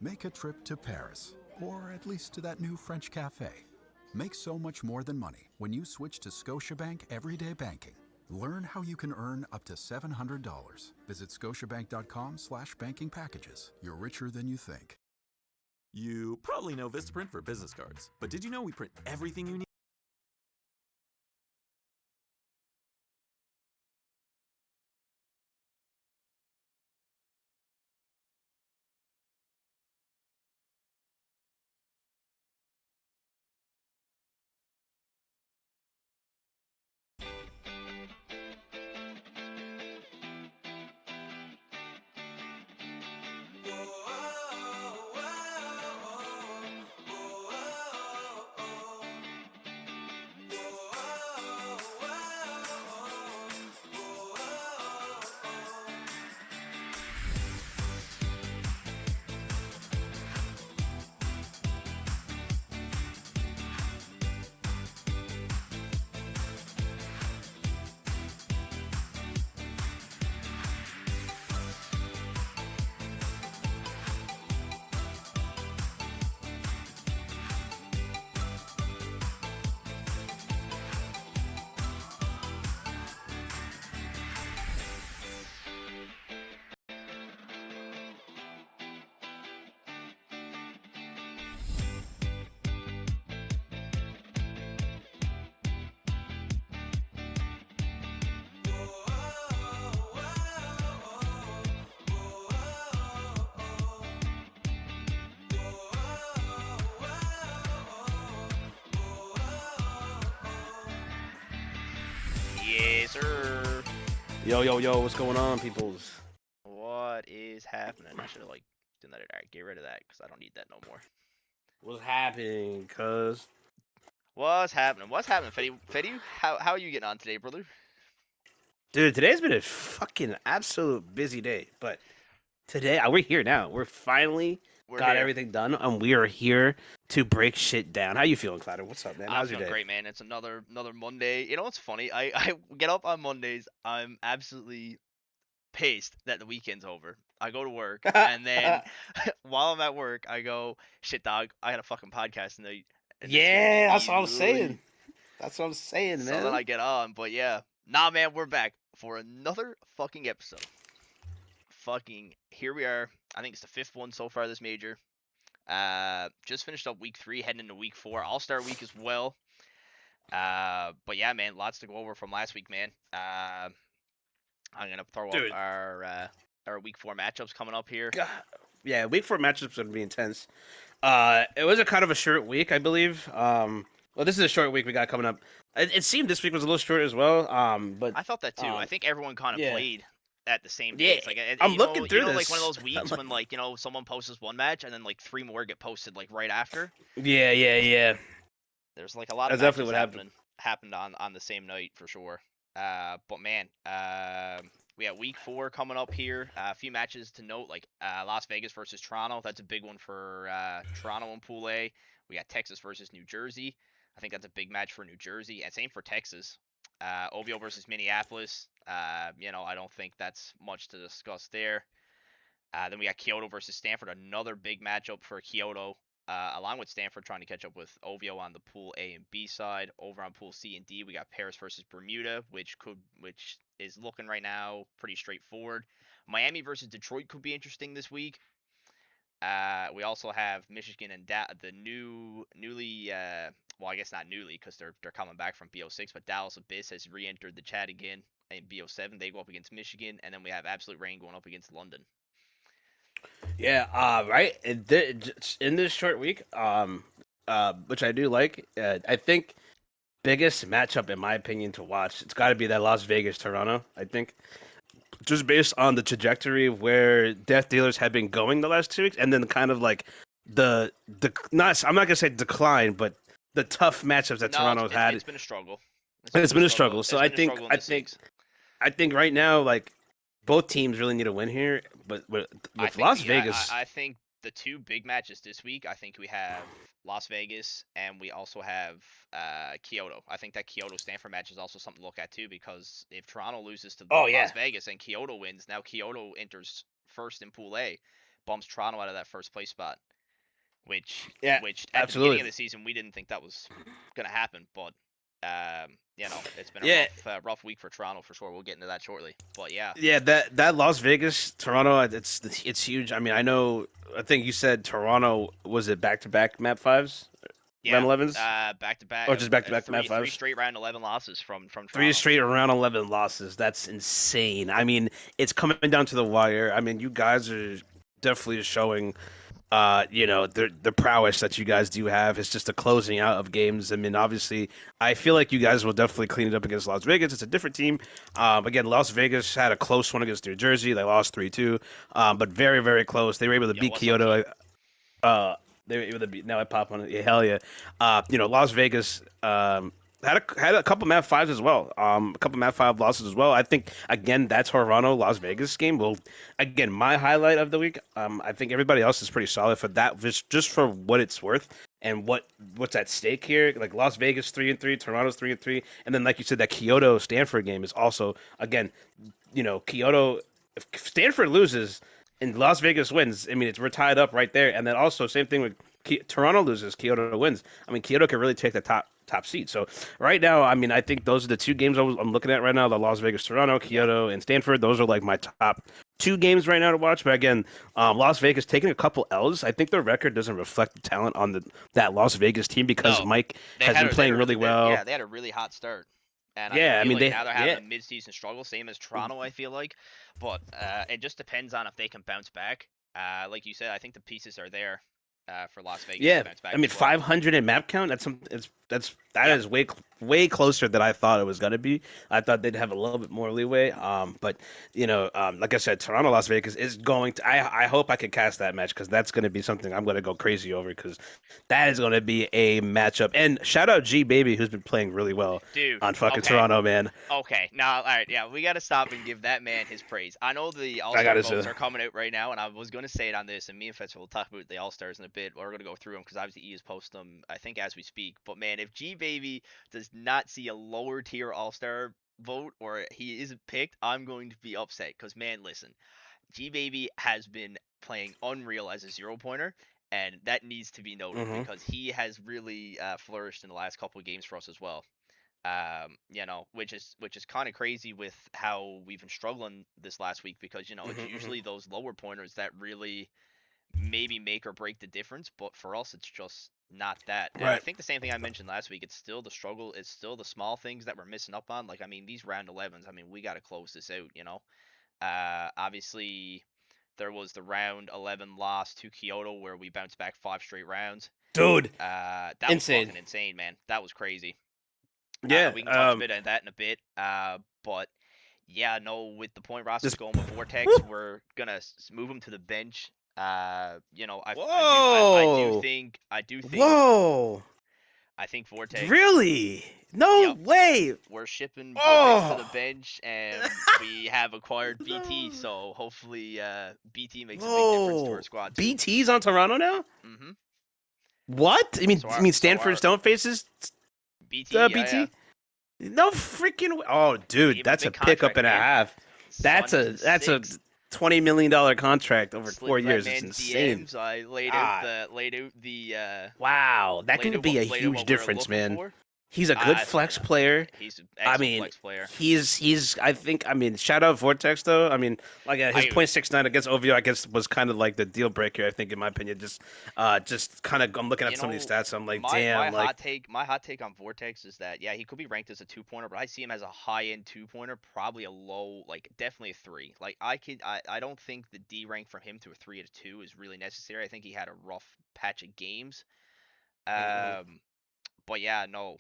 Make a trip to Paris, or at least to that new French cafe. Make so much more than money when you switch to Scotiabank Everyday Banking. Learn how you can earn up to $700. Visit scotiabank.com/banking packages. You're richer than you think. You probably know Vistaprint for business cards, but did you know we print everything you need? Yes, sir. Yo, what's going on, peoples? What is happening? I should have done that. Alright, get rid of that because I don't need that no more. What's happening, cuz? What's happening? What's happening, Fetty? Fetty, how are you getting on today, brother? Dude, today's been a fucking absolute busy day, but today we're here now. We're finally We're got here. everything done, and we are here to break shit down. How you feeling, Clouter? What's up, man? I'm How's your feeling day? great, man. It's another Monday. You know what's funny? I get up on Mondays. I'm absolutely pissed that the weekend's over. I go to work, and then while I'm at work, I go, shit, dog, I had a fucking podcast tonight. And this shit Yeah, made that's me what I'm saying. leave. That's what I'm saying, So man. then I get on, but yeah. Nah, man, we're back for another fucking episode. Fucking here we are. I think it's the fifth one so far this major. Just finished up week 3, heading into week 4. All-Star week as well. But yeah, man, lots to go over from last week, man. I'm gonna throw up Dude. our week 4 matchups coming up here. God. Yeah, week 4 matchups gonna be intense. It was a kind of a short week, I believe. Well, this is a short week we got coming up. It seemed this week was a little short as well. But I thought that too. I think everyone kind of yeah. played at the same Yeah, days. Like, I'm you looking know, through like one of this. those weeks when someone posts one match and then like 3 more get posted like right after. Yeah. There's like a lot of That's matches definitely what happened on the same night for sure. But man, we have week 4 coming up here. A few matches to note, like Las Vegas versus Toronto. That's a big one for Toronto in Pool A. We got Texas versus New Jersey. I think that's a big match for New Jersey, and same for Texas. OVO versus Minneapolis. I don't think that's much to discuss there. Then we got Kyoto versus Stanford, another big matchup for Kyoto, along with Stanford trying to catch up with OVO on the Pool A and B side. Over on Pool C and D, we got Paris versus Bermuda, which is looking right now pretty straightforward. Miami versus Detroit could be interesting this week. We also have Michigan and the newly, well, I guess not newly because they're coming back from BO6, but Dallas Abyss has re-entered the chat again in BO7. They go up against Michigan, and then we have Absolute Rain going up against London. Yeah, right. In this short week, which I do like, I think biggest matchup in my opinion to watch, it's got to be that Las Vegas Toronto. I think just based on the trajectory of where Death Dealers have been going the last 2 weeks, and then kind of like the not I'm not gonna say decline, but the tough matchups that Toronto's had. It's been a struggle. It's been a struggle. So I think right now, like, both teams really need to win here, but with Las Vegas, I think the 2 big matches this week, I think we have Las Vegas and we also have Kyoto. I think that Kyoto Stanford match is also something to look at too, because if Toronto loses to Las Vegas and Kyoto wins, now Kyoto enters first in Pool A. bumps Toronto out of that first place spot, which Yeah, at the beginning absolutely. of the season we didn't think that was gonna happen, but it's been a Yeah, rough week for Toronto for sure. We'll get into that shortly, but yeah. yeah. That Las Vegas Toronto, it's huge. I mean, I think you said Toronto was it back to back map fives, round Yeah, 11s, back to back, or just back to back map three fives? straight round 11 losses from Three Toronto. straight around 11 losses. That's insane. I mean, it's coming down to the wire. I mean, you guys are definitely showing, the prowess that you guys do have. It's just the closing out of games. I mean, obviously, I feel like you guys will definitely clean it up against Las Vegas. It's a different team. Again, Las Vegas had a close one against New Jersey. They lost 3-2, but very, very close. They were able to Yo, beat what's up, Kyoto. Keith? They were able to beat. Now I pop on it. Yeah, hell yeah. Las Vegas had a couple Map fives as well. A couple Map five losses as well. I think again that Toronto Las Vegas game will again my highlight of the week. I think everybody else is pretty solid for that. Just for what it's worth and what's at stake here. Like Las Vegas 3-3, Toronto's 3-3, and then like you said that Kyoto Stanford game is also again Kyoto. If Stanford loses and Las Vegas wins, I mean, we're tied up right there. And then also, same thing with Toronto loses, Kyoto wins. I mean, Kyoto can really take the top seat. So right now, I mean, I think those are the two games I'm looking at right now: the Las Vegas, Toronto, Kyoto, and Stanford. Those are like my top two games right now to watch. But again, Las Vegas taking a couple L's. I think their record doesn't reflect the talent on that Las Vegas team because No, Mike has been playing really well. yeah, they had a really hot start, and I Yeah, I feel mean like now they're having yeah. a mid-season struggle, same as Toronto. I feel like, but it just depends on if they can bounce back. Like you said, I think the pieces are there for Las Vegas to Yeah, bounce back I mean as well. 500 in map count. That Yep. is way closer than I thought it was gonna be. I thought they'd have a little bit more leeway. But like I said, Toronto Las Vegas is going to. I hope I can cast that match because that's gonna be something I'm gonna go crazy over because that is gonna be a matchup. And shout out G Baby who's been playing really well Dude, on fucking okay. Toronto, man. Okay, now, all right, yeah, we got to stop and give that man his praise. I know the All I Star gotta votes say, are coming out right now, and I was going to say it on this, and me and Fetch will talk about the All Stars in a bit. We're going to go through them because obviously he is posting them, I think, as we speak. But man, if G Baby does not see a lower tier All Star vote or he isn't picked, I'm going to be upset because, man, listen, G Baby has been playing unreal as a 0 pointer. And that needs to be noted hmm because he has really flourished in the last couple of games for us as well, which is kind of crazy with how we've been struggling this last week because it's usually those lower pointers that really maybe make or break the difference, but for us it's just not that. And I right. think the same thing I mentioned last week, it's still the struggle, it's still the small things that we're missing up on. Like, I mean, these round 11s, I mean, we got to close this out. Obviously there was the round 11 loss to Kyoto where we bounced back 5 straight rounds. Dude, That was insane. fucking insane, man. That was crazy. Yeah. We can touch a bit on that in a bit. But yeah, no, with the point rosters This. going with Vortex, Woo! we're gonna move him to the bench. Whoa! I do think Whoa! Vortex. Really? No Yep, way! we're shipping Vortex to Oh! the bench, and we have acquired BT. No. So hopefully, BT makes a big difference to our Whoa! squad too. BT's on Toronto now? Mm-hmm. What? So our Stanford Stone Faces BT, yeah, BT? No freaking way. Oh, dude, gave him a that's a big contract, pickup and a man. half. Signed him to the That's a six. $20 million contract over Slid 4 into that years. It's man's insane. DMs. I God. Wow, that laid could out be a laid out huge what we were difference, looking man. for. He's a good Man, flex player. he's an I excellent mean, flex player. he's. I mean, shout out Vortex though. I mean, like his I .69 against OVO, I guess was kind of like the deal breaker. I think, in my opinion, just kind of. I'm looking at you some of these know stats. I'm like, my damn, like, hot take on Vortex is that, yeah, he could be ranked as a 2 pointer, but I see him as a high end 2 pointer, probably a low, like definitely a 3. Like I don't think the D rank from him to a 3 to 2 is really necessary. I think he had a rough patch of games. Mhm. Um, but yeah, no,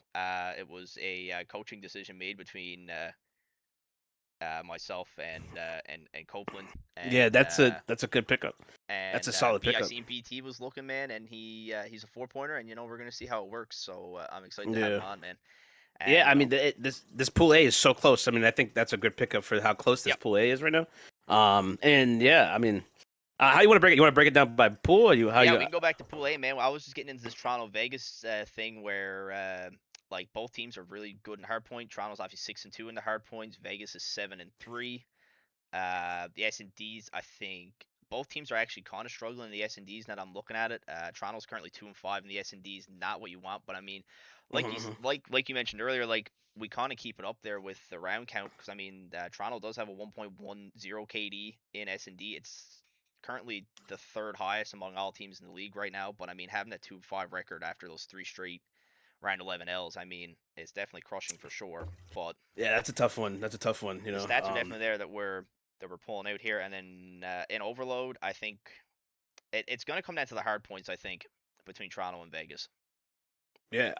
it was a coaching decision made between myself and Copeland, Yeah, and that's a good pickup. That's a solid B I pickup. seen BT was looking, man, and he's a 4 pointer, and we're gonna see how it works. So I'm excited to have him Yeah. on, man. Yeah, And I mean, this pool A is so close. I mean, I think that's a good pickup for how close this yep, pool A is right now. And yeah, I mean, how you want to break it? You want to break it down by pool, or you how yeah, you? we can go back to Pool A, man. I was just getting into this Toronto Vegas thing where like both teams are really good in hardpoint. Toronto's obviously 6-2 in the hardpoints. Vegas is 7-3. The S and D's, I think, both teams are actually kind of struggling in the S&Ds now that I'm looking at it. Toronto's currently 2-5 in the S&Ds, not what you want, but I mean, like you mentioned earlier, like we kind of keep it up there with the round count because I mean, Toronto does have a 1.10 KD in S&D. It's currently the third highest among all teams in the league right now, but I mean, having that 2-5 record after those 3 straight round 11 Ls, I mean, it's definitely crushing for sure. But Yeah, that's a tough one. That's a tough one. the stats are definitely there that we're pulling out here, and then in Overload, I think it's going to come down to the hard points. I think between Toronto and Vegas. Yeah,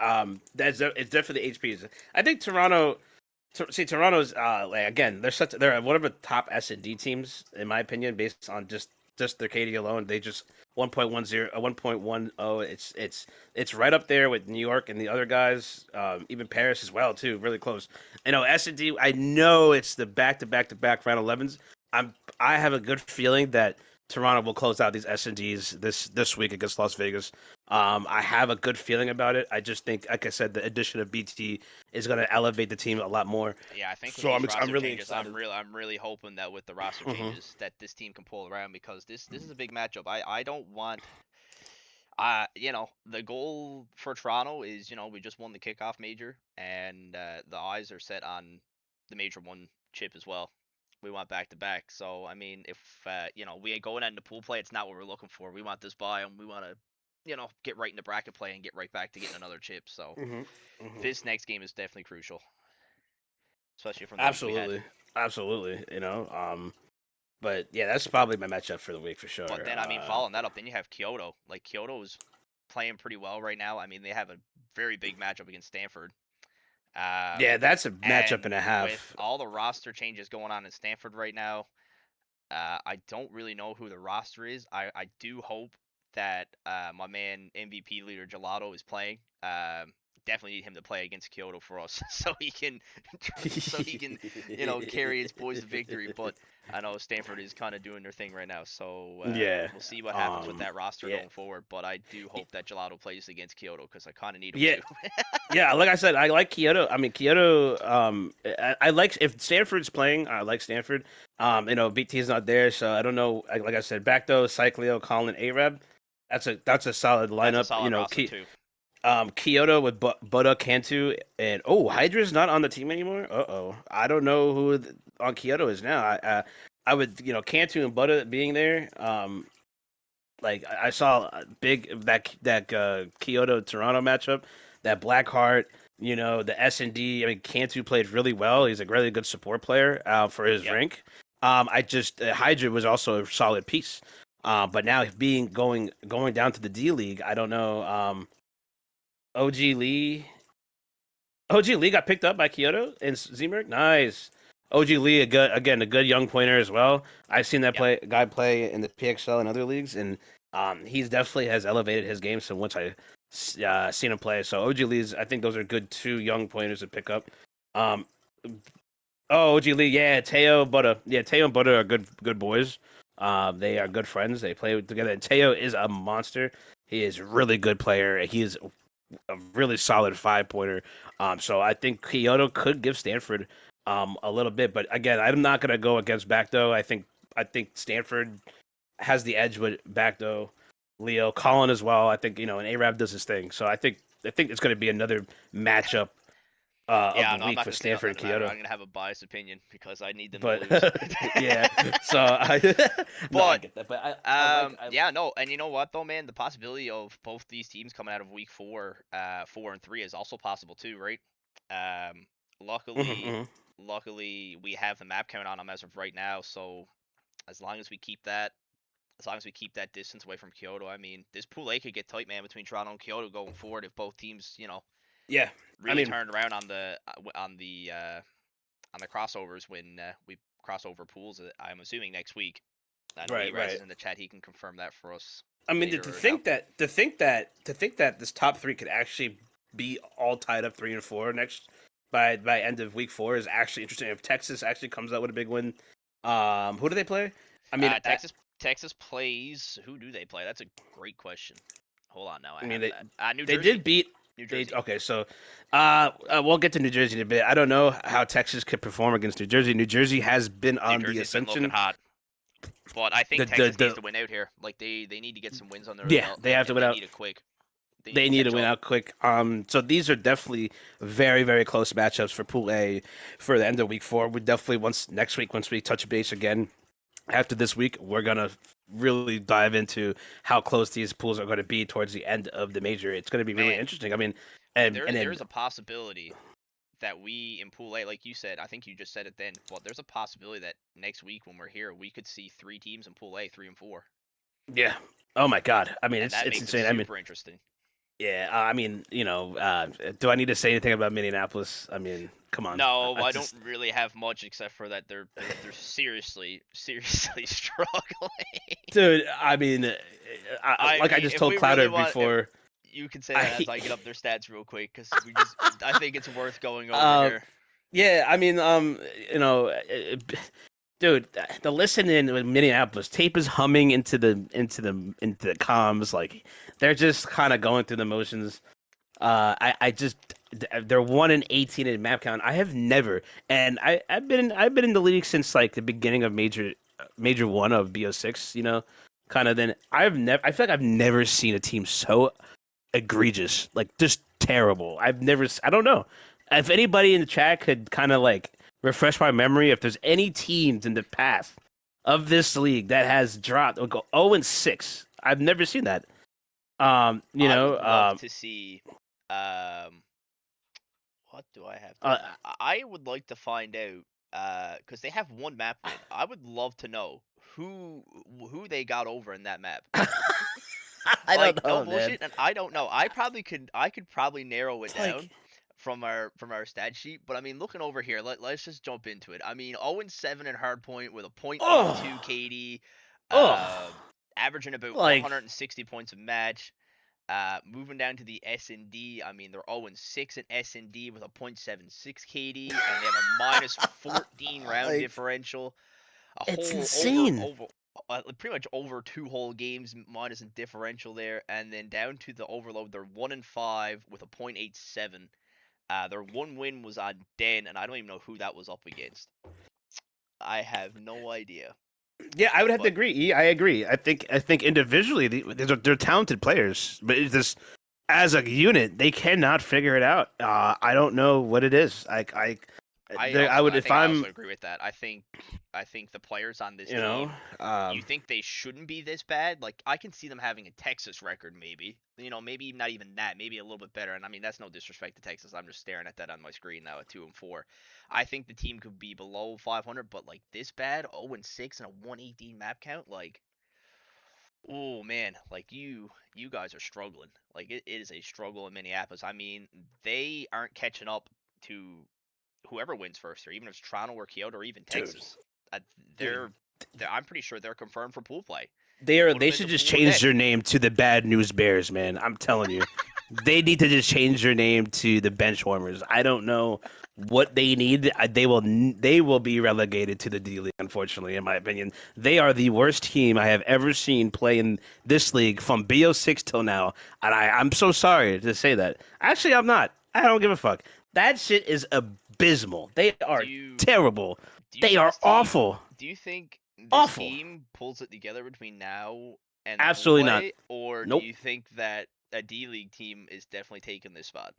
it's definitely HPs. I think Toronto. See, Toronto's like again, they're one of the top S&D teams in my opinion, based on just their KD alone. They just 1.10, 1.10. It's right up there with New York and the other guys, even Paris as well too. Really close. I know S&D. I know it's the back round 11s. I have a good feeling that Toronto will close out these S&Ds this week against Las Vegas. I have a good feeling about it. I just think, like I said, the addition of BT is going to elevate the team a lot more. Yeah, I think with So these I'm roster really changes, excited. I'm really hoping that with the roster Mhm. changes that this team can pull around because this is a big matchup. I don't want the goal for Toronto is, we just won the kickoff major and the eyes are set on the major one chip as well. We want back to back. So, I mean, if we ain't going into pool play, it's not what we're looking for. We want this bye and we want to, get right into bracket play and get right back to getting another chip. So, Mhm. Mhm. this next game is definitely crucial, especially from the week we had. Absolutely. Absolutely. But yeah, that's probably my matchup for the week for But sure. then, I mean, following that up, then you have Kyoto. Like, Kyoto's playing pretty well right now. I mean, they have a very big matchup against Stanford. Yeah, that's a matchup and And a with half. all the roster changes going on in Stanford right now, I don't really know who the roster is. I do hope that my man MVP leader Gelato is playing. Definitely need him to play against Kyoto for us, so he can, carry his boys to victory. But I know Stanford is kind of doing their thing right now, so Yeah. we'll see what happens with that roster Yeah. going forward. But I do hope that Gelato plays against Kyoto because I kind of need him Yeah. to. Yeah, like I said, I like Kyoto. I mean, Kyoto. I like if Stanford's playing. I like Stanford. BT's not there, so I don't know. Like I said, Bacto, Cycleo, Colin, Arab. That's a solid That's a lineup. solid roster too. Kyoto with Buddha, Cantu, and Hydra's not on the team anymore. I don't know who on Kyoto is now. I would Cantu and Buddha being there. Like I saw a big that Kyoto Toronto matchup, that Blackheart, the S&D. I mean, Cantu played really well. He's a really good support player for his Yep. rank. I just Hydra was also a solid piece. But now going down to the D League, I don't know. OG Lee, OG Lee got picked up by Kyoto and Zmerk. Nice. OG Lee, a good young pointer as well. I've seen that Yep. guy play in the PXL and other leagues, and he's definitely has elevated his game since once I seen him play. So OG Lee's, I think those are good two young pointers to pick up. Um, OG Lee, yeah, Teo and Butter are good boys. They are good friends. They play together. And Teo is a monster. He is a really good player. He is a really solid 5-pointer. So I think Kyoto could give Stanford a little bit, but again, I'm not gonna go against Bacto. I think Stanford has the edge with Bacto, Leo, Colin as well. I think and Arab does his thing. So I think it's gonna be another matchup of Yeah, the no, I'm week not for gonna say nothing Stanford and on that. Kyoto. I'm gonna have a biased opinion because I need them to But lose. yeah, so no, I But get that. But I yeah, no, and you know what though, man, the possibility of both these teams coming out of week 4 and 3 is also possible too, right? Um, luckily, Mhm. luckily we have the map count on them as of right now, so as long as we keep that, as long as we keep that distance away from Kyoto, I mean, this pool A could get tight, man, between Toronto and Kyoto going forward if both teams, Yeah, I really mean, turned around on the crossovers when we cross over pools. I'm assuming next week. I know Eraz right. is in the chat. He can confirm that for us I mean, to later or now. think that this top three could actually be all tied up 3 and 4 next by end of week 4 is actually interesting. If Texas actually comes out with a big win, who do they play? I mean, Texas plays. Who do they play? That's a great question. Hold on, now I I mean have that. New they Jersey. did beat. New Jersey. Okay, so we'll get to New Jersey in a bit. I don't know how Texas could perform against New Jersey. New Jersey has been New on the Jersey's been looking ascension. hot. But I think Texas needs to win out here. Like they need to get some wins on their belt. They have to win out. They need it quick. They need to win out quick. So these are definitely very, very close matchups for Pool A for the end of Week 4. We definitely next week once we touch base again after this week, we're gonna really dive into how close these pools are going to be towards the end of the major. It's going to be really interesting. I mean, there is a possibility that we in Pool A, like you said, I think you just said it then, but there's a possibility that next week when we're here, we could see 3 teams in Pool A, 3 and 4. Yeah. Oh my God. I mean, it's insane. Super interesting. Yeah. I mean, do I need to say anything about Minneapolis? I mean, come on. No, I don't really have much except for that they're seriously struggling. Dude, I mean, I just told Clouter before. You can say that as I get up their stats real quick because I think it's worth going over here. Yeah, I mean, dude, the listen in Minneapolis tape is humming into the comms, like they're just kind of going through the motions. They're 1-18 in map count. I have never, and I've been in the league since like the beginning of major 1 of BO6. Kind of. Then I feel like I've never seen a team so egregious, like just terrible. I don't know if anybody in the chat could kind of like refresh my memory if there's any teams in the past of this league that has dropped or go 0-6. I've never seen that. I would love to see. What do I have? I would like to find out because they have 1 map win. I would love to know who they got over in that map. I don't know, no bullshit, and I don't know. I could probably narrow it down from our stat sheet, but I mean, looking over here, let's just jump into it. I mean, 0-7 in hardpoint with a .82 KD, averaging about 160 points a match. Moving down to the S&D, I mean, they're 0-6 in S&D with a .76 KD, and they have a -14 round differential. It's insane. Pretty much over 2 whole games minus a differential there, and then down to the overload, they're 1-5 with a .87. Their 1 win was on Den, and I don't even know who that was up against. I have no idea. Yeah, I would have to agree. I agree. I think individually they're talented players, but it's just as a unit they cannot figure it out. I don't know what it is. I would also agree with that. I think the players on this team, you think they shouldn't be this bad? Like I can see them having a Texas record, maybe. Maybe not even that. Maybe a little bit better. And I mean that's no disrespect to Texas. I'm just staring at that on my screen now at 2-4. I think the team could be below 500, but like this bad, 0-6 and a 118 map count, like. Oh man, like you guys are struggling. Like it is a struggle in Minneapolis. I mean, they aren't catching up to whoever wins first, or even if it's Toronto or Kyoto or even Texas. I'm pretty sure they're confirmed for pool play. They should just change their name to the Bad News Bears, man. I'm telling you. They need to just change their name to the Benchwarmers. I don't know what they need. They will be relegated to the D League, unfortunately, in my opinion. They are the worst team I have ever seen play in this league from BO6 till now. And I'm so sorry to say that. Actually, I'm not. I don't give a fuck. That shit is abysmal. They are terrible. They are awful. Do you think this team pulls it together between now and absolutely not? Or do you think that a D League team is definitely taking this spot?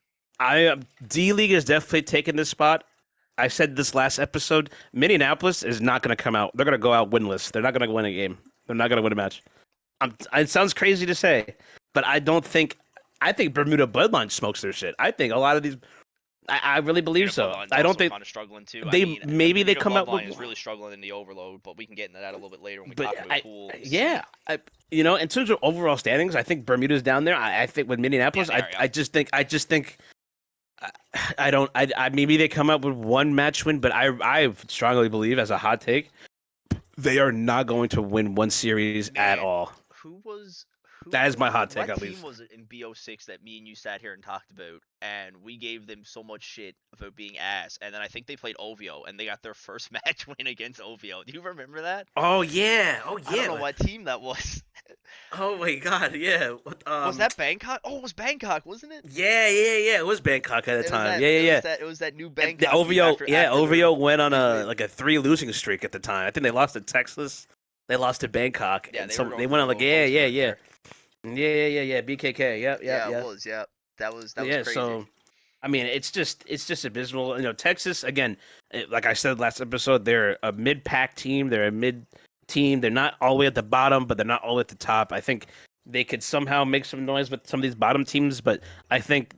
D League is definitely taking this spot. I said this last episode. Minneapolis is not going to come out. They're going to go out winless. They're not going to win a game. They're not going to win a match. It sounds crazy to say, but I think Bermuda Bloodline smokes their shit. I think a lot of these. I really believe so. I don't think kind of struggling too. They come up with is really struggling in the overload, but we can get into that a little bit later when we talk about pools. Yeah, in terms of overall standings, I think Bermuda's down there. I think with Minneapolis, I just think maybe they come up with 1 match win, but I strongly believe as a hot take, they are not going to win 1 series at all. That is my hot take, at least. What team was it in BO6 that me and you sat here and talked about, and we gave them so much shit about being ass, and then I think they played OVO, and they got their first match win against OVO. Do you remember that? Oh, yeah. I don't know what team that was. Oh, my God, yeah. Was that Bangkok? Oh, it was Bangkok, wasn't it? Yeah. It was Bangkok at the time. It was that new Bangkok. The OVO, OVO went on a 3 losing streak at the time. I think they lost to Texas. They lost to Bangkok, Yeah, and they were so going they for went a on like little cold start there. yeah. BKK, yep. Yeah, it was. Yeah, that was Yeah, crazy. so I mean, it's just abysmal. Texas again, like I said last episode, they're a mid-pack team. They're a mid team. They're not all the way at the bottom, but they're not all the way at the top. I think they could somehow make some noise with some of these bottom teams, but I think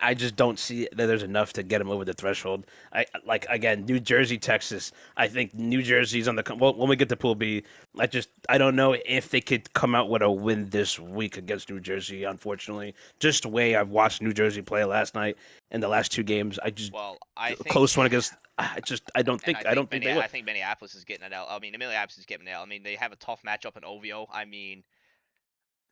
I just don't see that there's enough to get them over the threshold. I like again, New Jersey, Texas. I think New Jersey's on the well, when we get to Pool B. I don't know if they could come out with a win this week against New Jersey. Unfortunately, just the way I've watched New Jersey play last night in the last two games, I just Well, I a think, close one against. I don't and think I don't think they I would. think Minneapolis is getting it out. I mean, Minneapolis is getting it out. I mean, they have a tough matchup in OVO. I mean,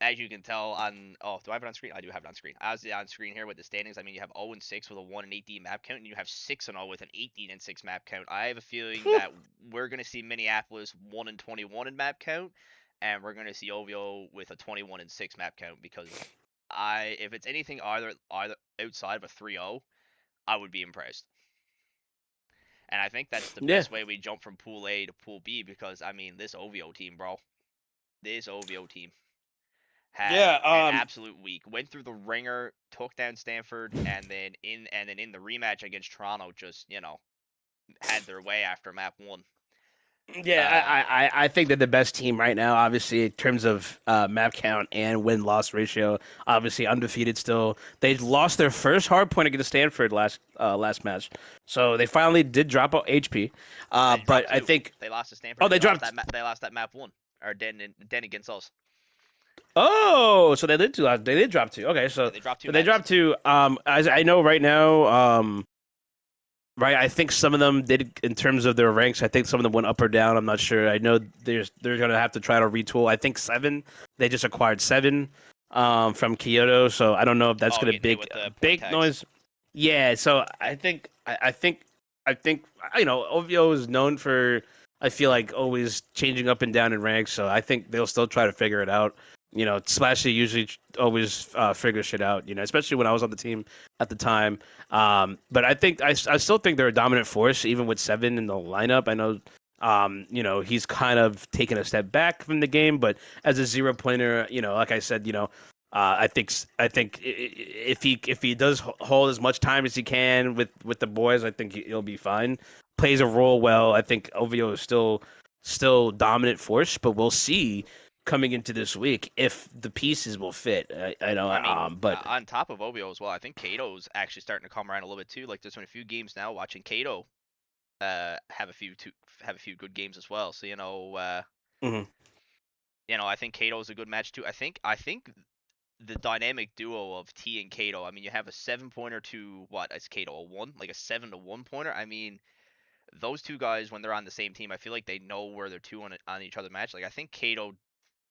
as you can tell on, oh, do I have it on screen? I do have it on screen. As on screen here with the standings, I mean, you have 0-6 with a 1-18 map count, and you have 6-0 with an 18-6 map count. I have a feeling that we're gonna see Minneapolis 1-21 in map count, and we're gonna see OVO with a 21-6 map count because if it's anything either outside of a 3-0, I would be impressed. And I think that's the Yeah, best way we jump from Pool A to Pool B because I mean, this OVO team, bro, this OVO team had yeah. an absolute week. Went through the ringer, took down Stanford, and then in the rematch against Toronto, just had their way after map one. Yeah, Uh, I think they're the best team right now. Obviously, in terms of map count and win loss ratio, obviously undefeated still. They lost their first hard point against Stanford last match, so they finally did drop out HP. they But dropped I two. think They lost to Stanford, oh and they dropped. they lost that map one, or then against us. Oh, so they did drop two. Okay, Yeah, so they dropped two they maps. dropped two. As I know right now, right, I think some of them did in terms of their ranks. I think some of them went up or down. I'm not sure. I know they're gonna have to try to retool. I think seven. They just acquired seven from Kyoto, so I don't know if that's Oh, gonna getting hit with the point big tags. noise. Yeah, so I think OVO is known for I feel like always changing up and down in ranks, so I think they'll still try to figure it out. Splashy usually always figures shit out. Especially when I was on the team at the time. But I think I still think they're a dominant force, even with seven in the lineup. I know, he's kind of taken a step back from the game, but as a 0 pointer, like I said, I think if he does hold as much time as he can with the boys, I think he'll be fine. Plays a role well. I think OVO is still dominant force, but we'll see coming into this week if the pieces will fit. I know, I mean, but on top of OVO as well, I think Kato's actually starting to come around a little bit too. Like there's been a few games now watching Kato have a few good games as well. So mhm. I think Kato's a good match too. I think the dynamic duo of T and Kato. I mean, you have a 7 pointer to what is Kato a one, like a 7 to 1 pointer. I mean, those two guys when they're on the same team, I feel like they know where they're two on each other match. Like I think Kato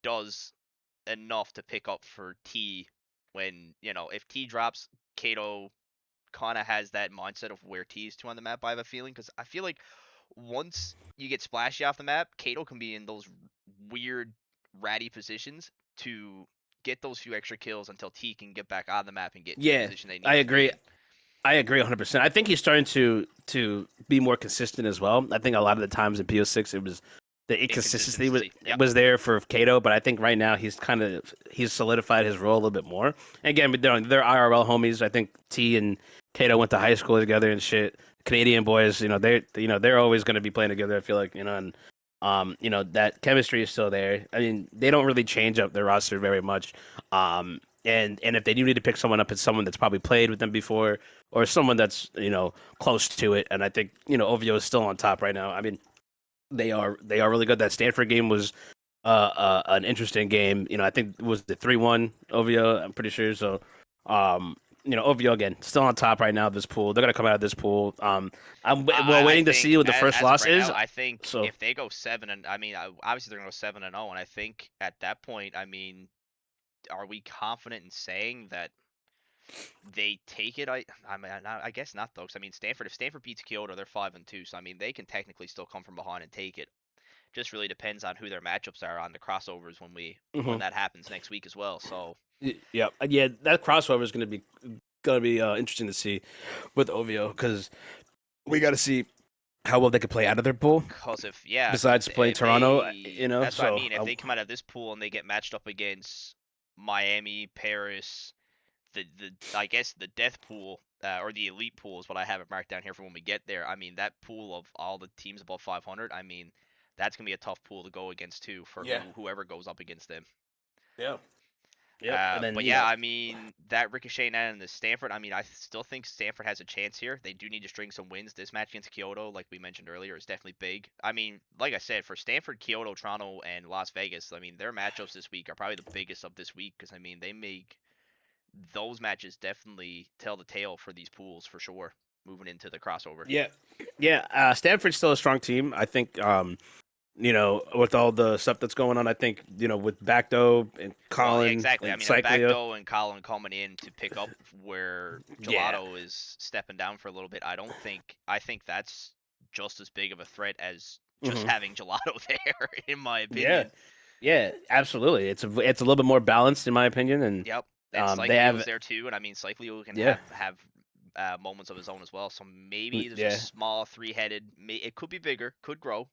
does enough to pick up for T when if T drops, Kato kind of has that mindset of where T is two on the map. I have a feeling because I feel like once you get splashy off the map, Kato can be in those weird ratty positions to get those few extra kills until T can get back on the map and get into the Yeah, position they I need to be agree. in. I agree 100%. I think he's starting to be more consistent as well. I think a lot of the times in PO6 it was the inconsistency Inconsistency. Yep. was there for Kato, but I think right now he's solidified his role a little bit more. And again, they're IRL homies. I think T and Kato went to high school together and shit. Canadian boys, they're always going to be playing together. I feel like and that chemistry is still there. I mean, they don't really change up their roster very much. And if they do need to pick someone up, it's someone that's probably played with them before or someone that's close to it. And I think OVO is still on top right now. I mean, they are really good. That Stanford game was an interesting game. I think it was the 3-1 OVO. I'm pretty sure. So, OVO again still on top right now of this pool. They're gonna come out of this pool. We're I waiting to see think what the first as of loss right is. now, I think So, if they go seven and I mean obviously they're gonna go 7-0, and I think at that point, I mean, are we confident in saying that they take it? I guess not though, 'cause I mean Stanford. If Stanford beats Kyoto, they're 5-2, so I mean they can technically still come from behind and take it. Just really depends on who their matchups are on the crossovers when mhm. that happens next week as well. So Yeah. That crossover is gonna be interesting to see with OVO because we got to see how well they could play out of their pool. Because if Besides playing Toronto, that's what I so mean. If they come out of this pool and they get matched up against Miami, Paris, the I guess the death pool or the elite pool is what I have it marked down here for when we get there. I mean, that pool of all the teams above 500. I mean, that's gonna be a tough pool to go against too for yeah, whoever goes up against them. yeah, yep. And then But yeah, I mean that Ricochet and the Stanford. I mean, I still think Stanford has a chance here. They do need to string some wins. This match against Kyoto, like we mentioned earlier, is definitely big. I mean, like I said, for Stanford, Kyoto, Toronto, and Las Vegas, I mean their matchups this week are probably the biggest of this week because I mean they make those matches definitely tell the tale for these pools for sure. Moving into the crossover. yeah, yeah. Stanford's still a strong team. I think. With all the stuff that's going on, I think with Bacto and Well, yeah, Colin exactly. I and mean, Cyclia. Bagdo and Colin coming in to pick up where Yeah, Gelato is stepping down for a little bit. I think that's just as big of a threat as just hmm having Gelato there, in my yeah, opinion. yeah. Absolutely. It's a little bit more balanced in my opinion, and Yep. And they Cyclio's have there too, and I mean Cyclio can yeah, have moments of his own as well. So maybe there's a yeah. small three-headed. It could be bigger, could grow.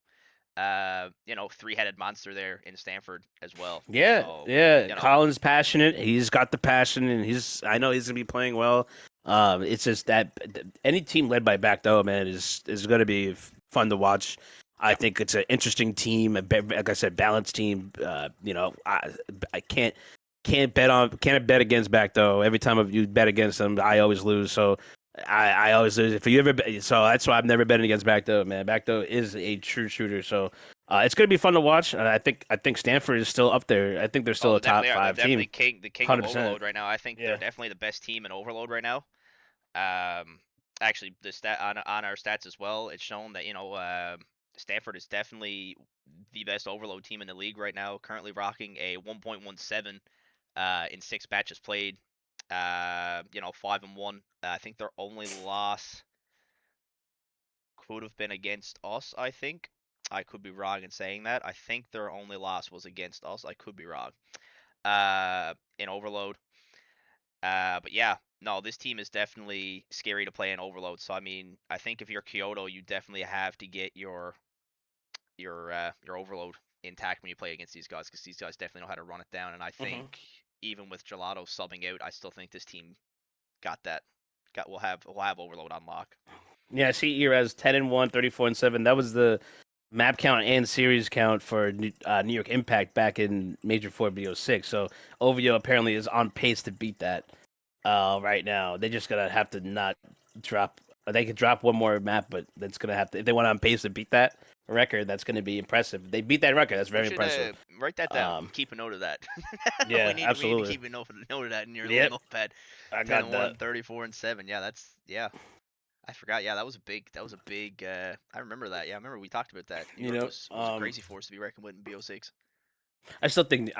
Three-headed monster there in Stanford as well. Yeah, So yeah. you know, Colin's passionate. He's got the passion, and I know he's gonna be playing well. It's just that any team led by Bacdo, man, is gonna be fun to watch. I yeah. think it's an interesting team, like I said, balanced team. I can't bet against Bacdo. Every time you bet against them, I always lose. So I always lose. If you ever so that's why I've never betting against Bacdo, man. Bacdo is a true shooter. So it's gonna be fun to watch. And I think Stanford is still up there. I think they're Oh, still they a top definitely are. They're five definitely team. the king of 100%. Overload right now. I think they're Yeah. definitely the best team in Overload right now. Um, Actually, the stat on our stats as well, it's shown that Stanford is definitely the best Overload team in the league right now. Currently rocking a 1.17 in 6 matches played. 5-1. I think their only loss could have been against us. I think I could be wrong in saying that. I think their only loss was against us. I could be wrong. In Overload. But yeah, no, this team is definitely scary to play in Overload. So I mean, I think if you're Kyoto, you definitely have to get your Overload intact when you play against these guys because these guys definitely know how to run it down. And I hmm think even with Gelato subbing out, I still think this team got that. We'll have Overload on lock. Yeah, I see here as 10-1, 34-7. That was the map count and series count for New York Impact back in Major 4 BO6. So OVO apparently is on pace to beat that right now. They just gonna have to not drop. They could drop one more map, but that's gonna have to if they want on pace to beat that record. That's gonna be impressive. If they beat that record. That's You very should impressive. write that down. Um, Keep a note of that. we yeah, need we need to absolutely. keep a note of that in your little Yep, notepad. I 10 got and that. 1, 34 and 7. Yeah. I forgot. Yeah, that was a big. I remember that. Yeah, I remember we talked about that. New You York know, was a crazy force to be reckoned with in BO6. I still think we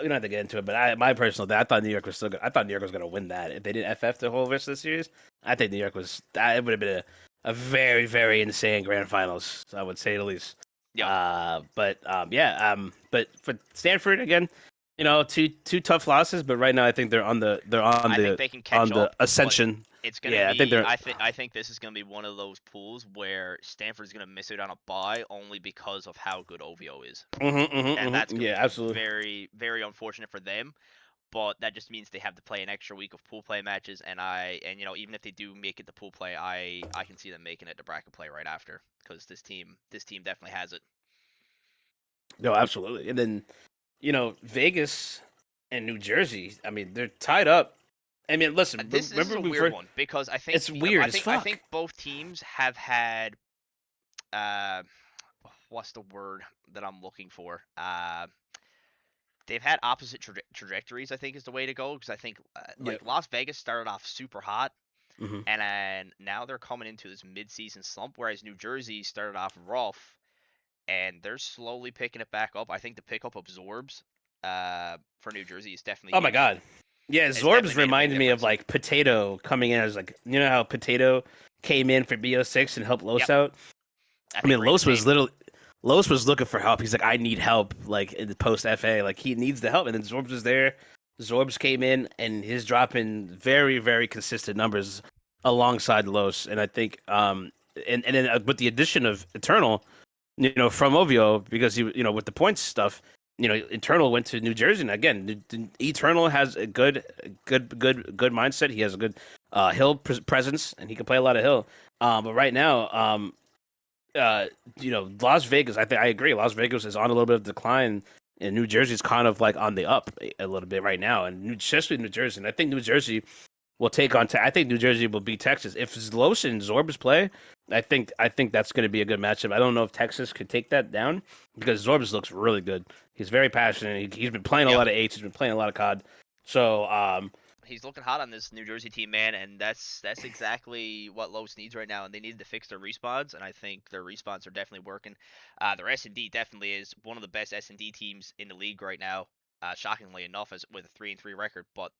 don't have to get into it, but my personal thing, I thought New York was still good. I thought New York was going to win that if they didn't FF the whole rest of the series. I think New York was it would have been a very very insane grand finals. I would say the least. Yep. But for Stanford again, two tough losses, but right now I think they're on the I think they can catch up, but ascension. it's gonna Yeah, I think be. they're I think this is gonna be one of those pools where Stanford's gonna miss out on a bye only because of how good OVO is, and that's gonna yeah, be absolutely. very very unfortunate for them. But that just means they have to play an extra week of pool play matches, and even if they do make it to pool play, I can see them making it to bracket play right after because this team definitely has it. No, absolutely. And then Vegas and New Jersey. I mean, they're tied up. I mean, listen. This is Remember a we weird first. one because I think It's weird as I fuck. think both teams have had uh what's the word that I'm looking for? They've had opposite trajectories. I think is the way to go because I think Yep. like Las Vegas started off super hot hmm and then now they're coming into this mid-season slump, whereas New Jersey started off rough and they're slowly picking it back up. I think the pickup of Zorbs for New Jersey is definitely Oh my huge. god. Yeah, It's definitely Zorbs made a big reminded me of difference. like Potato coming in as like how Potato came in for BO6 and helped Los Yep, out. I I think mean, we're in the same. Los was looking for help. He's like, I need help, like in the post FA, like he needs the help. And then Zorbs was there. Zorbs came in and he's dropping very, very consistent numbers alongside Los. And I think and then with the addition of Eternal, from Ovio, because he, with the points stuff, Eternal went to New Jersey, and again, Eternal has a good mindset. He has a good hill presence, and he can play a lot of hill. But right now, Las Vegas, I agree. Las Vegas is on a little bit of decline, and New Jersey's kind of like on the up a little bit right now, and especially New Jersey. And I think New Jersey will take on. I think New Jersey will beat Texas if Zlos and Zorbs play. I think that's going to be a good matchup. I don't know if Texas could take that down because Zorbs looks really good. He's very passionate. He's been playing a lot of H. He's been playing a lot of COD. So he's looking hot on this New Jersey team, man, and that's exactly what Los needs right now. And they needed to fix their respawns, and I think their respawns are definitely working. Their S&D definitely is one of the best S&D teams in the league right now. Shockingly enough, as with a 3-3 record, but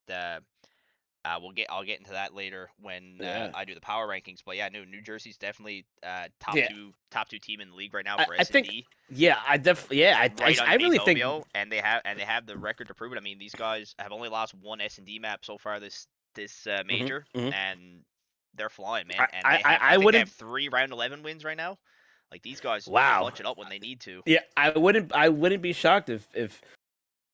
I'll get into that later when I do the power rankings. But yeah, New Jersey's definitely top two team in the league right now for S&D. I think I definitely I really think and they have the record to prove it. I mean, these guys have only lost one S&D map so far this major, and they're flying, man. And I think they have 3 round 11 wins right now. Like these guys clutch it up when they need to. Yeah, I wouldn't be shocked if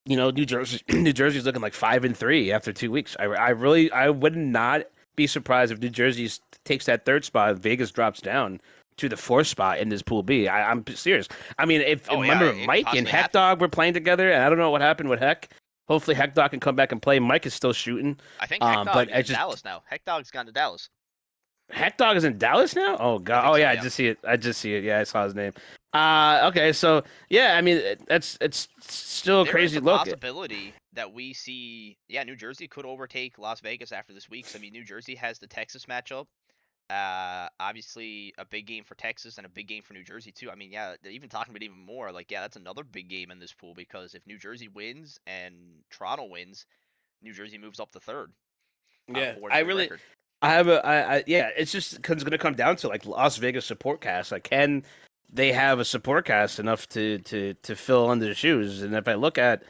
New Jersey's looking like 5-3 after 2 weeks. I would not be surprised if New Jersey takes that 3rd spot. Vegas drops down to the 4th spot in this Pool B. I'm serious. I mean, remember Mike and Heckdog were playing together, and I don't know what happened with Heck. Hopefully Heckdog can come back and play. Mike is still shooting. I think Heckdog is in Dallas now. Heckdog's gone to Dallas. Heckdog is in Dallas now? Oh god. Oh yeah, I just see it. Yeah, I saw his name. Okay, so yeah, I mean it's still a crazy look. Possibility that we see, New Jersey could overtake Las Vegas after this week. So, I mean, New Jersey has the Texas matchup. Obviously a big game for Texas and a big game for New Jersey too. I mean, they're even talking about even more. Like, that's another big game in this pool because if New Jersey wins and Toronto wins, New Jersey moves up to 3rd. Yeah, it's just going to come down to like Las Vegas support cast. Like, can they have a support cast enough to fill under the shoes? And if I look at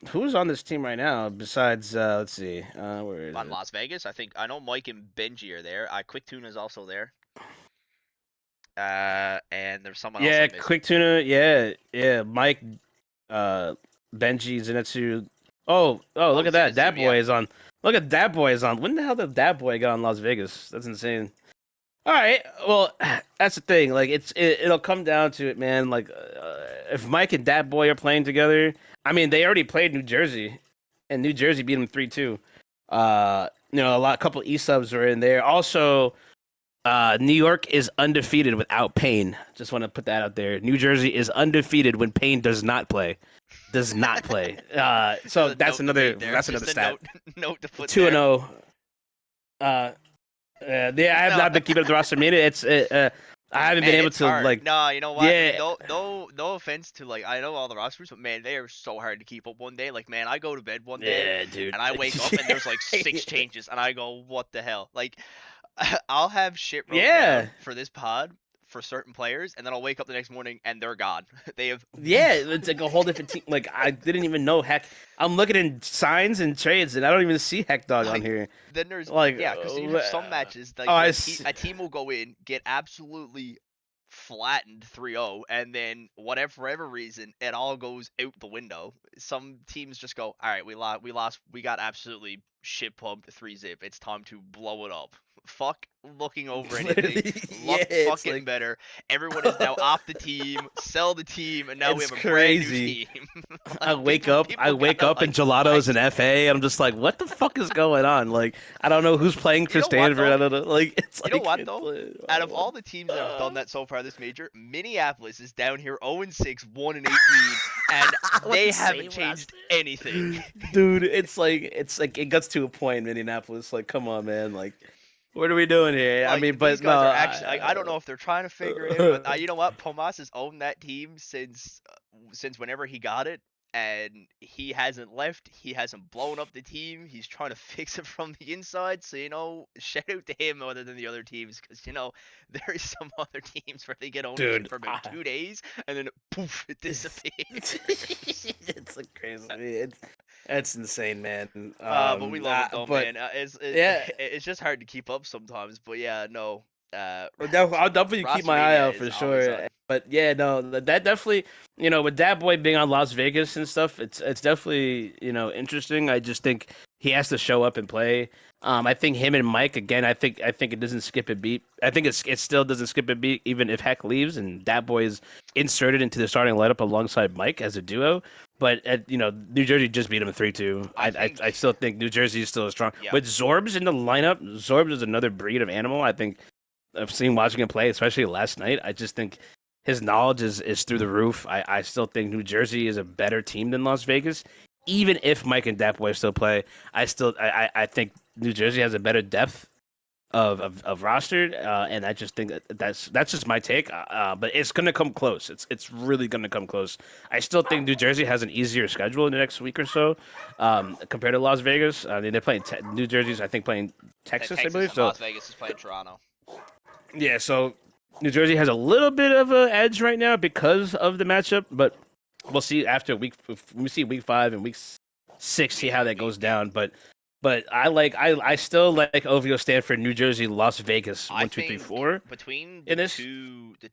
who's on this team right now besides let's see, where is on it? Las Vegas? I know Mike and Benji are there. Quick Tuna is also there. And there's someone else. Yeah, Quick Tuna. Yeah, Mike, Benji, Zenitsu. Oh, look at that. Dat Boy is on. Look at Dat Boy is on. When the hell did Dat Boy get on Las Vegas? That's insane. All right, well, that's the thing. Like, it'll come down to it, man. Like, if Mike and Dat Boy are playing together, I mean, they already played New Jersey, and New Jersey beat them 3-2. A couple E-subs were in there. Also, New York is undefeated without Payne. Just want to put that out there. New Jersey is undefeated when Payne does not play. So that's another stat. Note to put 2-0. I have not been keeping up the roster. Maybe I haven't been able to hard. like. No, you know what? Yeah. No offense to I know all the rosters, but man, they are so hard to keep up one day. Like, man, I go to bed one day, dude, and I wake up and there's like 6 changes, and I go, what the hell? Like, I'll have shit wrote down for this pod for certain players, and then I'll wake up the next morning and they're gone. They have it's like a whole different team. Like, I didn't even know Heck. I'm looking in signs and trades, and I don't even see Heckdog on here. Then there's because you have some matches like a team will go in, get absolutely flattened 3-0, and then for whatever reason it all goes out the window. Some teams just go, all right, we lost, we got absolutely shit pumped 3-zip. It's time to blow it up. Fuck looking over anything. Fucking better. Everyone is now off the team. Sell the team, and now we have a brand new team. I wake up and Gelato's an FA, and I'm just like, what the fuck is going on? Like, I don't know who's playing for Stanford. I don't know. Like, it's you know what though? Out of all the teams that have done that so far this major, Minneapolis is down here 0-6, 1-18, and they haven't changed anything. Dude, it's like it gets to a point in Minneapolis. Like, come on, man. Like, what are we doing here? Like, I mean, but no, I don't know if they're trying to figure it out. But you know what? Pomas has owned that team since whenever he got it, and he hasn't left. He hasn't blown up the team. He's trying to fix it from the inside. So, shout out to him other than the other teams, because there is some other teams where they get ownership for about 2 days and then poof, it disappears. It's like crazy. It's insane, man. But we love it though, man. It's just hard to keep up sometimes. But yeah, no. I'll definitely keep my eye out for sure. But yeah, no, that definitely, with that boy being on Las Vegas and stuff, it's definitely interesting. I just think he has to show up and play. I think him and Mike again. I think it doesn't skip a beat. I think it still doesn't skip a beat even if Heck leaves and that boy is inserted into the starting lineup alongside Mike as a duo. But New Jersey just beat him 3-2. I still think New Jersey is still strong. Yeah. With Zorbs in the lineup, Zorbs is another breed of animal. I think I've seen watching him play, especially last night. I just think his knowledge is through the roof. I still think New Jersey is a better team than Las Vegas. Even if Mike and Datboy still play, I think New Jersey has a better depth of roster, and I just think that's just my take. But it's gonna come close. It's really gonna come close. I still think New Jersey has an easier schedule in the next week or so, compared to Las Vegas. I mean, they're playing New Jersey's, I think, playing Texas, I believe. So Las Vegas is playing Toronto. Yeah, so New Jersey has a little bit of an edge right now because of the matchup, but we'll see after we see week 5 and week 6, see how that goes down. But I still like OVO Stanford, New Jersey, Las Vegas, 1, 2, 3, 4. Between the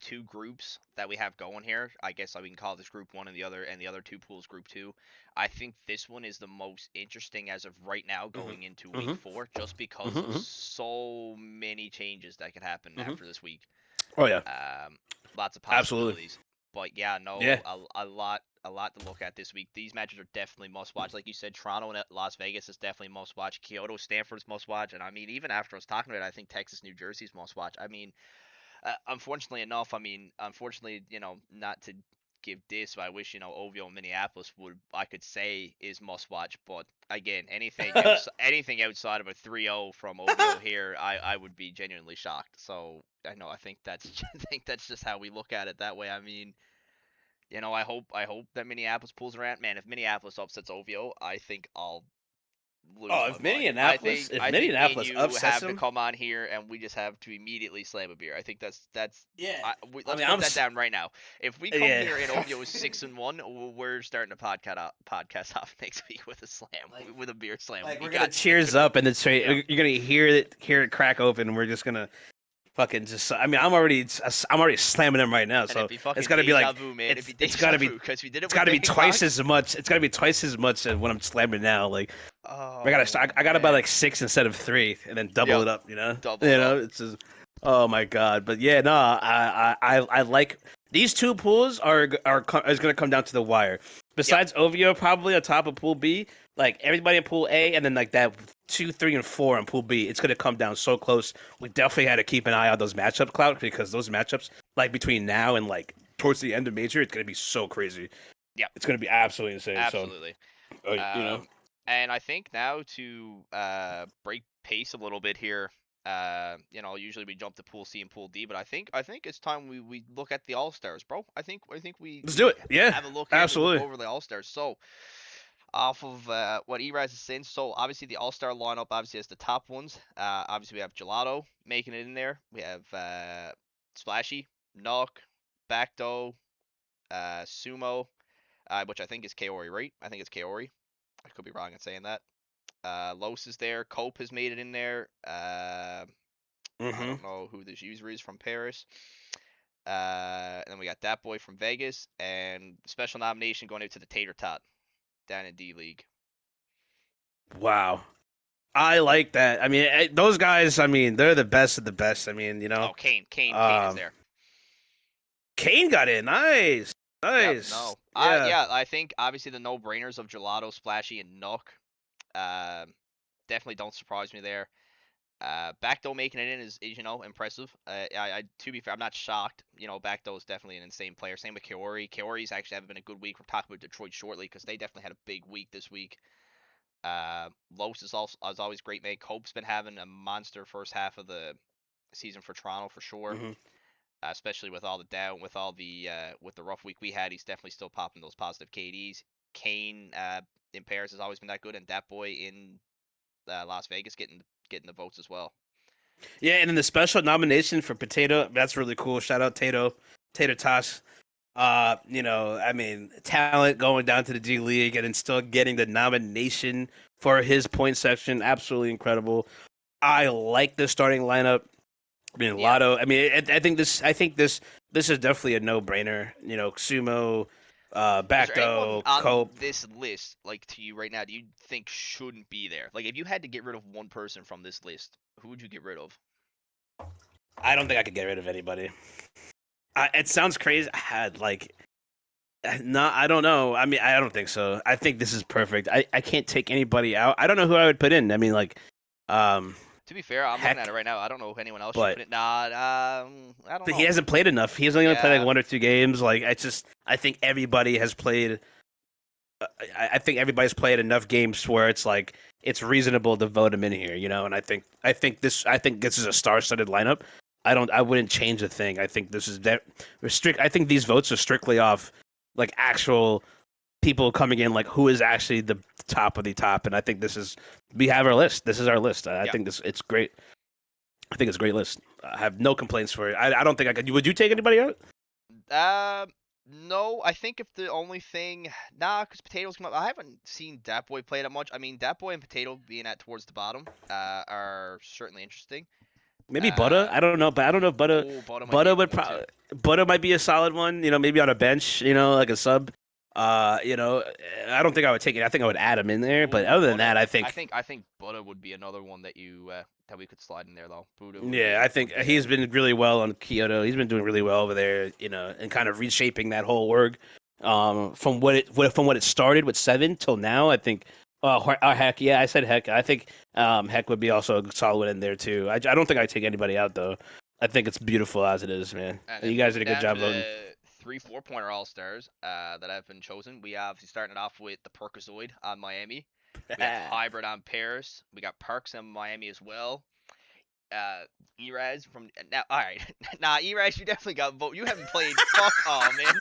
two groups that we have going here, I guess we can call this group 1 and the other two pools group 2. I think this one is the most interesting as of right now going into week 4, just because of so many changes that could happen after this week. Oh yeah. Lots of possibilities. Absolutely. But yeah, no, Yeah. a lot to look at this week. These matches are definitely must watch. Like you said, Toronto and Las Vegas is definitely must watch. Kyoto, Stanford's must watch. And I mean, even after I was talking about it, I think Texas, New Jersey's must watch. I mean, unfortunately, not to give this, but I wish, OVO and Minneapolis I could say is must watch. But again, anything outside of a 3-0 from OVO here, I would be genuinely shocked. So I think that's just how we look at it that way. I mean, I hope that Minneapolis pulls around. Man, if Minneapolis upsets OVO, I think I'll lose my if Minneapolis, mind. I think Minneapolis you upsets have them, to come on here and we just have to immediately slam a beer. I think that's yeah. let's put that down right now. If we come here and OVO is 6-1, we're starting a podcast off next week with a slam, with a beer slam. Like we're gonna cheers up and it's you're gonna hear it crack open. And we're just gonna fucking just. I mean, I'm already slamming them right now. So it's gotta be like it's gotta be because we did it. It's gotta be twice as much. It's gotta be twice as much as when I'm slamming now. Like I gotta buy like 6 instead of 3 and then double it up. It's just, oh my god. But yeah, no, I like these two pools is gonna come down to the wire. Besides OVO probably on top of Pool B, like everybody in Pool A, and then like that 2, 3, and 4 in Pool B, it's gonna come down so close. We definitely had to keep an eye on those matchup clout because those matchups, like between now and like towards the end of Major, it's gonna be so crazy. Yeah, it's gonna be absolutely insane. Absolutely. So, and I think now to break pace a little bit here. Usually we jump to Pool C and Pool D, but I think it's time we look at the All Stars, bro. I think we let's do it. Yeah, have a look absolutely over the All Stars. So off of what E-Rise is saying, so obviously the All Star lineup obviously has the top ones. Obviously we have Gelato making it in there. We have Splashy, Nook, Bacto, Sumo, which I think is Kaori, right? I think it's Kaori. I could be wrong in saying that. Los is there. Cope has made it in there. I don't know who this user is from Paris. And then we got that boy from Vegas, and special nomination going out to the Tater Tot down in D League. Wow, I like that. I mean, those guys. I mean, they're the best of the best. I mean, Oh, Kane is there. Kane got in. Nice. Yep, no. I think obviously the no-brainers of Gelato, Splashy, and Nook. Definitely don't surprise me there. Bacto making it in is impressive. To be fair, I'm not shocked. Bacto is definitely an insane player. Same with Kaori. Kaori's actually having been a good week. We're talking about Detroit shortly because they definitely had a big week this week. Los is always great, mate. Cope's been having a monster first half of the season for Toronto for sure. Especially with all the down, with the rough week we had, he's definitely still popping those positive KDs. Kane in Paris has always been that good, and that boy in Las Vegas getting the votes as well. Yeah, and then the special nomination for Potato, that's really cool. Shout out Tato Tosh. I mean, talent going down to the G League and then still getting the nomination for his point section, absolutely incredible. I like the starting lineup. I mean, Yeah. Lotto. I mean, I think this is definitely a no-brainer. You know, Sumo, Is there anyone Bacto, on Cope. this list, like to you right now, do you think shouldn't be there? Like, if you had to get rid of one person from this list, who would you get rid of? I don't think I could get rid of anybody. It sounds crazy. I had like, no, I don't know. I mean, I don't think so. I think this is perfect. I can't take anybody out. I don't know who I would put in. I mean, like, um, To be fair, I'm looking at Heck, it right now. I don't know if anyone else should but put it. Nah, I don't he know. hasn't played enough. He's only played Yeah. like 1 or 2 games. Like, I think everybody has played. I think everybody's played enough games where it's like it's reasonable to vote him in here, you know. And I think this is a star-studded lineup. I wouldn't change a thing. I think this is that restrict. I think these votes are strictly off like actual people coming in, like who is actually the top of the top. And I think we have our list. This is our list. I Yeah. think it's great. I think it's a great list. I have no complaints for it. I don't think I could. Would you take anybody out? No, I think if the only thing, nah, because Potatoes come up. I haven't seen Dat Boy play that much. I mean, Dat Boy and Potato being at towards the bottom, are certainly interesting. Maybe Butter. I don't know, but I don't know if Butter. Butter might be Butter a would good one, too. probably. Butter might be a solid one. You know, maybe on a bench. You know, like a sub. You know, I don't think I would take it. I think I would add him in there. But Ooh, other than Butter. that, I think. I think Butter would be another one that you that we could slide in there though. Buddha Yeah, I think he's been really well on Kyoto. He's been doing really well over there. You know, and kind of reshaping that whole org. From what it started with 7 till now, I think. Heck, yeah, I said Heck. I think Heck would be also a solid one in there too. I don't think I'd take anybody out though. I think it's beautiful as it is, man. And You guys did a good down job to voting. the 3 4-pointer all stars that have been chosen. We have starting it off with the Perkazoid on Miami. We have Hybrid on Paris. We got Parks on Miami as well. Eraz from now. All right, nah, Eraz, you definitely got vote. You haven't played. Fuck, oh man.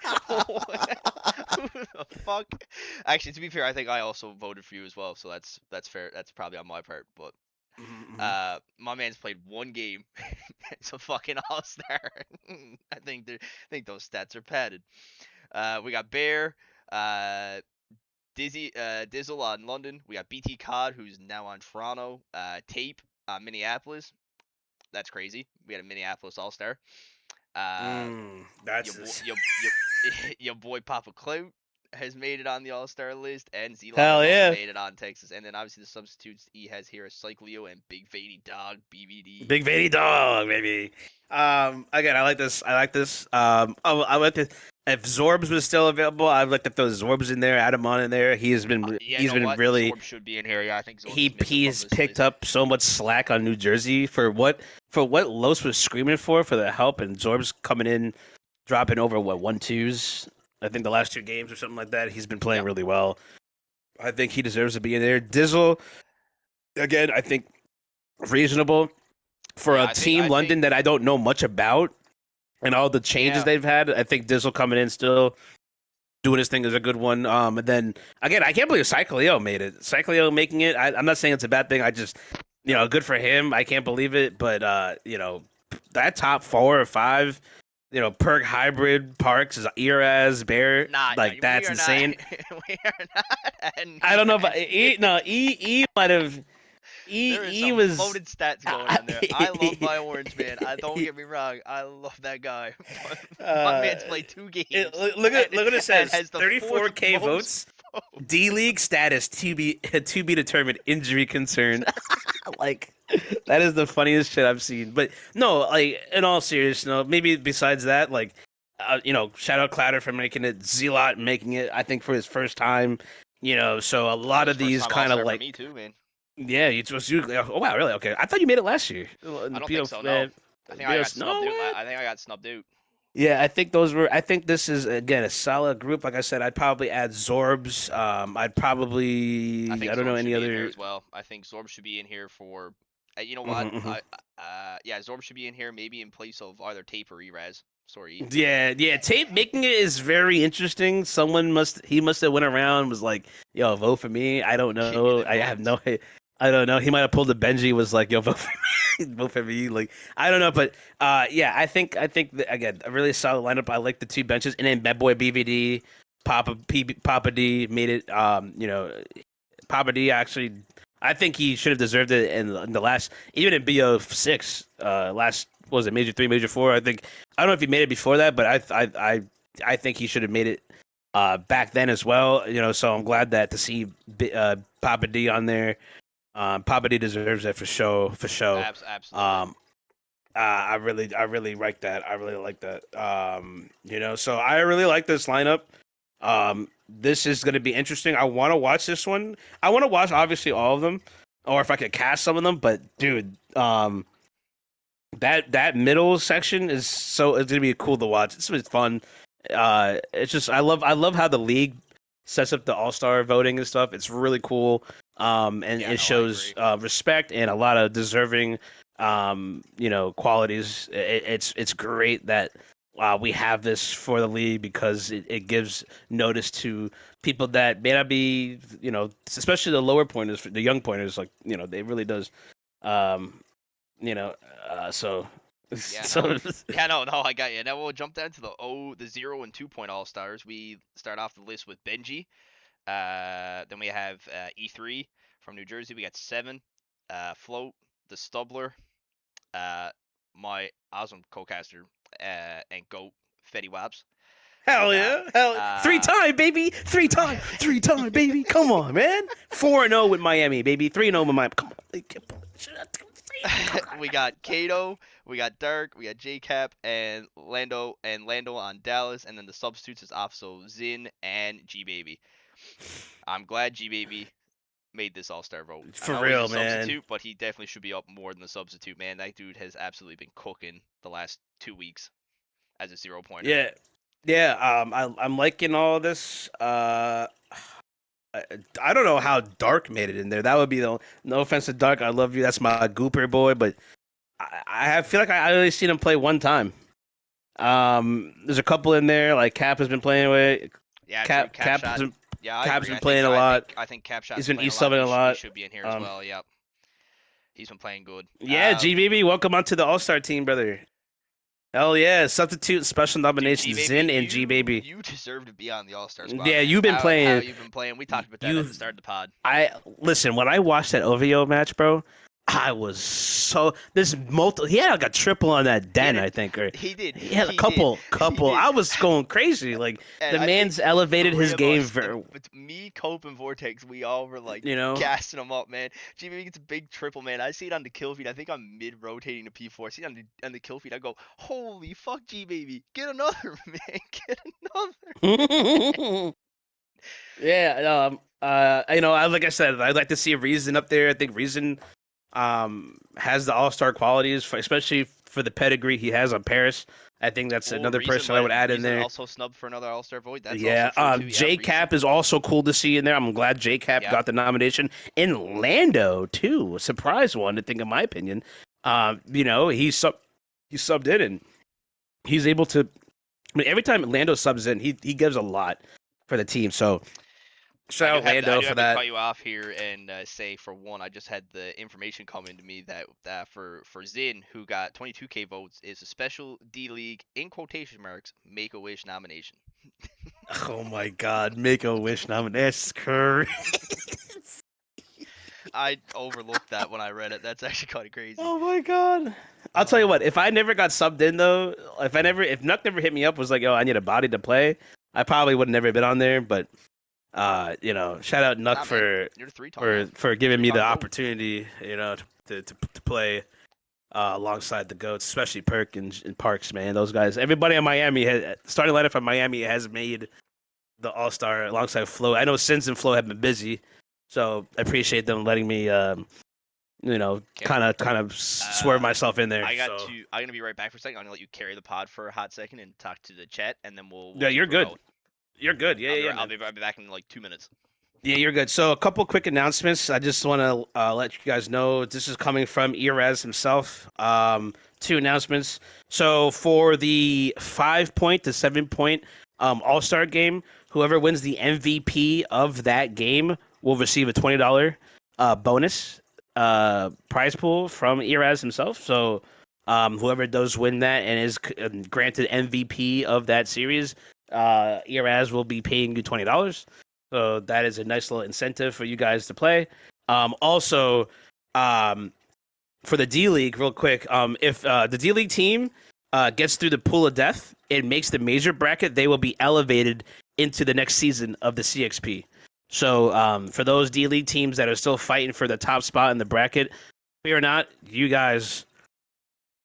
Who the fuck? Actually, to be fair, I think I also voted for you as well, so that's fair. That's probably on my part, but my man's played 1 game. It's a fucking all-star. I think those stats are padded. We got Bear, Dizzle on London. We got BT Cod, who's now on Toronto. Tape on Minneapolis. That's crazy. We had a Minneapolis All-Star. That's Your boy Papa Clout has made it on the All-Star list, and Zelon Hell has yeah. also made it on Texas. And then obviously the substitutes he has here are Cycleo and Big Vady Dog, BVD. Big Vady Dog, baby. Again, I like this. I like this. If Zorbs was still available, I'd like to throw Zorbs in there, add him on in there. He's been really. Zorb should be in here. Yeah, I think Zorb's He's picked up so much slack on New Jersey for what Los was screaming for the help, and Zorb's coming in, dropping over 1-2s. I think the last 2 games or something like that. He's been playing really well. I think he deserves to be in there. Dizzle, again, I think reasonable for a team London that I don't know much about, and all the changes they've had. I think Dizzle coming in still doing his thing is a good one. And then again, I can't believe Cycleo made it. Cycleo making it. I'm not saying it's a bad thing. I just, good for him. I can't believe it, but that top 4 or 5. Perk Hybrid, Parks, Eraz, Bear, that's insane. We are not. I don't know if E might have. E was loaded stats going on there. I love my orange man. Don't get me wrong. I love that guy. My man's played 2 games. Look at it says 34K votes. D League status to be determined. Injury concern. That is the funniest shit I've seen. But no, in all seriousness, maybe besides that, shout out Clouter for making it, Zelot making it. I think for his first time. So a lot of these kind of me too, man. Yeah, it was you. Oh wow, really? Okay, I thought you made it last year. I don't think so. No, I think I got snubbed out. I think I got snubbed out. Yeah, I think this is again a solid group. Like I said, I'd probably add Zorbs. I don't know any other as well. I think Zorb should be in here for. You know what? Yeah, Zorb should be in here maybe in place of either Tape or Eraz. Sorry. Yeah. Tape making it is very interesting. Someone must have went around and was like, "Yo, vote for me." I don't know. I don't know. He might have pulled a Benji. Was like, "Yo, vote for me." Vote for me. I don't know, but yeah, I think that, again, a really solid lineup. I like the 2 benches, and then Bad Boy BVD, Papa D made it. Papa D actually, I think he should have deserved it in the last, even in BO6 last what was it, Major 3, Major 4? I don't know if he made it before that, but I think he should have made it back then as well. You know, so I'm glad that to see Papa D on there. Papa D deserves that for sure. Absolutely. I really like that. I really like that. You know, so I really like this lineup. This is going to be interesting. I want to watch this one. I want to watch obviously all of them, or if I could cast some of them. But dude, that middle section it's going to be cool to watch. It's fun. It's just I love how the league sets up the All-Star voting and stuff. It's really cool. It shows respect and a lot of deserving qualities. It's great that we have this for the league because it gives notice to people that may not be, especially the lower pointers, the young pointers, like, it really does. So Yeah, no, I got you. Now we'll jump down to the 0 and 2 point All-Stars. We start off the list with Benji. Then we have E3 from New Jersey. We got 7. Float, the Stubler, my awesome co-caster, and GOAT, Fetty Wabs. Hell yeah. 3-time, baby. 3-time, baby. Come on, man. 4-0 with Miami, baby. 3-0 with Miami. Come on. We got Kato, we got Dark, we got JCap, and Lando on Dallas, and then the substitutes is also Zin and G Baby. I'm glad G Baby made this All-Star vote. For I know real, he's a man. substitute, but he definitely should be up more than the substitute, man. That dude has absolutely been cooking the last 2 weeks as a 0-pointer. Yeah. I'm liking all of this. I don't know how Dark made it in there. That would be no offense to Dark. I love you. That's my gooper boy, but I feel like I only seen him play one time. There's a couple in there, like Cap has been playing with. Yeah, Cap's been playing a so. lot. I think Cap He's been subbing a lot. He should be in here as well. Yep. He's been playing good. Yeah, GBB, welcome onto the All-Star team, brother. Hell yeah, substitute special nomination, Zin and G-Baby. You deserve to be on the All-Star squad. Yeah, you've been playing. How you've been playing. We talked about that at the start of the pod. Listen, when I watched that OVO match, bro, I was so he had like a triple on that den, I think, or he did. He had a couple. I was going crazy. Like the man's elevated his game. It's me, Cope, and Vortex. We all were like, gassing him up, man. G-Baby gets a big triple, man. I see it on the kill feed. I think I'm mid rotating to P4. I see it on the kill feed. I go, holy fuck, G-Baby, get another, man, get another. Yeah. Like I said, I'd like to see Reason up there. I think Reason has the all-star qualities, especially for the pedigree he has on Paris. I think that's another person I would add in there. Also snubbed for another all-star vote. That's J-Cap is also cool to see in there. I'm glad J-Cap got the nomination. And Lando too, a surprise one, I think, in my opinion. He subbed in and he's able to. I mean, every time Lando subs in, he gives a lot for the team. So. Shout out Lando for that. I cut you off here and say, for one, I just had the information come into me that for Zin, who got 22K votes, is a special D-League, in quotation marks, Make-A-Wish nomination. Oh my God, Make-A-Wish nomination. That's crazy. I overlooked that when I read it. That's actually kind of crazy. Oh my God. I'll tell you what, if I never got subbed in though, if Nuck never hit me up, was like, yo, I need a body to play, I probably would have never been on there, but shout out Nuck for giving me the opportunity, to play alongside the GOATs, especially Perk and Parks, man. Those guys, everybody in Miami, starting lineup from Miami has made the All-Star alongside Flo. I know Sins and Flo have been busy, so I appreciate them letting me, kind of swerve myself in there. I'm gonna be right back for a second. I'm gonna let you carry the pod for a hot second and talk to the chat, and then we'll yeah, you're good. You're good. I'll be back in like 2 minutes. Yeah, you're good. So a couple quick announcements. I just want to let you guys know this is coming from Eraz himself. 2 announcements. So for the 5-point to 7-point All-Star game, whoever wins the MVP of that game will receive a $20 bonus prize pool from Eraz himself. So whoever does win that and is granted MVP of that series, Eraz will be paying you $20. So that is a nice little incentive for you guys to play. Also, for the D League, real quick, if the D League team gets through the pool of death and makes the major bracket, they will be elevated into the next season of the CXP. So for those D League teams that are still fighting for the top spot in the bracket, fear not, you guys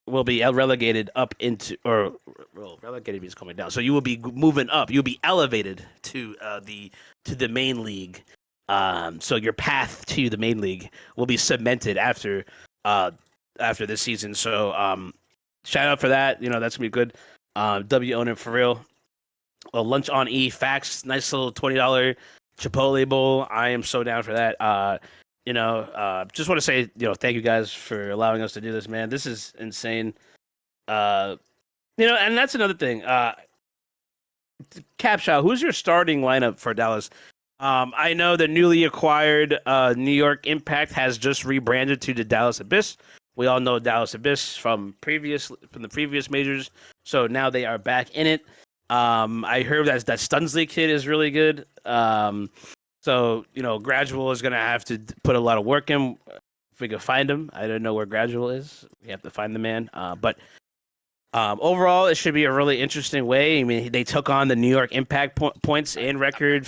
will be relegated up into, or well, relegated means coming down. So you will be moving up. You'll be elevated to the main league. So your path to the main league will be cemented after this season. So shout out for that. That's gonna be good. W own it for real. Well, lunch on E facts, nice little $20 Chipotle bowl. I am so down for that. Just want to say, thank you guys for allowing us to do this, man. This is insane. And that's another thing. Capshaw, who's your starting lineup for Dallas? I know the newly acquired New York Impact has just rebranded to the Dallas Abyss. We all know Dallas Abyss from the previous majors, so now they are back in it. I heard that Stunsley kid is really good. So, Gradual is going to have to put a lot of work in if we can find him. I don't know where Gradual is. We have to find the man. But overall, it should be a really interesting way. I mean, they took on the New York Impact points and record.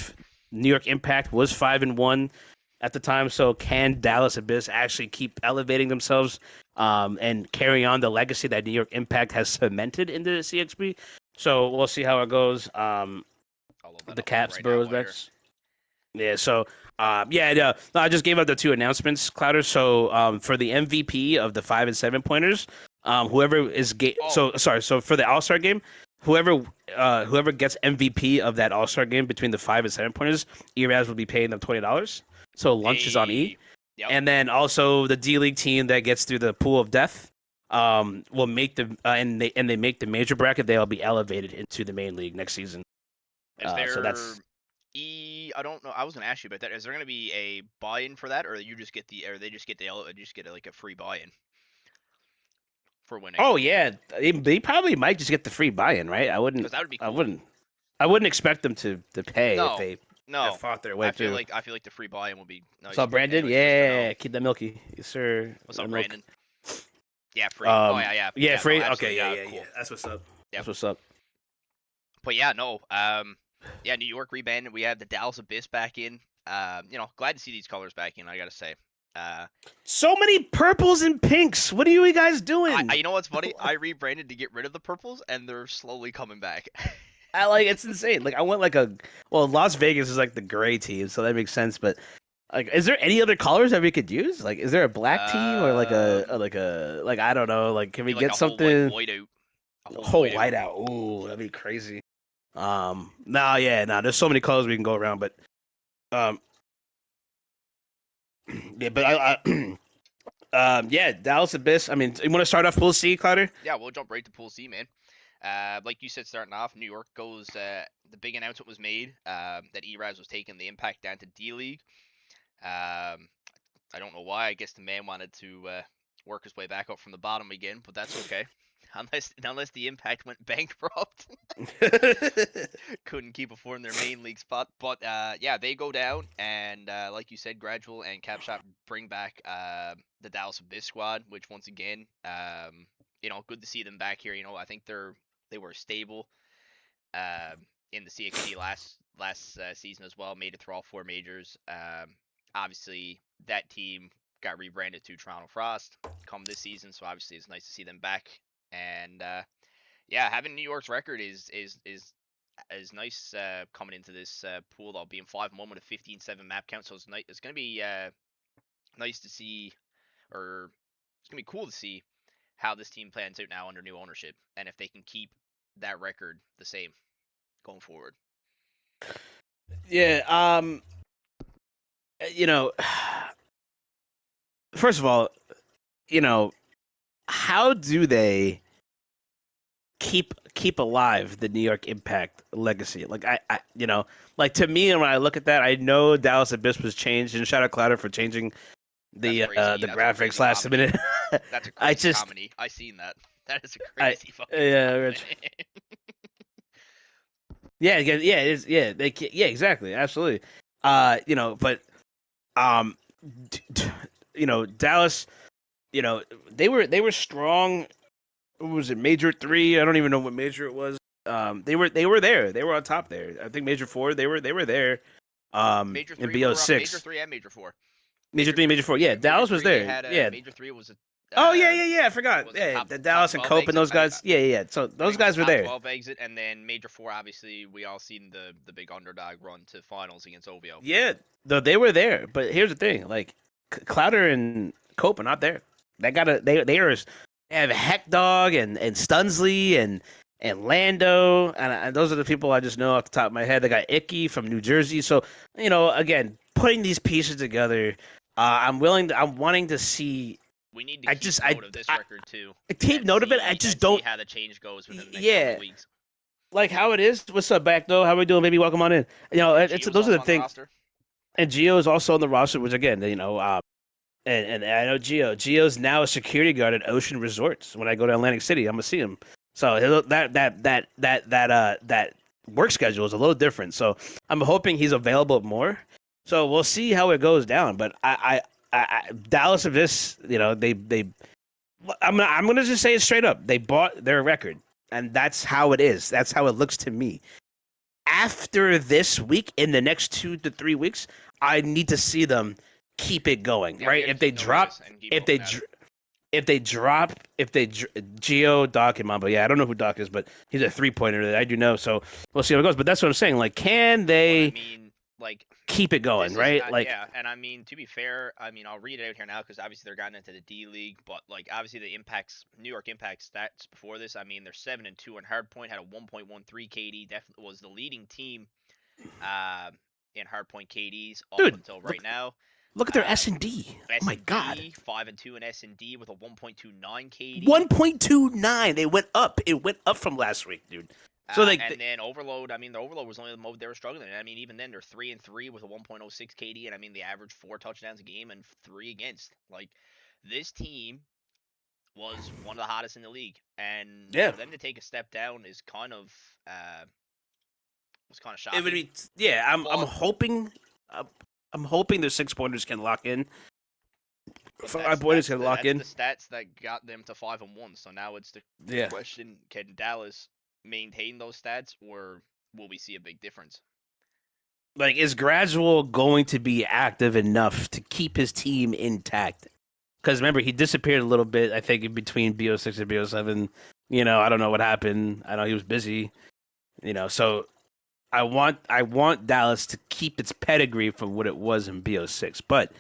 New York Impact was 5-1 at the time. So can Dallas Abyss actually keep elevating themselves and carry on the legacy that New York Impact has cemented into the CXP? So we'll see how it goes. The Caps, Burrows, Bex. Yeah, so, I just gave out the 2 announcements, Clouter. So, for the MVP of the 5 and 7 pointers, whoever is so for the All-Star game, whoever gets MVP of that All-Star game between the 5 and 7 pointers, Eraz will be paying them $20. So lunch is on E. Yep. And then also the D League team that gets through the pool of death, will make the and they make the major bracket, they'll be elevated into the main league next season. So that's I don't know. I was gonna ask you about that. Is there gonna be a buy-in for that, or they just get like a free buy-in for winning? Oh yeah, they probably might just get the free buy-in, right? I wouldn't. That would be cool. I wouldn't expect them to pay if they have fought their way through. I feel like the free buy-in will be nice. What's up, Brandon? Yeah, keep that milky, yes, sir. What's up, Brandon? Yeah, free. Yeah, free. No, okay, yeah, cool. yeah. That's what's up. Yep. That's what's up. But yeah, no. New York rebanded. We have the Dallas Abyss back in. Glad to see these colors back in, I gotta say. So many purples and pinks. What are you guys doing? You know what's funny? I rebranded to get rid of the purples, and they're slowly coming back. It's insane. Like I went Las Vegas is like the gray team, so that makes sense. But like, is there any other colors that we could use? Like, is there a black team or I don't know? Like, can we get something? Whole whiteout. Ooh, that'd be crazy. There's so many colors we can go around, but Dallas Abyss. I mean, you want to start off Pool C, Clouter? Yeah, we'll jump right to Pool C, man. Like you said, starting off, New York goes. The big announcement was made that Eraz was taking the Impact down to D League. I don't know why. I guess the man wanted to work his way back up from the bottom again, but that's okay. Unless the Impact went bankrupt. Couldn't keep affording their main league spot. But they go down, and like you said, Gradual and Capshot bring back the Dallas Abyss squad, which once again, good to see them back here. I think they were stable in the CXP last season as well. Made it through all 4 majors. Obviously, that team got rebranded to Toronto Frost come this season, so obviously it's nice to see them back. And having New York's record is nice coming into this pool. Though being 5-1 with a 15-7 map count, so it's gonna be nice to see, or it's gonna be cool to see how this team plans out now under new ownership, and if they can keep that record the same going forward. Yeah. First of all, how do they keep alive the New York Impact legacy? Like I to me, when I look at that, I know Dallas Abyss was changed, and shout out Clouter for changing the graphics last minute. That's a crazy comedy. I seen that. That is a crazy fucking Rich. Yeah, it is. Yeah, exactly, absolutely. Dallas. you know, they were strong. What was it, Major 3? I don't even know what major it was. They were there. They were on top there. I think Major 4. They were there. Major In 3 we were up. Major BO6. 3 and Major 4. Major 3, Major 4. Yeah, Major Dallas was 3 they there. had Yeah. Major 3 was a Oh yeah. I forgot. was a Yeah, top the Dallas and 12 Cope and exit. those guys. Yeah. So I those think it was guys were top there. 12 exit, and then Major 4 obviously we all seen the big underdog run to finals against OVO. Yeah, though they were there. But here's the thing: like Clouter and Cope are not there. They have Heck Dog and Stunsley and Lando, and those are the people I just know off the top of my head. They got Icky from New Jersey. So again, putting these pieces together, I'm wanting to see. We need to keep note of this record too. Keep note of it. I just don't see how the change goes within the next couple weeks. Like how it is. What's up, back though? How we doing? Maybe welcome on in. Those are the things. And Gio is also on the roster, which again, and I know Gio's now a security guard at Ocean Resorts. When I go to Atlantic City, I'm gonna see him. So that work schedule is a little different. So I'm hoping he's available more. So we'll see how it goes down. But I Dallas of this, I'm gonna just say it straight up. They bought their record, and that's how it is. That's how it looks to me. After this week, in the next 2 to 3 weeks, I need to see them keep it going, right? If they drop, Gio, Doc, and Mambo. Yeah, I don't know who Doc is, but he's a 3-pointer that I do know. So we'll see how it goes. But that's what I'm saying. Like, can they keep it going, right? Yeah, and I mean, to be fair, I mean, I'll read it out here now because obviously they're gotten into the D League, but like obviously the New York Impact stats before this, I mean, they're 7-2, and Hardpoint had a 1.13 KD. Definitely was the leading team, in Hardpoint KDs up until right now. Look at their S&D. Oh my god, 5-2 in S&D with a 1.29 KD. 1.29. They went up. It went up from last week, dude. So and then Overload. I mean, the Overload was only the mode they were struggling in. I mean, even then they're 3-3 with a 1.06 KD, and I mean they average 4 touchdowns a game and 3 against. Like, this team was one of the hottest in the league, and for them to take a step down is kind of was kind of shocking. It would be, I'm hoping the 6-pointers can lock in. 5-pointers can lock in. The stats that got them to 5-1. So now it's the question: can Dallas maintain those stats, or will we see a big difference? Like, is Gradual going to be active enough to keep his team intact? Because remember, he disappeared a little bit, I think, in between BO6 and BO7. I don't know what happened. I know he was busy. So I want Dallas to keep its pedigree from what it was in BO6. But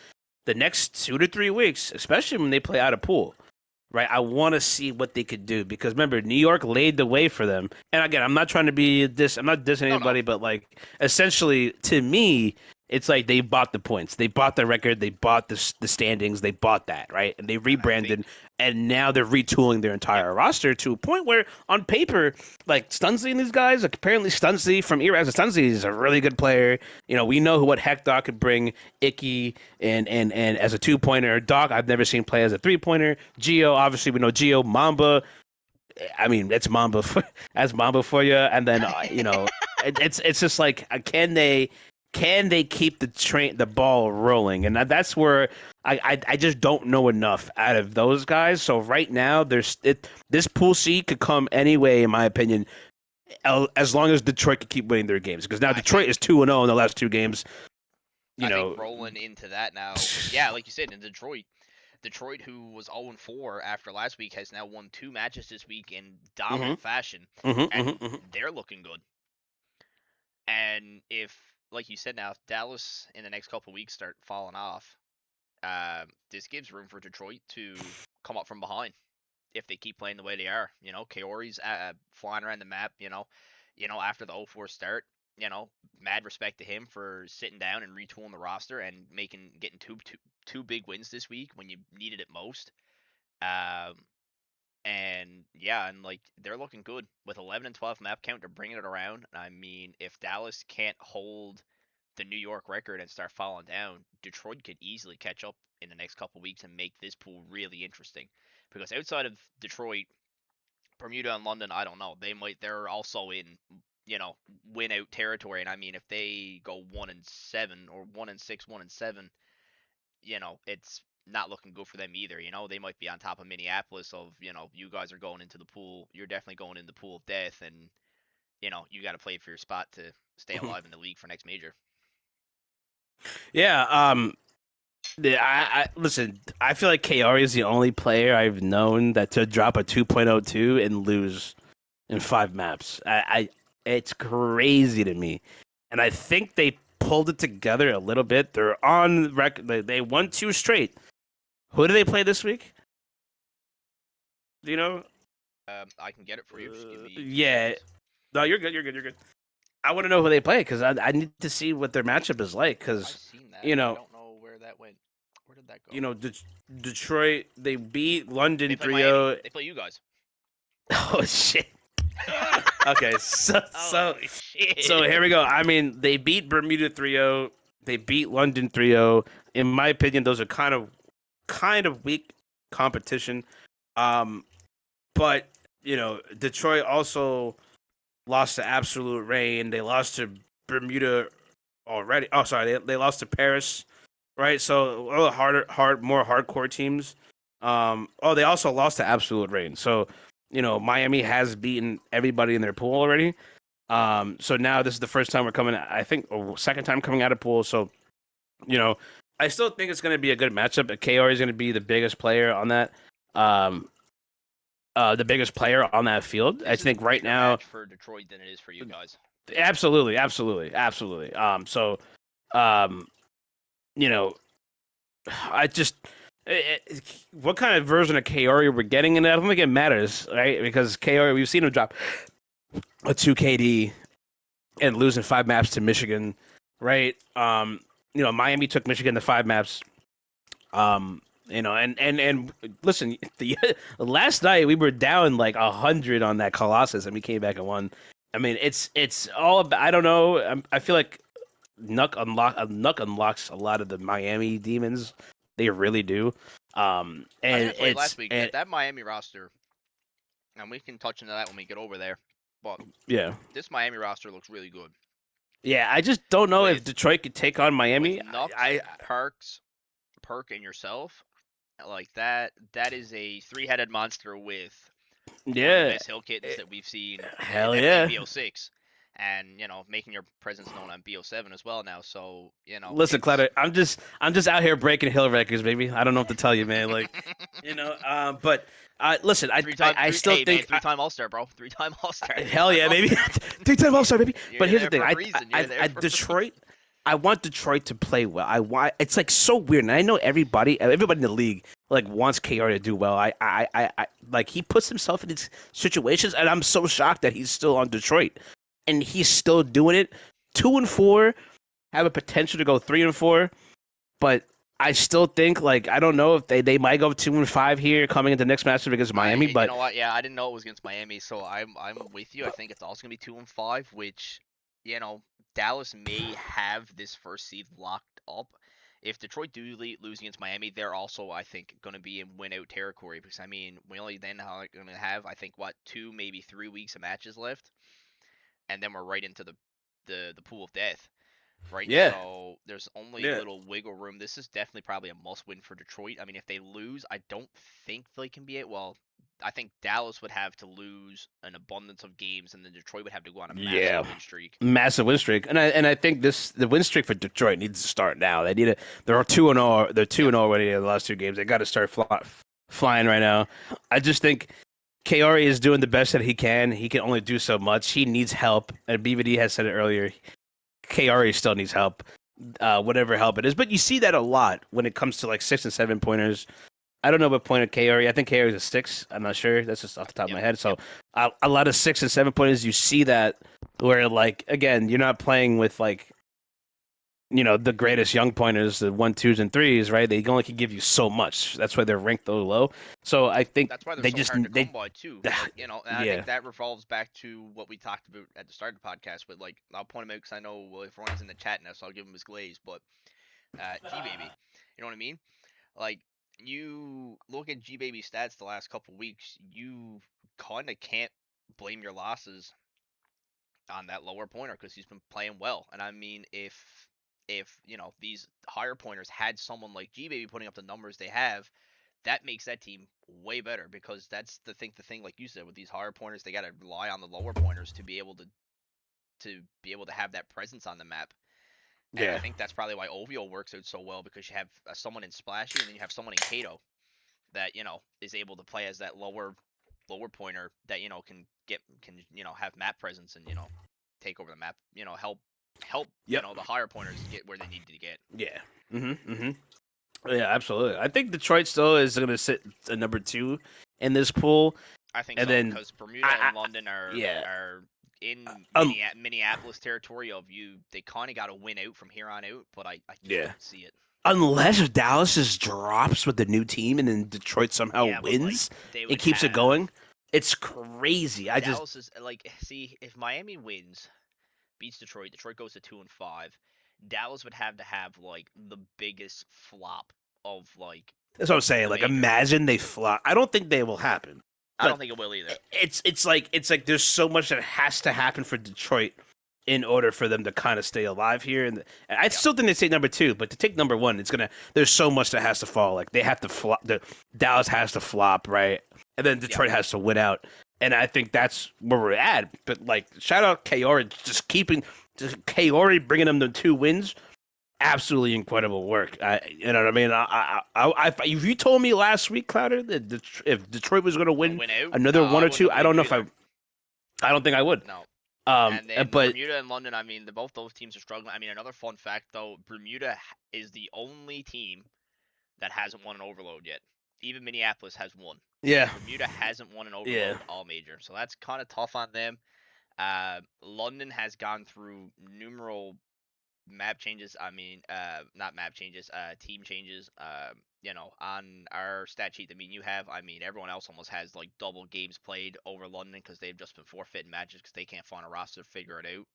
the next 2 to 3 weeks, especially when they play out of pool, right? I want to see what they could do because remember, New York laid the way for them. And again, I'm not trying to be I'm not dissing anybody, but like essentially to me, it's like they bought the points, they bought the record, they bought the standings, they bought that, right? And they rebranded, and now they're retooling their entire roster to a point where, on paper, like Stunsley and these guys, like apparently Stunsley from Eraz, Stunsley is a really good player. We know what Heck Doc could bring, Icky, and as a 2-pointer. Doc, I've never seen play as a 3-pointer. Gio, obviously we know Gio. Mamba, I mean, that's Mamba for you. And then it's just like, can they keep the ball rolling? And that's where I just don't know enough out of those guys. So right now, this pool C could come any way, in my opinion, as long as Detroit could keep winning their games. Because now Detroit is 2-0 in the last 2 games. I think rolling into that now, yeah, like you said, in Detroit, who was 0-4 after last week, has now won 2 matches this week in dominant fashion, and they're looking good. And if, like you said, now if Dallas in the next couple of weeks start falling off, this gives room for Detroit to come up from behind if they keep playing the way they are. Kaori's flying around the map. After the 0-4 start, mad respect to him for sitting down and retooling the roster and getting two big wins this week when you needed it most. And like they're looking good with 11 and 12 map count. They're bringing it around. I mean, if Dallas can't hold the New York record and start falling down, Detroit could easily catch up in the next couple weeks and make this pool really interesting. Because outside of Detroit, Bermuda and London, I don't know. They're also in, win out territory. And I mean, if they go 1-7 or 1-6, 1-7, not looking good for them either. You know, they might be on top of Minneapolis. Of you guys are going into the pool. You're definitely going in the pool of death, and you got to play for your spot to stay alive in the league for next major. Yeah. I listen. I feel like KR is the only player I've known that to drop a 2.02 and lose in 5 maps. It's crazy to me, and I think they pulled it together a little bit. They're on record. They won 2 straight. Who do they play this week? Do you know? I can get it for you. Just give me 2 Yeah. seconds. No, you're good. You're good. You're good. I want to know who they play because I need to see what their matchup is like. I've Because seen that. you I know, don't know where that went. Where did that go? Detroit, they beat London They play 3-0. Miami. They play you guys. Oh shit. Okay, so Holy shit. so here we go. I mean, they beat Bermuda 3-0. They beat London 3-0. In my opinion, those are kind of weak competition. But Detroit also lost to Absolute Rain. They lost to Bermuda already. Oh, sorry, they lost to Paris, right? So a little more hardcore teams. They also lost to Absolute Rain. So Miami has beaten everybody in their pool already. So now this is the first time we're coming. I think or second time coming out of pool. So I still think it's going to be a good matchup. KR is going to be the biggest player on that. The biggest player on that field. This I is think a right bigger now. match for Detroit than it is for you guys. Absolutely. So, um, I just, what kind of version of KR we're getting, and I don't think it matters, right? Because KR, we've seen him drop a 2 KD and losing 5 maps to Michigan, right? Miami took Michigan to 5 maps. And listen, last night we were down like 100 on that Colossus, and we came back and won. I mean, it's all about. I don't know. I feel like Nuck unlocks a lot of the Miami demons. They really do. I And didn't play last it's week. and That Miami roster, and we can touch into that when we get over there. But yeah, this Miami roster looks really good. yeah. I just don't know if With Detroit could take on Miami. with Nux, I Perk, and yourself, like that is a 3-headed monster with one of the yeah, best hill kittens that we've seen, hell definitely in yeah. BO6, and making your presence known on BO7 as well now. So Listen, it's Clouter, I'm just out here breaking hill records, baby. I don't know what to tell you, man. Like, but listen, I still hey man, think 3-time All-Star, bro, 3-time All-Star. hell yeah, baby, 3-time All-Star, baby. You're But here's the there thing, for a reason. You're there for a Detroit, I want Detroit to play well. I want it's like so weird, and I know everybody in the league like wants KR to do well. I like he puts himself in these situations, and I'm so shocked that he's still on Detroit, and he's still doing it. 2-4. Have a potential to go 3-4, but I still think like I don't know if they might go 2-5 here coming into next matchup against Miami. You But know what? Yeah, I didn't know it was against Miami, so I'm with you. I think it's also gonna be 2-5, which Dallas may have this first seed locked up. If Detroit do lose against Miami, they're also, I think, going to be in win-out territory because I mean, we only then are going to have, I think, what 2 maybe 3 weeks of matches left, and then we're right into the pool of death. Right, yeah, so there's only yeah, little wiggle room. This is definitely probably a must-win for Detroit. I mean, if they lose, I don't think they can be it. Well, I think Dallas would have to lose an abundance of games, and then Detroit would have to go on a yeah, massive win streak. massive win streak. And I think the win streak for Detroit needs to start now. They need to. They're 2-0. They're 2-0 already in the last 2 games. They got to start flying right now. I just think KR is doing the best that he can. He can only do so much. He needs help, and BVD has said it earlier. KR still needs help, whatever help it is. But you see that a lot when it comes to like 6 and 7 pointers. I don't know what point of KR. I think KR is a 6. I'm not sure. That's just off the top of my head. So a lot of 6 and 7 pointers, you see that where like again, you're not playing with like the greatest young pointers, the 1, 2s, and 3s, right? They only can give you so much. That's why they're ranked so low. So I think That's why they're they so just hard to come by too. Like, and I yeah. think that revolves back to what we talked about at the start of the podcast. But like, I'll point him out because I know everyone's in the chat now, so I'll give him his glaze. But G baby, you know what I mean? Like, you look at G baby stats the last couple weeks, you kind of can't blame your losses on that lower pointer because he's been playing well. And I mean, if if these higher pointers had someone like G Baby putting up the numbers they have, that makes that team way better, because that's the thing like you said, with these higher pointers, they got to rely on the lower pointers to be able to have that presence on the map. And I Yeah. think that's probably why OVO works out so well, because you have someone in Splashy, and then you have someone in Kato that is able to play as that lower pointer that can have map presence, and take over the map, help Yep. the higher pointers get where they need to get. Yeah. Yeah, absolutely. I think Detroit still is going to sit at number 2 in this pool. I think And so, then because Bermuda and London are in Minneapolis territory of you. They kind of got to win out from here on out, but I don't see it. Unless Dallas just drops with the new team and then Detroit somehow wins, it keeps it going. It's crazy. Dallas is see, if Miami wins, beats Detroit goes to 2-5. Dallas would have to have like the biggest flop of like. That's what I'm saying. Like, imagine they flop. I don't think they will happen. I don't think it will either. It's like there's so much that has to happen for Detroit in order for them to kind of stay alive here. And I still think they take number 2, but to take number 1, there's so much that has to fall. Like, they have to flop. Dallas has to flop, right? And then Detroit has to win out. And I think that's where we're at. But like, shout out Kaori, Kaori bringing them the 2 wins. Absolutely incredible work. You know what I mean? If you told me last week, Clouter, that if Detroit was going to win another 1 or 2, I don't know if I don't think I would. No. And then but Bermuda and London, I mean, both those teams are struggling. I mean, another fun fact though, Bermuda is the only team that hasn't won an overload yet. Even Minneapolis has won. Yeah. Bermuda hasn't won an overload all major, so that's kind of tough on them. London has gone through numerous map changes. I mean, not map changes, team changes. On our stat sheet that you have, I mean, everyone else almost has like double games played over London, because they've just been forfeiting matches because they can't find a roster to figure it out.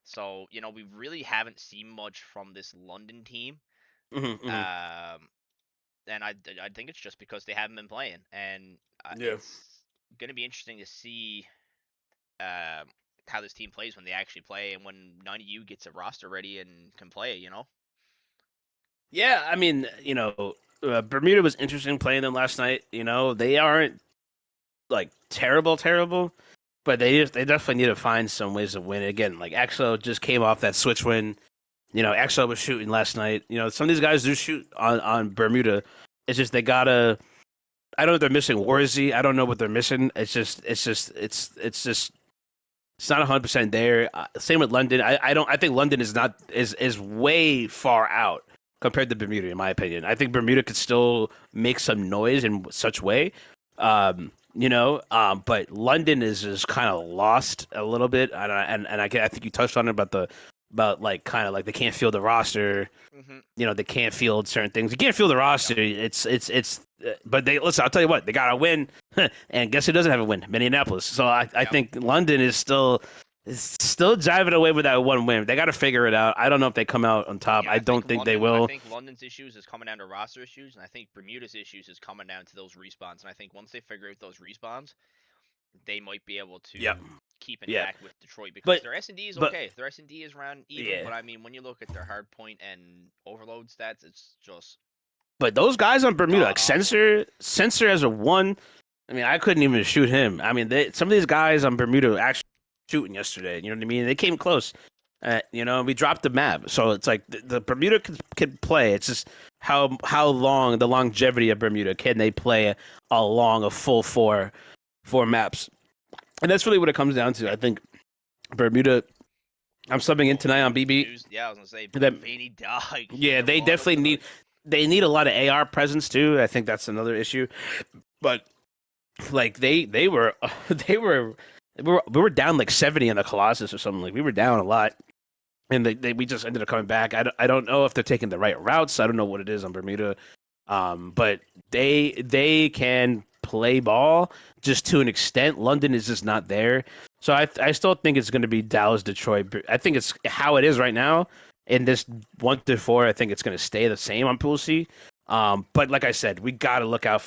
So we really haven't seen much from this London team. And I think it's just because they haven't been playing, and it's going to be interesting to see how this team plays when they actually play, and when 90U gets a roster ready and can play, Yeah, I mean, Bermuda was interesting playing them last night. They aren't like terrible, but they definitely need to find some ways to win. Again, like EXO just came off that switch win. EXO was shooting last night. Some of these guys do shoot on Bermuda. It's just they gotta. I don't know if they're missing Warzy. I don't know what they're missing. It's not 100% there. Same with London. I think London is way far out compared to Bermuda, in my opinion. I think Bermuda could still make some noise in such way. But London is just kind of lost a little bit, and I think you touched on it about like kind of like they can't field the roster. They can't field certain things. You can't field the roster. But listen. I'll tell you what, they got to win, and guess who doesn't have a win? Minneapolis. So I think London is still driving away with that 1 win. They got to figure it out. I don't know if they come out on top. I don't think they will. I think London's issues is coming down to roster issues, and I think Bermuda's issues is coming down to those respawns. And I think once they figure out those respawns, they might be able to keep intact with Detroit, because their S&D is okay. Their S&D is around even, but I mean, when you look at their hard point and overload stats, it's just. But those guys on Bermuda, like Sensor as a 1. I mean, I couldn't even shoot him. I mean, some of these guys on Bermuda were actually shooting yesterday. You know what I mean? They came close. We dropped the map, so it's like the Bermuda can play. It's just how long, the longevity of Bermuda, can they play along a full four maps? And that's really what it comes down to. I think Bermuda. I'm subbing in tonight on BB. Yeah, I was gonna say Beanie Dog. Yeah, they definitely need. They need a lot of AR presence too. I think that's another issue. But like we were down like 70 in the Colossus or something. Like we were down a lot, and we just ended up coming back. I don't know if they're taking the right routes. I don't know what it is on Bermuda. But they can play ball just to an extent. London is just not there. So I still think it's going to be Dallas, Detroit. I think it's how it is right now. In this 1-4, I think it's going to stay the same on Pool C. But like I said, we got to look out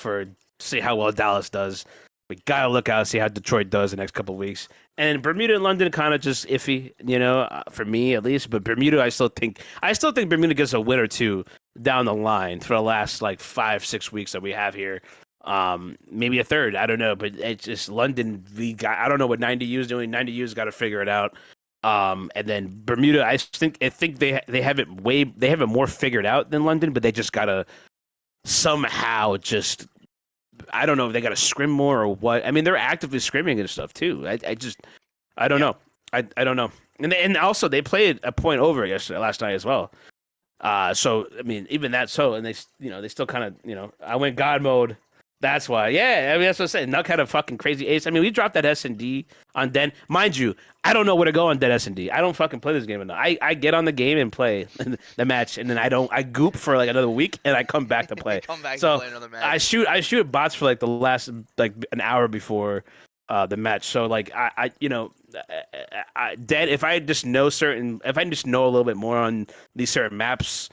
see how well Dallas does. We gotta look out and see how Detroit does the next couple of weeks. And Bermuda and London kind of just iffy, for me at least. But Bermuda, I still think Bermuda gets a win or two down the line for the last like 5-6 weeks that we have here. Maybe a third, I don't know. But it's just London. I don't know what 90U is doing. 90U's got to figure it out. And then Bermuda, I think they have it more figured out than London, but they just gotta somehow just. I don't know if they got to scrim more or what. I mean, they're actively scrimming and stuff too. I don't know. I don't know. And also they played a point over last night as well. So I mean, even that. So and they still kind of I went God mode. That's why. Yeah, I mean that's what I said. Nuck had a fucking crazy ace. I mean, we dropped that S&D on Den. Mind you, I don't know where to go on Dead S&D. I don't fucking play this game enough. I get on the game and play the match, and then I goop for like another week, and I come back to play. To play another match. I shoot bots for like the last like an hour before the match. So like I Dead. If I just know a little bit more on these certain maps,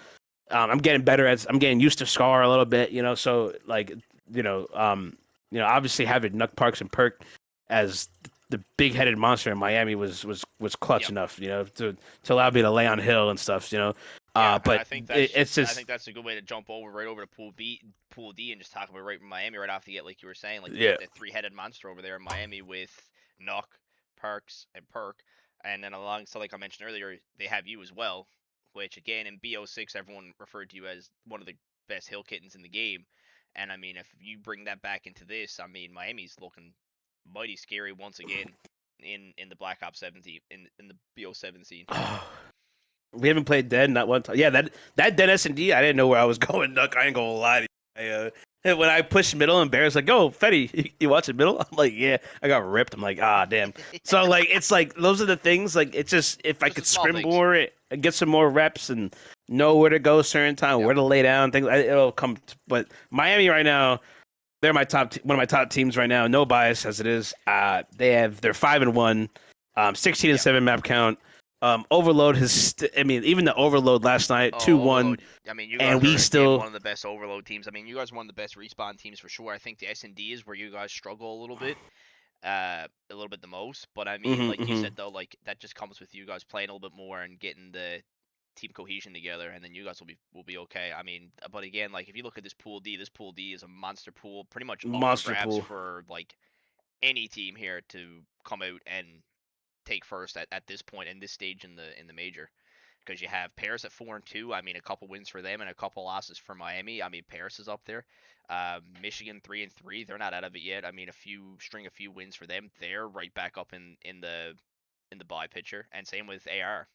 I'm getting better I'm getting used to Scar a little bit. So like. Obviously having Nuck Parks and Perk as the big-headed monster in Miami was clutch enough, to allow me to lay on Hill and stuff, Yeah, but I think it's just. I think that's a good way to jump right over to Pool D, and just talk about right in Miami right off the get, like you were saying, like the three-headed monster over there in Miami with Nuck, Parks, and Perk, and then alongside, like I mentioned earlier, they have you as well, which again in BO6 everyone referred to you as one of the best Hill kittens in the game. And I mean, if you bring that back into this, I mean, Miami's looking mighty scary once again in the Black Ops 17 in the BO7 scene. We haven't played Dead not one time. Yeah, that Dead S&D, I didn't know where I was going, Nuck. I ain't gonna lie to you. When I pushed middle and Bear's like, "Go, Fetty, you watching middle?" I'm like, "Yeah." I got ripped. I'm like, "Ah, damn." So like, it's like those are the things. Like, it's just if I could scrim more, get some more reps and know where to go certain time, where to lay down, things it'll come. But Miami right now, they're one of my top teams right now. No bias as it is. They're 5-1, 16-7 map count. Overload even the Overload last night, 2-1. I mean, you guys are one of the best Overload teams. I mean, you guys are one of the best respawn teams for sure. I think the S&D is where you guys struggle a little bit the most. But I mean, you said though, like that just comes with you guys playing a little bit more and getting the team cohesion together, and then you guys will be okay. I mean, but again, like if you look at this Pool D is a monster pool, pretty much monster grabs for like any team here to come out and take first at this point in this stage in the major, because you have Paris at 4-2. I mean, a couple wins for them and a couple losses for Miami. I mean, Paris is up there. Michigan 3-3. They're not out of it yet. I mean, a few wins for them. They're right back up in the buy picture, and same with AR.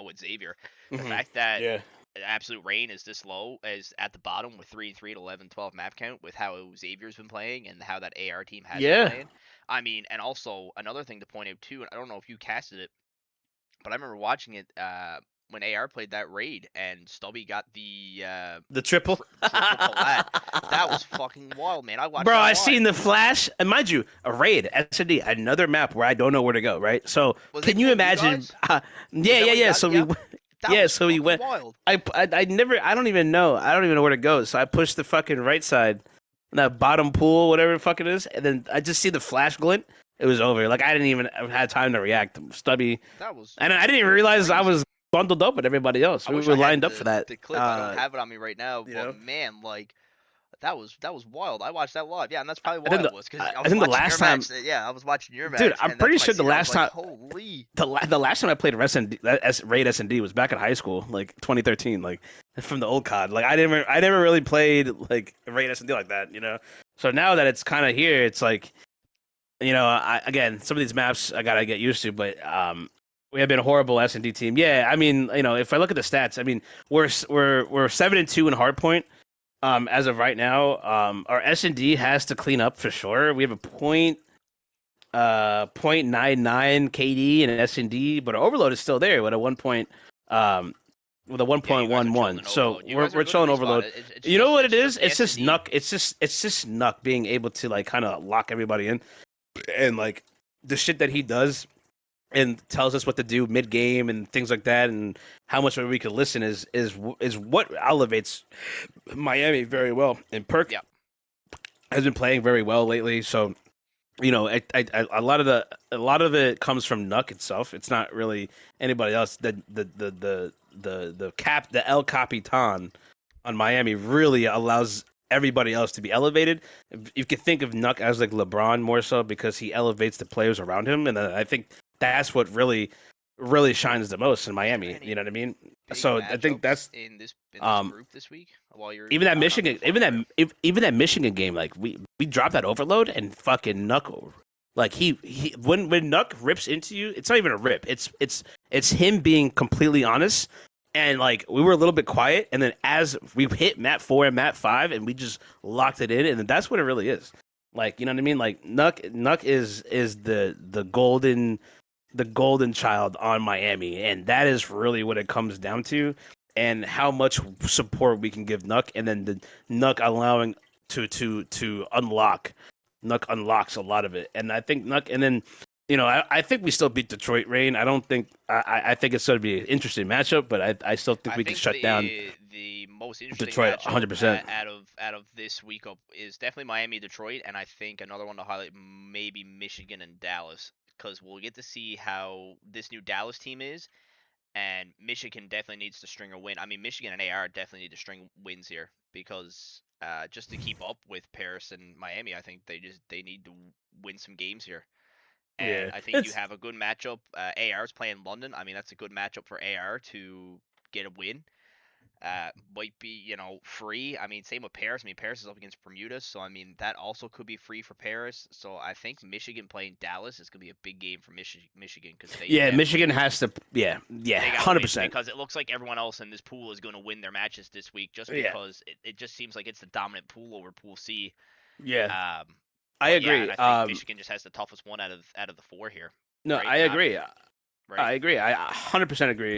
With Xavier, the fact that Absolute Rain is this low is at the bottom with 3-3 to 11-12 map count with how Xavier's been playing and how that AR team has been playing. I mean, and also another thing to point out too, and I don't know if you casted it, but I remember watching it when AR played that raid and Stubby got the triple. That was fucking wild, man. I watched. Bro, I seen the flash, and mind you, a raid S&D, another map where I don't know where to go. Right, so can you imagine? Yeah. So we went. Wild. I don't even know where to go. So I pushed the fucking right side, that bottom pool, whatever the fuck it is, and then I just see the flash glint. It was over. Like I didn't even have time to react. Stubby. And I didn't even realize I was bundled up with everybody else. We were lined up for that. The clip, I don't have it on me right now, but man, like that was wild. I watched that live. Yeah, and that's probably why it was, because I think the last time. I was watching your match. Dude, I'm pretty sure the last time. Holy. The last time I played Raid S&D was back in high school, like 2013, like from the old COD. Like I never really played like Raid S&D like that, So now that it's kind of here, it's like, again, some of these maps I gotta get used to, but we have been a horrible S&D team. Yeah, I mean, if I look at the stats, I mean, we're 7-2 in hardpoint. As of right now, our S&D has to clean up for sure. We have a .99 KD in an S&D, but our Overload is still there with a 1.11. So we're chilling Overload. You know what it is? It's just Nuck. It's just Nuck being able to like kind of lock everybody in, and like the shit that he does and tells us what to do mid game and things like that, and how much we could listen is what elevates Miami very well. And Perk has been playing very well lately, so a lot of it comes from Nuck itself. It's not really anybody else. The El Capitan on Miami really allows everybody else to be elevated. You could think of Nuck as like LeBron more so because he elevates the players around him, and I think that's what really shines the most in Miami. You know what I mean? So I think that's in this um group this week while you're even that gone on the Michigan, phone. even that Michigan game, like we dropped that overload and fucking Nuck, like he when Nuck rips into you, it's not even a rip. It's him being completely honest, and like we were a little bit quiet, and then as we hit map 4 and map 5, and we just locked it in, and that's what it really is. Like you know what I mean? Like Nuck is the golden child on Miami, and that is really what it comes down to, and how much support we can give Nuck, and then the Nuck allowing to unlock. Nuck unlocks a lot of it, and I think Nuck, and then I think we still beat Detroit Rain. I don't think I think it's going to be an interesting matchup, but I still think we can shut down the most interesting Detroit matchup 100%. Out of this week up is definitely Miami Detroit, and I think another one to highlight maybe Michigan and Dallas, because we'll get to see how this new Dallas team is, and Michigan definitely needs to string a win. I mean, Michigan and AR definitely need to string wins here because just to keep up with Paris and Miami, I think they need to win some games here. And Yeah, I think you it's have a good matchup. AR is playing London. I mean, that's a good matchup for AR to get a win. Might be, free. I mean, same with Paris. I mean, Paris is up against Bermuda, so I mean that also could be free for Paris. So I think Michigan playing Dallas is gonna be a big game for Michigan because they yeah. Michigan definitely has to they gotta win 100%. because it looks like everyone else in this pool is gonna win their matches this week just Yeah, because it just seems like it's the dominant pool over Pool C. yeah. Um, I but yeah, agree. and I think Michigan just has the toughest one out of the four here, No, right? I Not agree. right. I agree. I 100% agree.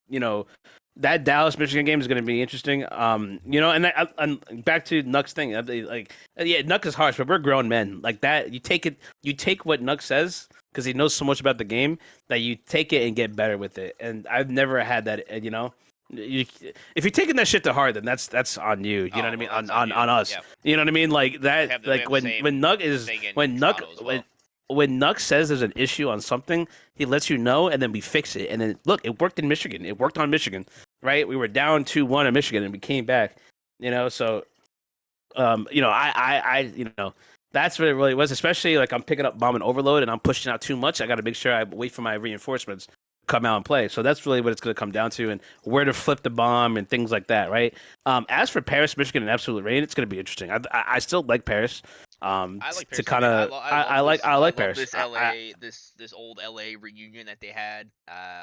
You know, that Dallas Michigan game is going to be interesting. And back to Nuck's thing. Yeah, Nuck is harsh, but we're grown men. Like that, you take what Nuck says because he knows so much about the game that you take it and get better with it. And I've never had that. If you're taking that shit to heart, then that's on you. You know what I mean? Well, that's On you. us. Yeah, You know what I mean? Like that. we have Like the same when Nuck is thing in when Nuck Toronto as well. when Nuck says there's an issue on something, he lets you know, and then we fix it. And then look, it worked in Michigan. It worked on Michigan, right? We were down 2-1 in Michigan, and we came back. So that's what it really was. Especially like I'm picking up bomb and overload, and I'm pushing out too much. I got to make sure I wait for my reinforcements to come out and play. So that's really what it's going to come down to, and where to flip the bomb and things like that, right? As for Paris, Michigan, and Absolute Rain, it's going to be interesting. I still like Paris. I like To Paris. kind of I like Paris. This LA this old LA reunion that they had.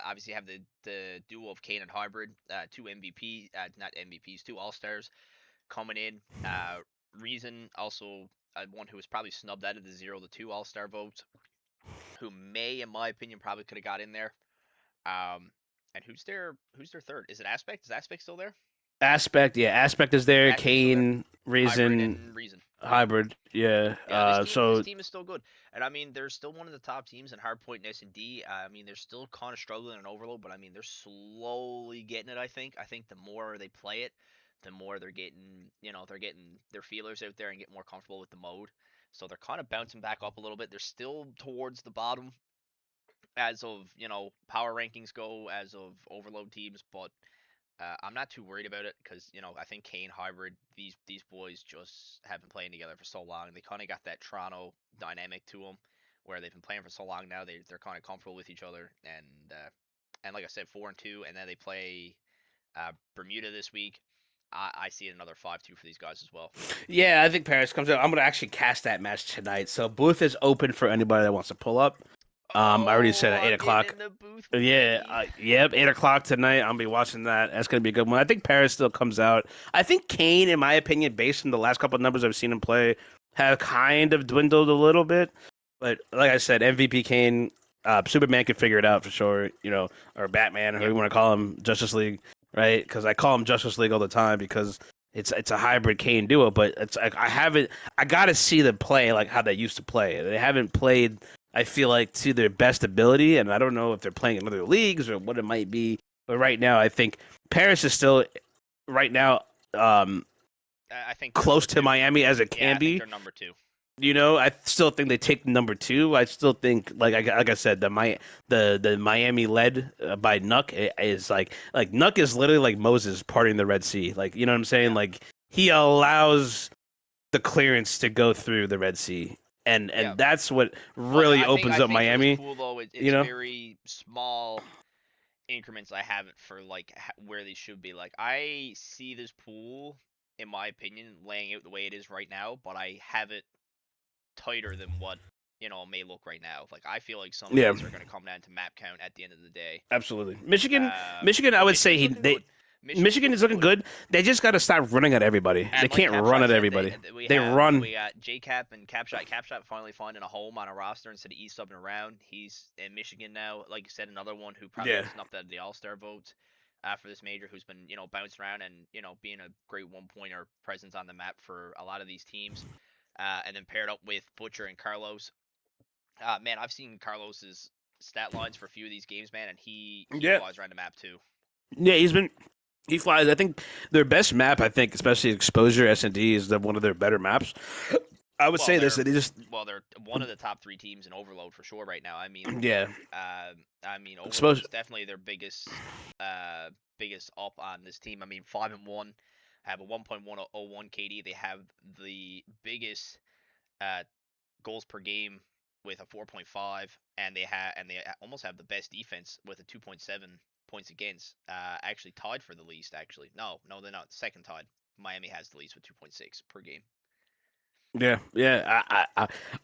Obviously have the duo of Kane and Hybrid, two MVP, not MVPs, two All Stars coming in. Reason also one who was probably snubbed out of the 0 to 2 All Star votes, who may, in my opinion, probably could have got in there. And who's their third? Is it Aspect? Is Aspect still there? Aspect is there. Aspect's still there. Kane, Hybrid Reason, and Reason. Hybrid, yeah. Yeah, So this team is still good, and I mean they're still one of the top teams in hardpoint and S&D. I mean they're still kind of struggling in overload, but I mean they're slowly getting it. I think the more they play it, the more they're getting their feelers out there and getting more comfortable with the mode. So they're kind of bouncing back up a little bit. They're still towards the bottom as of power rankings go, as of overload teams, but I'm not too worried about it because I think Kane Hybrid, these boys just have been playing together for so long. They kind of got that Toronto dynamic to them, where they've been playing for so long now. They're kind of comfortable with each other, and like I said, 4-2, and then they play Bermuda this week. I see another 5-2 for these guys as well. yeah, I think Paris comes out. I'm gonna actually cast that match tonight. So booth is open for anybody that wants to pull up. I already said at 8 o'clock. In the booth, Yeah, yep, 8 o'clock tonight. I'll be watching that. That's gonna be a good one. I think Paris still comes out. I think Kane, in my opinion, based on the last couple of numbers I've seen him play, have kind of dwindled a little bit. But like I said, MVP Kane, Superman can figure it out for sure. Or Batman, or who you want to call him, Justice League, right? Because I call him Justice League all the time because it's a hybrid Kane duo. But it's like I gotta see them play like how they used to play. They haven't played, I feel like, to their best ability, and I don't know if they're playing in other leagues or what it might be. But right now, I think Paris is still right now I think close to Miami as it can I be. think they're number 2. I still think they take number 2. I still think, like I said, the Miami led by Nuck is like Nuck is literally like Moses parting the Red Sea. Like, you know what I'm saying? Yeah. Like, he allows the clearance to go through the Red Sea, and Yeah. that's what Well, really I opens think up for Miami. this pool, though, it's you know? very small increments I have it for like where they should be. Like I see this pool, in my opinion, laying out the way it is right now, but I have it tighter than what it may look right now. Like I feel like some of Yeah. these are going to come down to map count at the end of the day. Absolutely. Michigan, I But would say Michigan's looking good. Michigan is looking good. They just got to stop running at everybody. And they like can't Capshot run at said, everybody. We run. We got JCap and Capshot. Capshot finally finding a home on a roster instead of East up and around. He's in Michigan now. Like you said, another one who probably snuffed out of the All-Star votes for this major, who's been bouncing around and being a great one-pointer presence on the map for a lot of these teams. And then paired up with Butcher and Carlos. Man, I've seen Carlos's stat lines for a few of these games, man, and he flies around the map too. Yeah, he flies. I think their best map, especially Exposure S&D, is one of their better maps. I would say this, that they're one of the top 3 teams in Overload for sure right now. I mean, Overload is definitely their biggest up on this team. I mean, 5-1, have a 1.101 KD. They have the biggest goals per game with a 4.5, and they almost have the best defense with a 2.7 points against. Actually tied for the least. Actually, no, they're not. Second tied. Miami has the least with 2.6 per game. Yeah.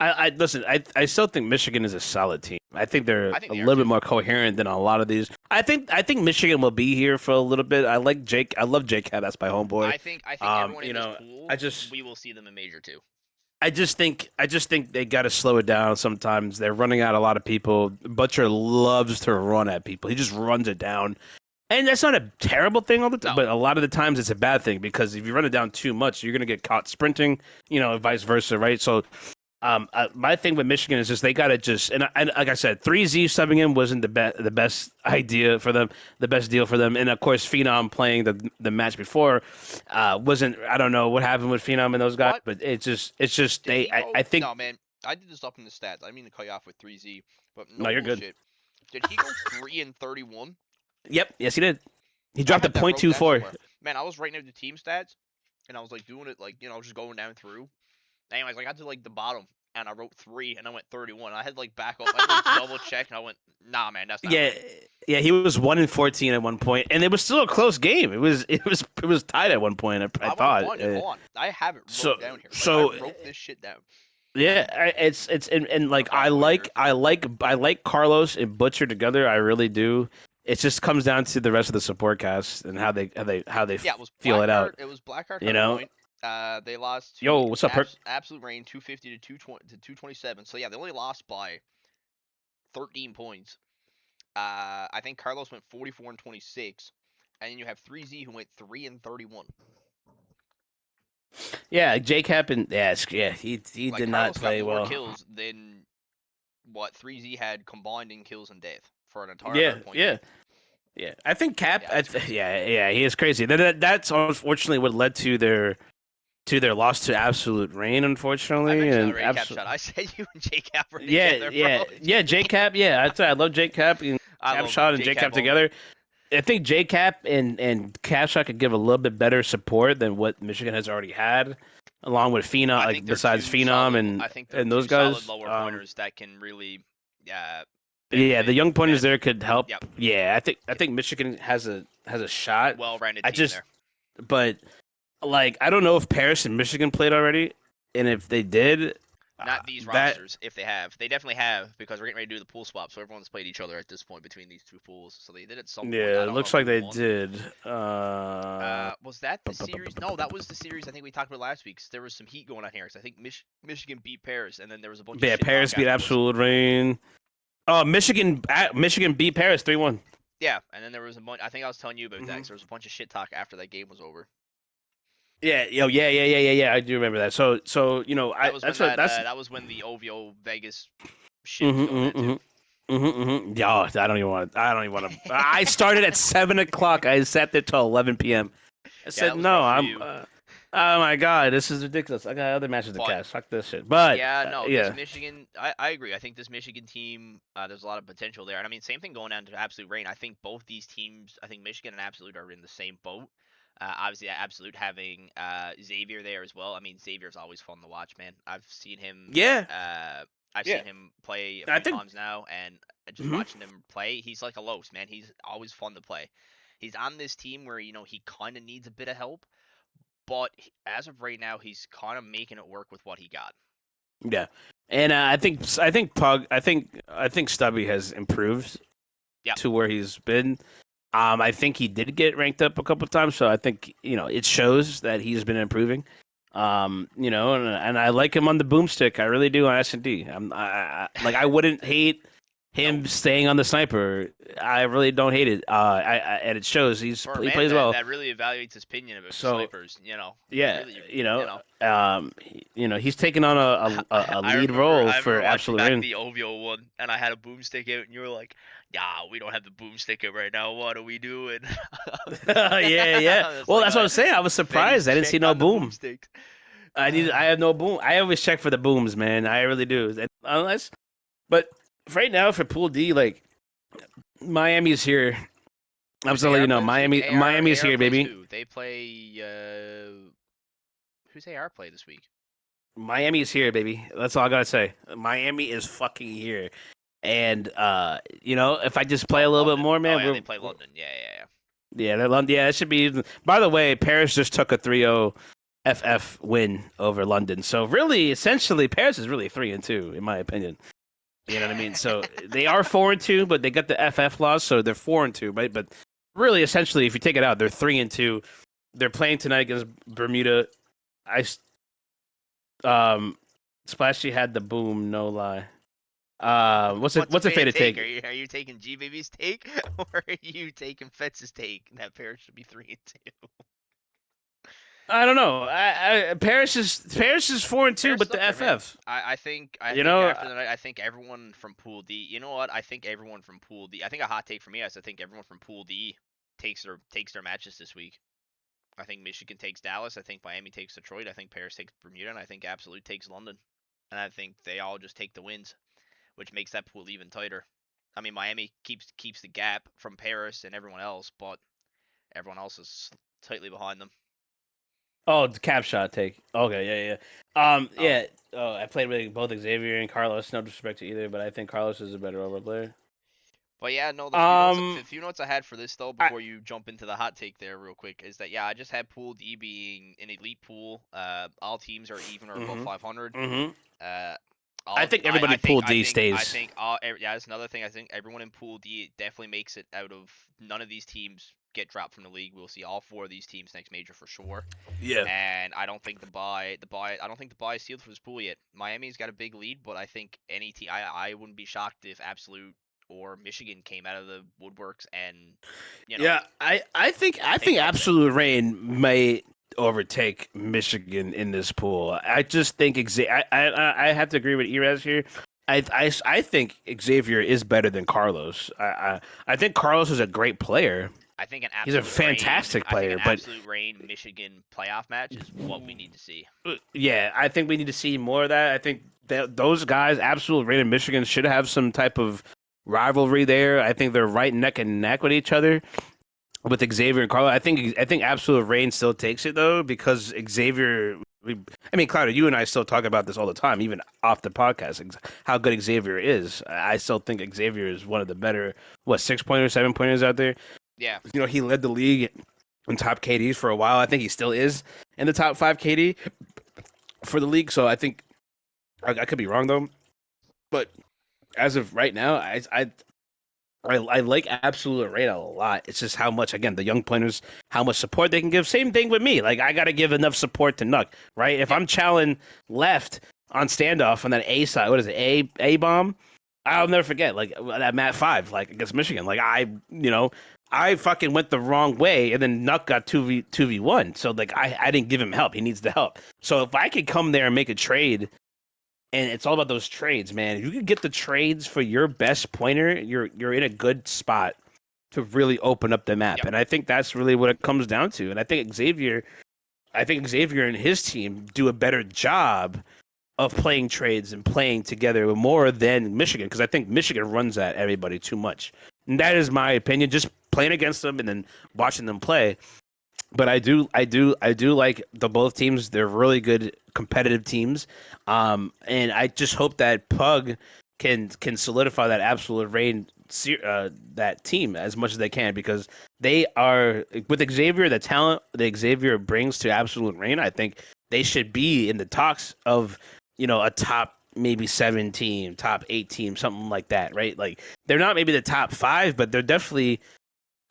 I listen. I still think Michigan is a solid team. I think they're a little bit more coherent than a lot of these. I think Michigan will be here for a little bit. I like Jake. I love Jake. That's my homeboy. I think everyone in this pool. We will see them in major too. I just think they got to slow it down sometimes. They're running out a lot of people. Butcher loves to run at people. He just runs it down. And that's not a terrible thing all the time, but a lot of the times it's a bad thing because if you run it down too much, you're going to get caught sprinting, vice versa, right? So my thing with Michigan is just they got to just, and like I said, 3Z subbing in wasn't the best idea for them, the best deal for them. And, of course, Phenom playing the match before wasn't, I don't know what happened with Phenom and those guys, but it's just I think. No, man, I did this up in the stats. I didn't mean to cut you off with 3Z, but no, you're bullshit. Good. Did he go 3-31? Yep. Yes, he did. He dropped a .24. Man, I was writing out the team stats, and I was like doing it like just going down through. Anyways, I got to like the bottom, and I wrote 3, and I went 31. I had like back up, I had like double check, and I went, nah, man, that's not right. Yeah. He was 1-14 at one point, and it was still a close game. It was tied at one point. I thought. Hold on. I have it wrote down here. I wrote this shit down. Yeah, it's and like I like Carlos and Butcher together. I really do. It just comes down to the rest of the support cast and how they feel it out. It was Blackheart. Point. They lost. What's up, Perk? Absolute Rain 250 to 227. So yeah, they only lost by 13 points. I think Carlos went 44-26, and then you have 3Z who went 3-31. Yeah, JCap and he like, did Carlos not play got more well. Kills than what 3Z had combined in kills and death for an entire point. Yeah. I think Cap. He is crazy. That's unfortunately what led to their loss to Absolute Rain. Unfortunately, Capshot. I said you and JCap were together. JCap. Yeah, I love JCap and Capshot and JCap together. I think JCap and Capshot could give a little bit better support than what Michigan has already had, along with Phenom, like besides Phenom and those guys. Solid lower pointers that can really. The young pointers there could help. Yep. Yeah, I think Michigan has a shot. Well-rounded team there. But like I don't know if Paris and Michigan played already, and if they did, not these rosters. If they have, they definitely have because we're getting ready to do the pool swap. So everyone's played each other at this point between these two pools. So they did it some. Yeah, it looks like they did. Was that the series? No, that was the series I think we talked about last week. There was some heat going on here. Cause I think Michigan beat Paris, and then there was a bunch. Yeah, Paris beat Absolute Rain. Michigan beat Paris 3-1. Yeah, and then there was a bunch. I think I was telling you about that. Cause there was a bunch of shit talk after that game was over. Yeah. I do remember that. So that was when the OVO Vegas shit was going into. Yeah, I don't even want to. I started at 7 o'clock. I sat there till 11 p.m. I said no. Oh my god, this is ridiculous. I got other matches to But cast. Fuck this shit. But yeah, no, this yeah, Michigan, I agree. I think this Michigan team, there's a lot of potential there. And I mean, same thing going down to Absolute Reign. I think both these teams, I think Michigan and Absolute are in the same boat. Obviously, Absolute having Xavier there as well. I mean, Xavier's always fun to watch, man. I've seen him. yeah, I've yeah. seen him play a I few think. times now, and just Mhm. watching him play, he's like a Los, man. He's always fun to play. He's on this team where he kind of needs a bit of help, but as of right now, he's kind of making it work with what he got. Yeah, and I think Pug I think Stubby has improved Yeah. to where he's been. I think he did get ranked up a couple times, so I think it shows that he's been improving. And I like him on the boomstick. I really do on S&D. I wouldn't hate him No. staying on the sniper. I really don't hate it. And it shows he plays well. That really evaluates his opinion about So, snipers. Yeah, Really, he's taking on a I lead remember, role I for remember watching Absolute back Reign. the OVO one, and I had a boomstick out, and you were like, "Yeah, we don't have the boomstick out right now. What are we doing?" Yeah. Well, that's what I'm saying. I was surprised. I didn't see no boom. I have no boom. I always check for the booms, man. I really do. But right now for Pool D, like Miami's here. I'm just gonna let you know, Miami's here, baby. Who? They play. Who's AR play this week? Miami's here, baby. That's all I gotta say. Miami is fucking here. And if I just play a little bit more, man, they play London. Yeah. Yeah, they're London. Yeah, it should be. By the way, Paris just took a 3-0 FF win over London. So really, essentially, Paris is really 3-2 in my opinion. You know what I mean? So they are 4-2, but they got the FF loss, so they're 4-2, right? But really, essentially, if you take it out, they're 3-2. They're playing tonight against Bermuda. Splashy had the boom, no lie. What's a faded take? Are you taking G Baby's take, or are you taking Fets' take that Paris should be 3-2? I don't know. Paris is 4-2, but the FF. I think after the night, I think everyone from Pool D. You know what? I think everyone from Pool D. I think a hot take for me is I think everyone from Pool D takes their matches this week. I think Michigan takes Dallas. I think Miami takes Detroit. I think Paris takes Bermuda, and I think Absolute takes London. And I think they all just take the wins, which makes that pool even tighter. I mean, Miami keeps the gap from Paris and everyone else, but everyone else is tightly behind them. Oh, the cap shot take. Okay, yeah. I played with both Xavier and Carlos. No disrespect to either, but I think Carlos is a better overall player. But yeah, no, the few notes I had for this though, before you jump into the hot take there real quick, is that I just had Pool D being an elite pool. All teams are even or above 500. I think everybody in Pool D stays. I think that's another thing. I think everyone in Pool D definitely makes it out of. None of these teams get dropped from the league. We'll see all 4 of these teams next major for sure. Yeah. And I don't think I don't think the buy is sealed for this pool yet. Miami's got a big lead, but I think I wouldn't be shocked if Absolute or Michigan came out of the woodworks and Yeah, I think Absolute Reign may overtake Michigan in this pool. I just think I have to agree with Erez here. I think Xavier is better than Carlos. I think Carlos is a great player. I think he's a fantastic player, but Absolute Reign Michigan playoff match is what we need to see. Yeah, I think we need to see more of that. I think that those guys, Absolute Reign and Michigan, should have some type of rivalry there. I think they're right neck and neck with each other. With Xavier and Carlos, I think Absolute Reign still takes it though, because Xavier. Clouter, you and I still talk about this all the time, even off the podcast. How good Xavier is. I still think Xavier is one of the better 6-pointers, 7-pointers out there. Yeah, he led the league in top KDs for a while. I think he still is in the top 5 KD for the league. So I think I could be wrong though, but as of right now, I like Absolute Reign a lot. It's just how much, again, the young pointers, how much support they can give. Same thing with me. Like, I got to give enough support to Nuck, right? If I'm challenging left on standoff on that A side, what is it, A bomb? I'll never forget, like, that Mat 5, like, against Michigan. Like, I fucking went the wrong way, and then Nuck got 2v1. So, like, I didn't give him help. He needs the help. So, if I could come there and make a trade, and it's all about those trades, man. If you can get the trades for your best pointer, you're in a good spot to really open up the map. Yep. And I think that's really what it comes down to. And I think Xavier, I think Xavier and his team do a better job of playing trades and playing together more than Michigan, because I think Michigan runs at everybody too much. And that is my opinion. Just playing against them and then watching them play. But I do like the both teams. They're really good competitive teams, and I just hope that Pug can solidify that absolute reign that team as much as they can, because they are, with Xavier, the talent that Xavier brings to absolute reign. I think they should be in the talks of a top maybe 7 team, top 8 team, something like that, right? Like they're not maybe the top 5, but they're definitely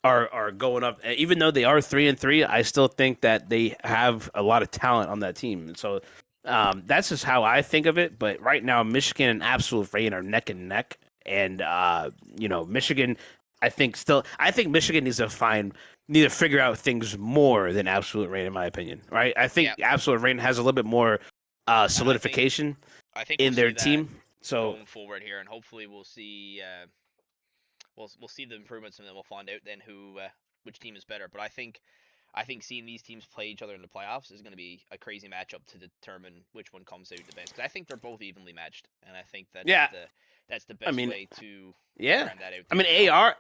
are going up. Even though they are 3-3, I still think that they have a lot of talent on that team. And so that's just how I think of it. But right now, Michigan and Absolute Reign are neck and neck. And Michigan, I think Michigan needs to figure out things more than Absolute Reign, in my opinion. Right? I think Absolute Reign has a little bit more solidification I think in we'll their see that team. So going forward here, and hopefully we'll see. We'll see the improvements, and then we'll find out then which team is better. But I think seeing these teams play each other in the playoffs is going to be a crazy matchup to determine which one comes out the best. Because I think they're both evenly matched, and I think that's the best way to round that out. I mean, AR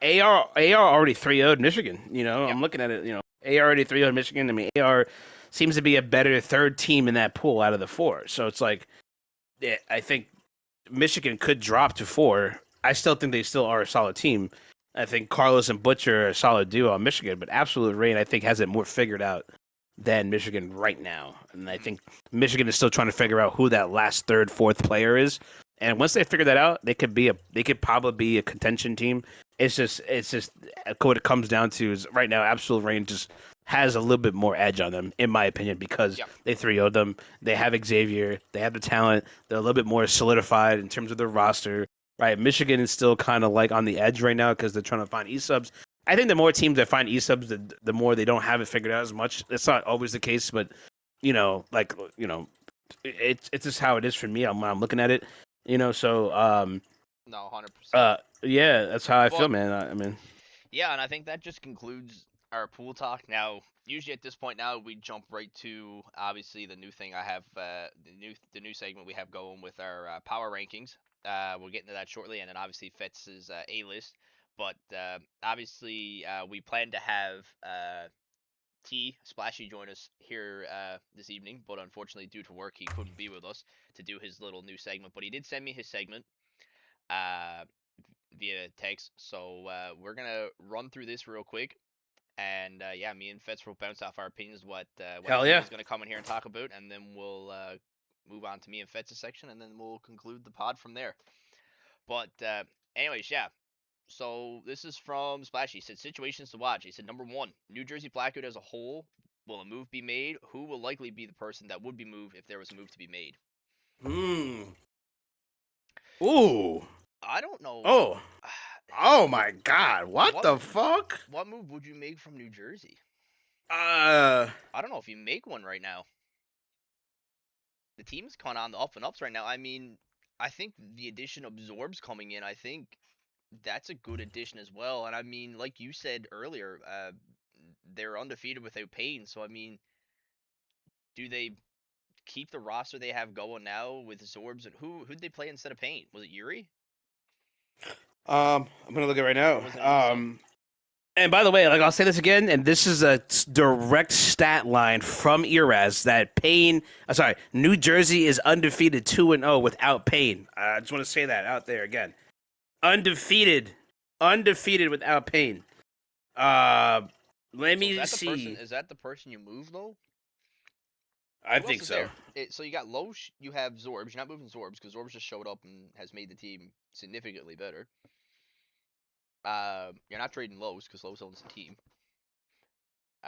already 3-0'd Michigan. I'm looking at it. AR already 3-0'd Michigan. I mean, AR seems to be a better third team in that pool out of the 4. So it's like, I think Michigan could drop to 4. I still think they still are a solid team. I think Carlos and Butcher are a solid duo on Michigan, but Absolute Reign, I think, has it more figured out than Michigan right now. And I think Michigan is still trying to figure out who that last 3rd, 4th player is. And once they figure that out, they could probably be a contention team. It's just what it comes down to is right now Absolute Reign just has a little bit more edge on them, in my opinion, because they 3-0'd them. They have Xavier. They have the talent. They're a little bit more solidified in terms of their roster. Right, Michigan is still kind of like on the edge right now because they're trying to find E-subs. I think the more teams that find E-subs, the more they don't have it figured out as much. It's not always the case, but it's just how it is for me. I'm looking at it, So no, 100%. Yeah, that's how I feel, man. I mean, yeah, and I think that just concludes our pool talk. Now, usually at this point now we jump right to obviously the new thing I have, the new segment we have going with our power rankings. We'll get into that shortly, and then obviously Fets' A-list. But obviously, we plan to have Splashy join us here this evening, but unfortunately, due to work, he couldn't be with us to do his little new segment. But he did send me his segment via text, so we're gonna run through this real quick. And me and Fets will bounce off our opinions what he's gonna come in here and talk about, and then we'll move on to me and Fets' section, and then we'll conclude the pod from there. But anyways, yeah. So this is from Splashy. He said situations to watch. He said number 1, New Jersey Blackout as a whole. Will a move be made? Who will likely be the person that would be moved if there was a move to be made? Ooh. I don't know. Oh my God! What the fuck? What move would you make from New Jersey? I don't know if you make one right now. The team's kind of on the up and ups right now. I mean, I think the addition of Zorb's coming in. I think that's a good addition as well. And I mean, like you said earlier, they're undefeated without Payne. So I mean, do they keep the roster they have going now with Zorbs, and who'd they play instead of Payne? Was it Yuri? I'm gonna look at it right now. And by the way, I'll say this again, and this is a direct stat line from Eraz that New Jersey is undefeated 2-0 without Payne. I just want to say that out there again. Undefeated without Payne. Let me see. Is that the person you move though? I think so. So you got Loesch, you have Zorbs. You're not moving Zorbs because Zorbs just showed up and has made the team significantly better. You're not trading Loesch because Loesch owns the team.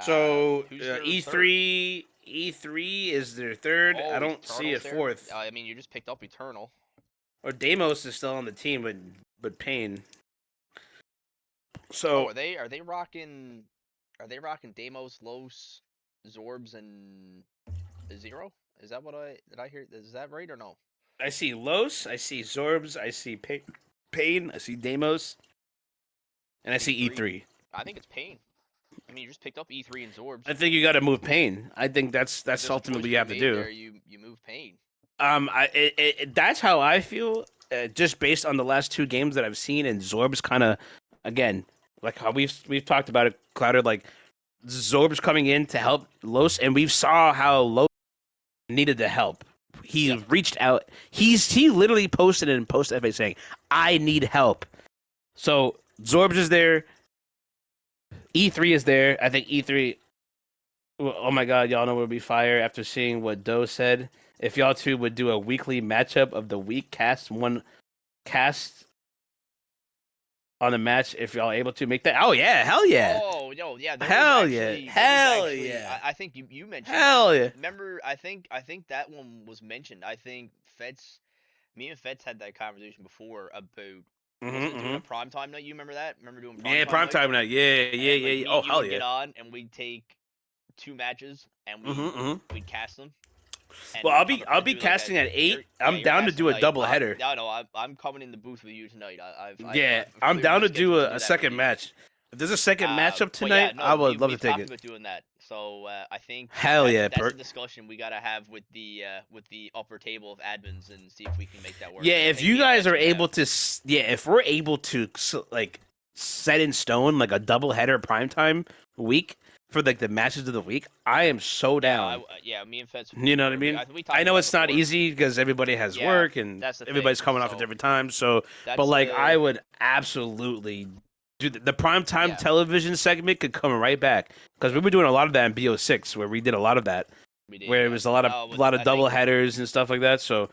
So E3 is their third. I don't see a fourth. I mean, you just picked up Eternal. Or Deimos is still on the team, but Payne. So are they rocking? Are they rocking Deimos, Loesch, Zorbs, and Zero? Is that what did I hear? Is that right or no? I see Loesch, I see Zorbs, I see Payne, I see Deimos, and I see E3. I think it's Payne. mean, you just picked up E3 and Zorbs. I think you got to move Pain. I think that's ultimately you have to do. There, you move Pain. That's how I feel. Just based on the last 2 games that I've seen, and Zorb's kind of, again, like how we've talked about it, Clouter, like Zorb's coming in to help Los, and we saw how Los needed the help. He reached out. He literally posted in post FA saying, "I need help." So Zorbs is there. E3 is there. I think E3. Oh my God, y'all know it would be fire after seeing what Doe said. If y'all two would do a weekly matchup of the week, cast on the match, if y'all able to make that. Oh yeah, hell yeah. Oh no, yeah. Hell yeah. I think you mentioned. Hell that. yeah. Remember, I think that one was mentioned. I think me and Fets had that conversation before about doing a primetime night. You remember that? Remember doing primetime night? Yeah. Oh hell yeah. Get on and we'd take 2 matches and we'd cast them. Well, I'll be casting at 8. I'm down to do a double header. No, I'm coming in the booth with you tonight. I'm down to do a second match. If there's a second matchup tonight, I would love to take it. We've talked about doing that. So I think that's a discussion we gotta have with the upper table of admins and see if we can make that work. Yeah, if you guys are able to, if we're able to like set in stone like a double header primetime week for like the matches of the week, I am so down. Me and Feds. You know what I mean? I know it's not easy because everybody has work and everybody's coming off at different times. So, but like I would absolutely do the primetime television segment could come right back because we were doing a lot of that in BO6 where we did a lot of that. Where it was a lot of double headers and stuff like that. So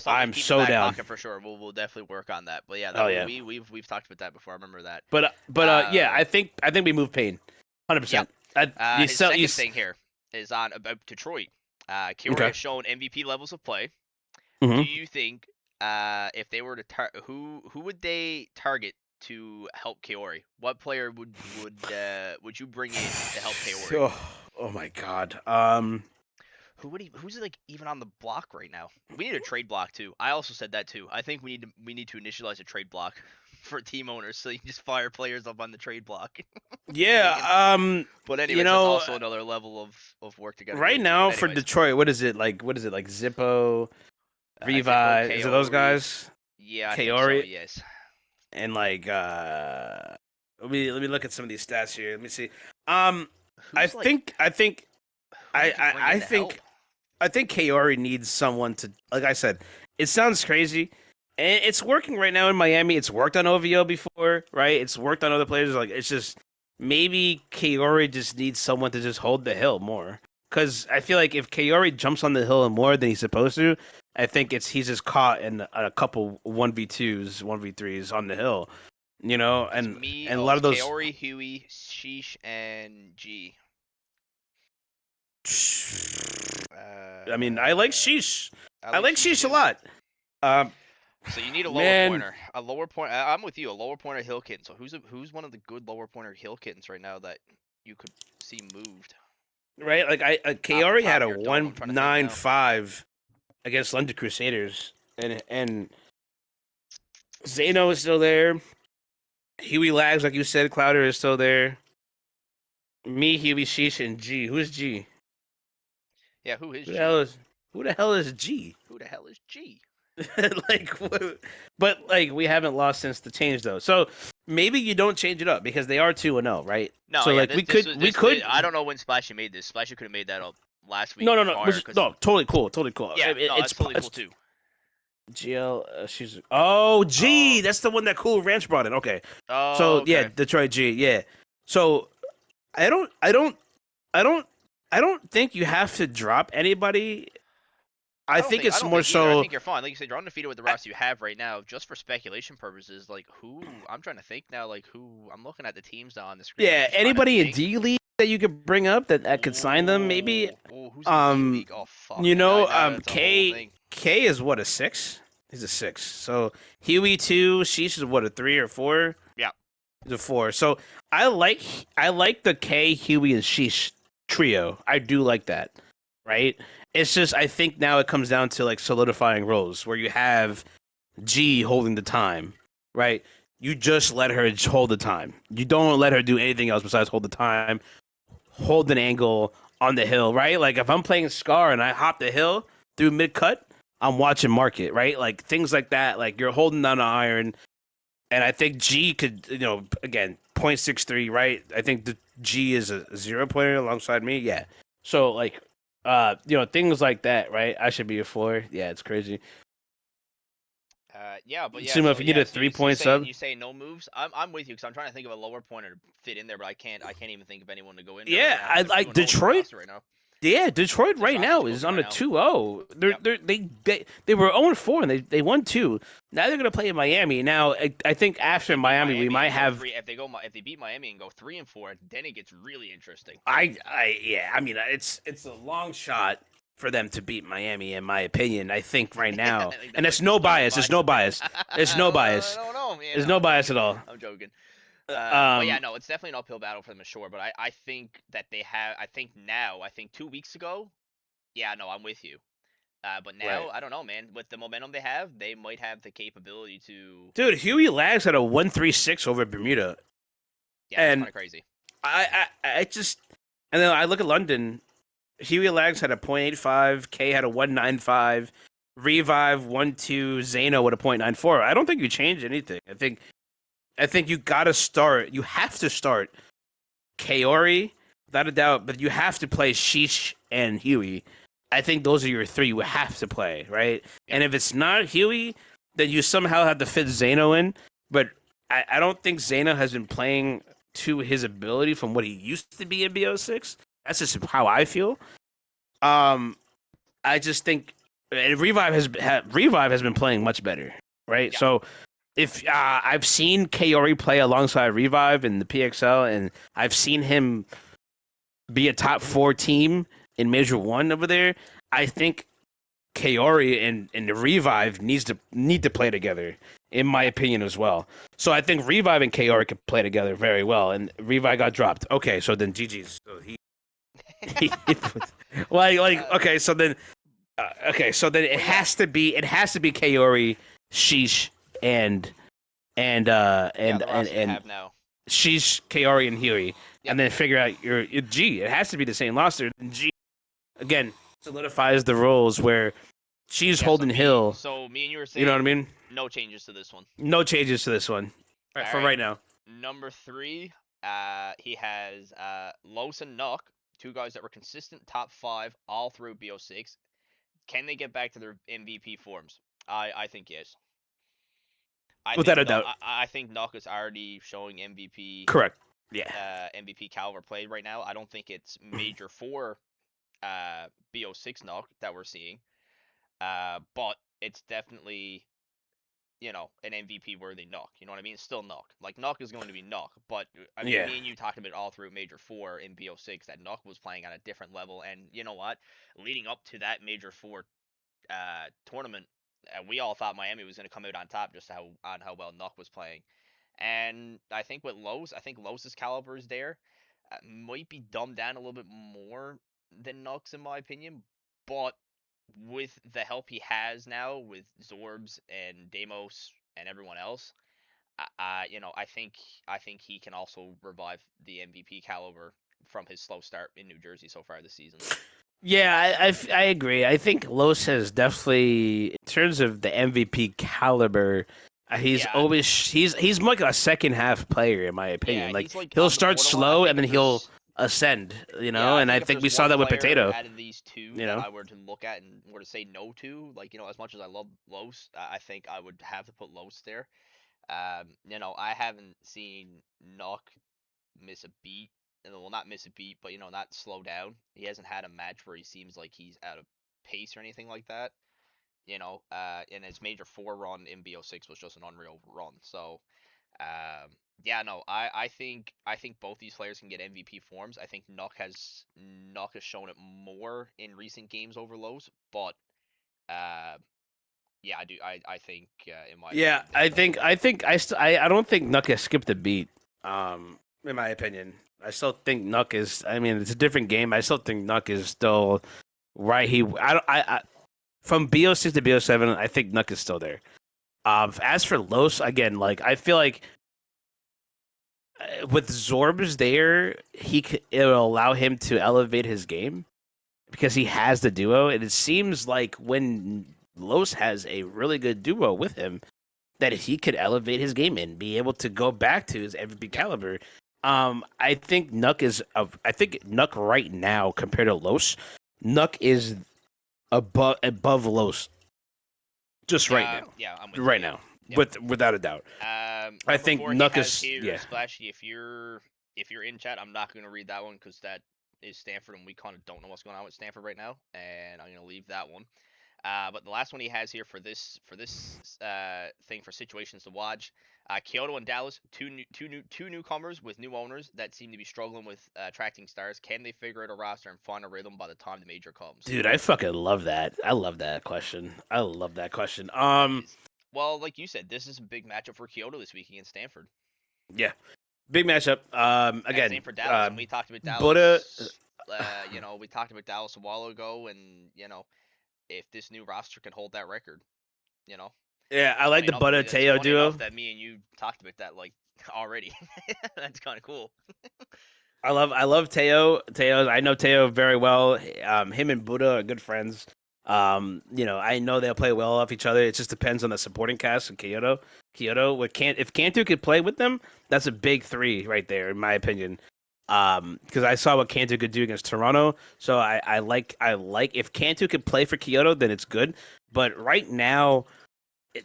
I'm so down for sure. We'll definitely work on that. But yeah, we've talked about that before. I remember that. But yeah, I think we move Pain, 100%. His second thing here is on about Detroit. Kiori has shown MVP levels of play. Do you think if they were to who would they target to help Kiori? What player would you bring in to help Kiori? Oh my God. Who's like even on the block right now? We need a trade block too. I also said that too. I think we need to initialize a trade block for team owners so you can just fire players up on the trade block. Yeah. But anyway, that's also another level of work to get. Right now for Detroit, what is it like Zippo, Revive? Is it those guys? Yeah, Kiori. So, yes. And like let me look at some of these stats here. Let me see. I think Kiori needs someone to, like I said, it sounds crazy. And it's working right now in Miami. It's worked on OVO before, right? It's worked on other players. Like it's just maybe Kiori just needs someone to just hold the hill more. Because I feel like if Kiori jumps on the hill more than he's supposed to, I think he's just caught in a couple 1v2s, 1v3s on the hill. You know, and a lot of those Kiori, Huey, Sheesh, and G. I mean, I like Sheesh. I like Sheesh a lot. So you need a lower pointer. A lower point. I'm with you. A lower pointer hill kitten. So who's one of the good lower pointer hill kittens right now that you could see moved? Right, like Kiori had a 195 against London Crusaders, and Zeno is still there. Huey Lags, like you said, Clouter is still there. Me, Huey, Sheesh, and G. Who's G? Yeah, who is G? Who the hell is G? Who the hell is G? But we haven't lost since the change though. So maybe you don't change it up because they are 2-0, right? No, so yeah, we could. I don't know when Splashy made this. Splashy could have made that up last week. No, totally cool. Yeah, it's totally cool too. GL, she's G. That's the one that Cool Ranch brought in. Okay. Oh, so okay. Yeah, Detroit G. Yeah. So I don't think you have to drop anybody. I think it's more so. I think you're fine. Like you said, you're undefeated with the roster you have right now. Just for speculation purposes, like who I'm trying to think now. Like who I'm looking at the teams now on the screen. Yeah, anybody in D League that you could bring up that could sign them, maybe. Who's in D League? Oh fuck. You know, K is what, a 6? He's a 6. So Huey 2, Sheesh is what, a 3 or 4? Yeah, he's a 4. So I like the K, Huey, and Sheesh trio. I do like that, right? It's just I think now it comes down to solidifying roles where you have G holding the time, right? you just let her hold the time. You don't let her do anything else besides hold the time, hold an angle on the hill, right? Like if I'm playing Scar and I hop the hill through mid cut, I'm watching market, right? Like things like that. Like you're holding down an iron, and I think G could, again, 0.63, right? I think the G is a 0 pointer alongside me. Yeah. So like, things like that, right? I should be a 4. Yeah, it's crazy. Yeah, but yeah. Suma, So if you need a 3-point sub, you say no moves. I'm with you because I'm trying to think of a lower pointer to fit in there, but I can't. I can't even think of anyone to go in there. yeah, Right now. I Everyone's like on the Detroit. roster right now. Yeah, Detroit right roster's now cooking is on right a now. 2-0. They were 0-4 and they won 2. Now they're gonna play in Miami. Now I think after Miami we might have. If they beat Miami and go 3-4, then it gets really interesting. I mean it's a long shot for them to beat Miami in my opinion. I think right now, and that's no bias. There's no bias. There's no bias. I don't know, man. There's no bias at all. I'm joking. But yeah, no, it's definitely an uphill battle for them, sure. But I think that they have. I think 2 weeks ago, yeah, no, I'm with you. But now, Right. I don't know, man. With the momentum they have, they might have the capability to. Dude, Huey Lags had a 136 over Bermuda. Yeah, that's kind of crazy. I just, and then I look at London. Huey Lags had a 0.85. K had a 195. Revive 1.2. Zano with a 0.94. I don't think you change anything. I think you gotta start. You have to start Kaori, without a doubt, but you have to play Sheesh and Huey. I think those are your 3 you have to play, right? And if it's not Huey, then you somehow have to fit Zano in. But I don't think Zano has been playing to his ability from what he used to be in BO6. That's just how I feel. I just think Revive has been playing much better, right? Yeah. So if I've seen Kaori play alongside Revive in the PXL, and I've seen him be a top 4 team in Major 1 over there, I think Kaori and the Revive need to play together, in my opinion as well. So I think Revive and Kaori can play together very well, and Revive got dropped. Okay, so then GG's. So okay, so then it has to be Kaori, Sheesh, and have now. Sheesh, Kaori, and Huey, and then figure out your G. It has to be the same roster. And G again solidifies the roles where she's holding Hill. So me and you were saying, you know what I mean? No changes to this one. No changes to this one. Right now. Number 3, he has Los and Nock, 2 guys that were consistent top 5 all through BO6. Can they get back to their MVP forms? I think yes. Without a doubt. I think Nock is already showing MVP. Correct. Yeah. MVP caliber play right now. I don't think it's Major 4 BO6 Nock that we're seeing. But it's definitely, an MVP worthy Nock. You know what I mean? It's still Nock. Like Nock is going to be Nock, but I mean, me and you talked about all through Major 4 in BO6 that Nock was playing on a different level, and you know what? Leading up to that Major 4 tournament, we all thought Miami was going to come out on top just how well Nock was playing. And I think with Los's caliber is there. Might be dumbed down a little bit more than Nock's in my opinion, but with the help he has now with Zorbs and Deimos and everyone else, I think he can also revive the MVP caliber from his slow start in New Jersey so far this season. Yeah, I agree. I think Los has definitely, in terms of the MVP caliber, he's like a second half player in my opinion. Yeah, like he'll start slow and then he'll ascend, and I think we saw that with Potato. Out of these 2 that I were to look at and were to say no to, as much as I love Los, I think I would have to put Los there. I haven't seen Nock miss a beat. Well, not miss a beat, but not slow down. He hasn't had a match where he seems like he's out of pace or anything like that. And his Major 4 run in BO6 was just an unreal run. So, I think both these players can get MVP forms. I think Nock has shown it more in recent games over Los, but I do. I think in my opinion, I don't think Nock has skipped a beat. In my opinion, I still think Nock is. I mean, it's a different game. I still think Nock is still right. From BO6 to BO7, I think Nock is still there. As for Los, again, like I feel like with Zorbs there, it'll allow him to elevate his game because he has the duo, and it seems like when Los has a really good duo with him, that he could elevate his game and be able to go back to his MVP caliber. I think I think Nuck right now compared to Los, Nuck is above Los, just right now. Yeah, I'm with Right you. now, Yeah. Without a doubt. I think Nuck is Splashy. If you're in chat, I'm not going to read that one because that is Stanford, and we kind of don't know what's going on with Stanford right now, and I'm going to leave that one. But the last one he has here for this thing for situations to watch, Kyoto and Dallas, two newcomers with new owners that seem to be struggling with attracting stars. Can they figure out a roster and find a rhythm by the time the major comes? Dude, I fucking love that. I love that question. Well, like you said, this is a big matchup for Kyoto this week against Stanford. Yeah, big matchup. Again, same for Dallas, and we talked about Dallas. Buddha, we talked about Dallas a while ago, and if this new roster can hold that record, Yeah, I like the Buddha Teo duo. That me and you talked about that like already. That's kind of cool. I love Teo. I know Teo very well. Him and Buddha are good friends. I know they'll play well off each other. It just depends on the supporting cast of Kyoto. If Cantu could play with them, that's a big three right there, in my opinion. Because I saw what Cantu could do against Toronto. So I like if Cantu could play for Kyoto, then it's good. But right now,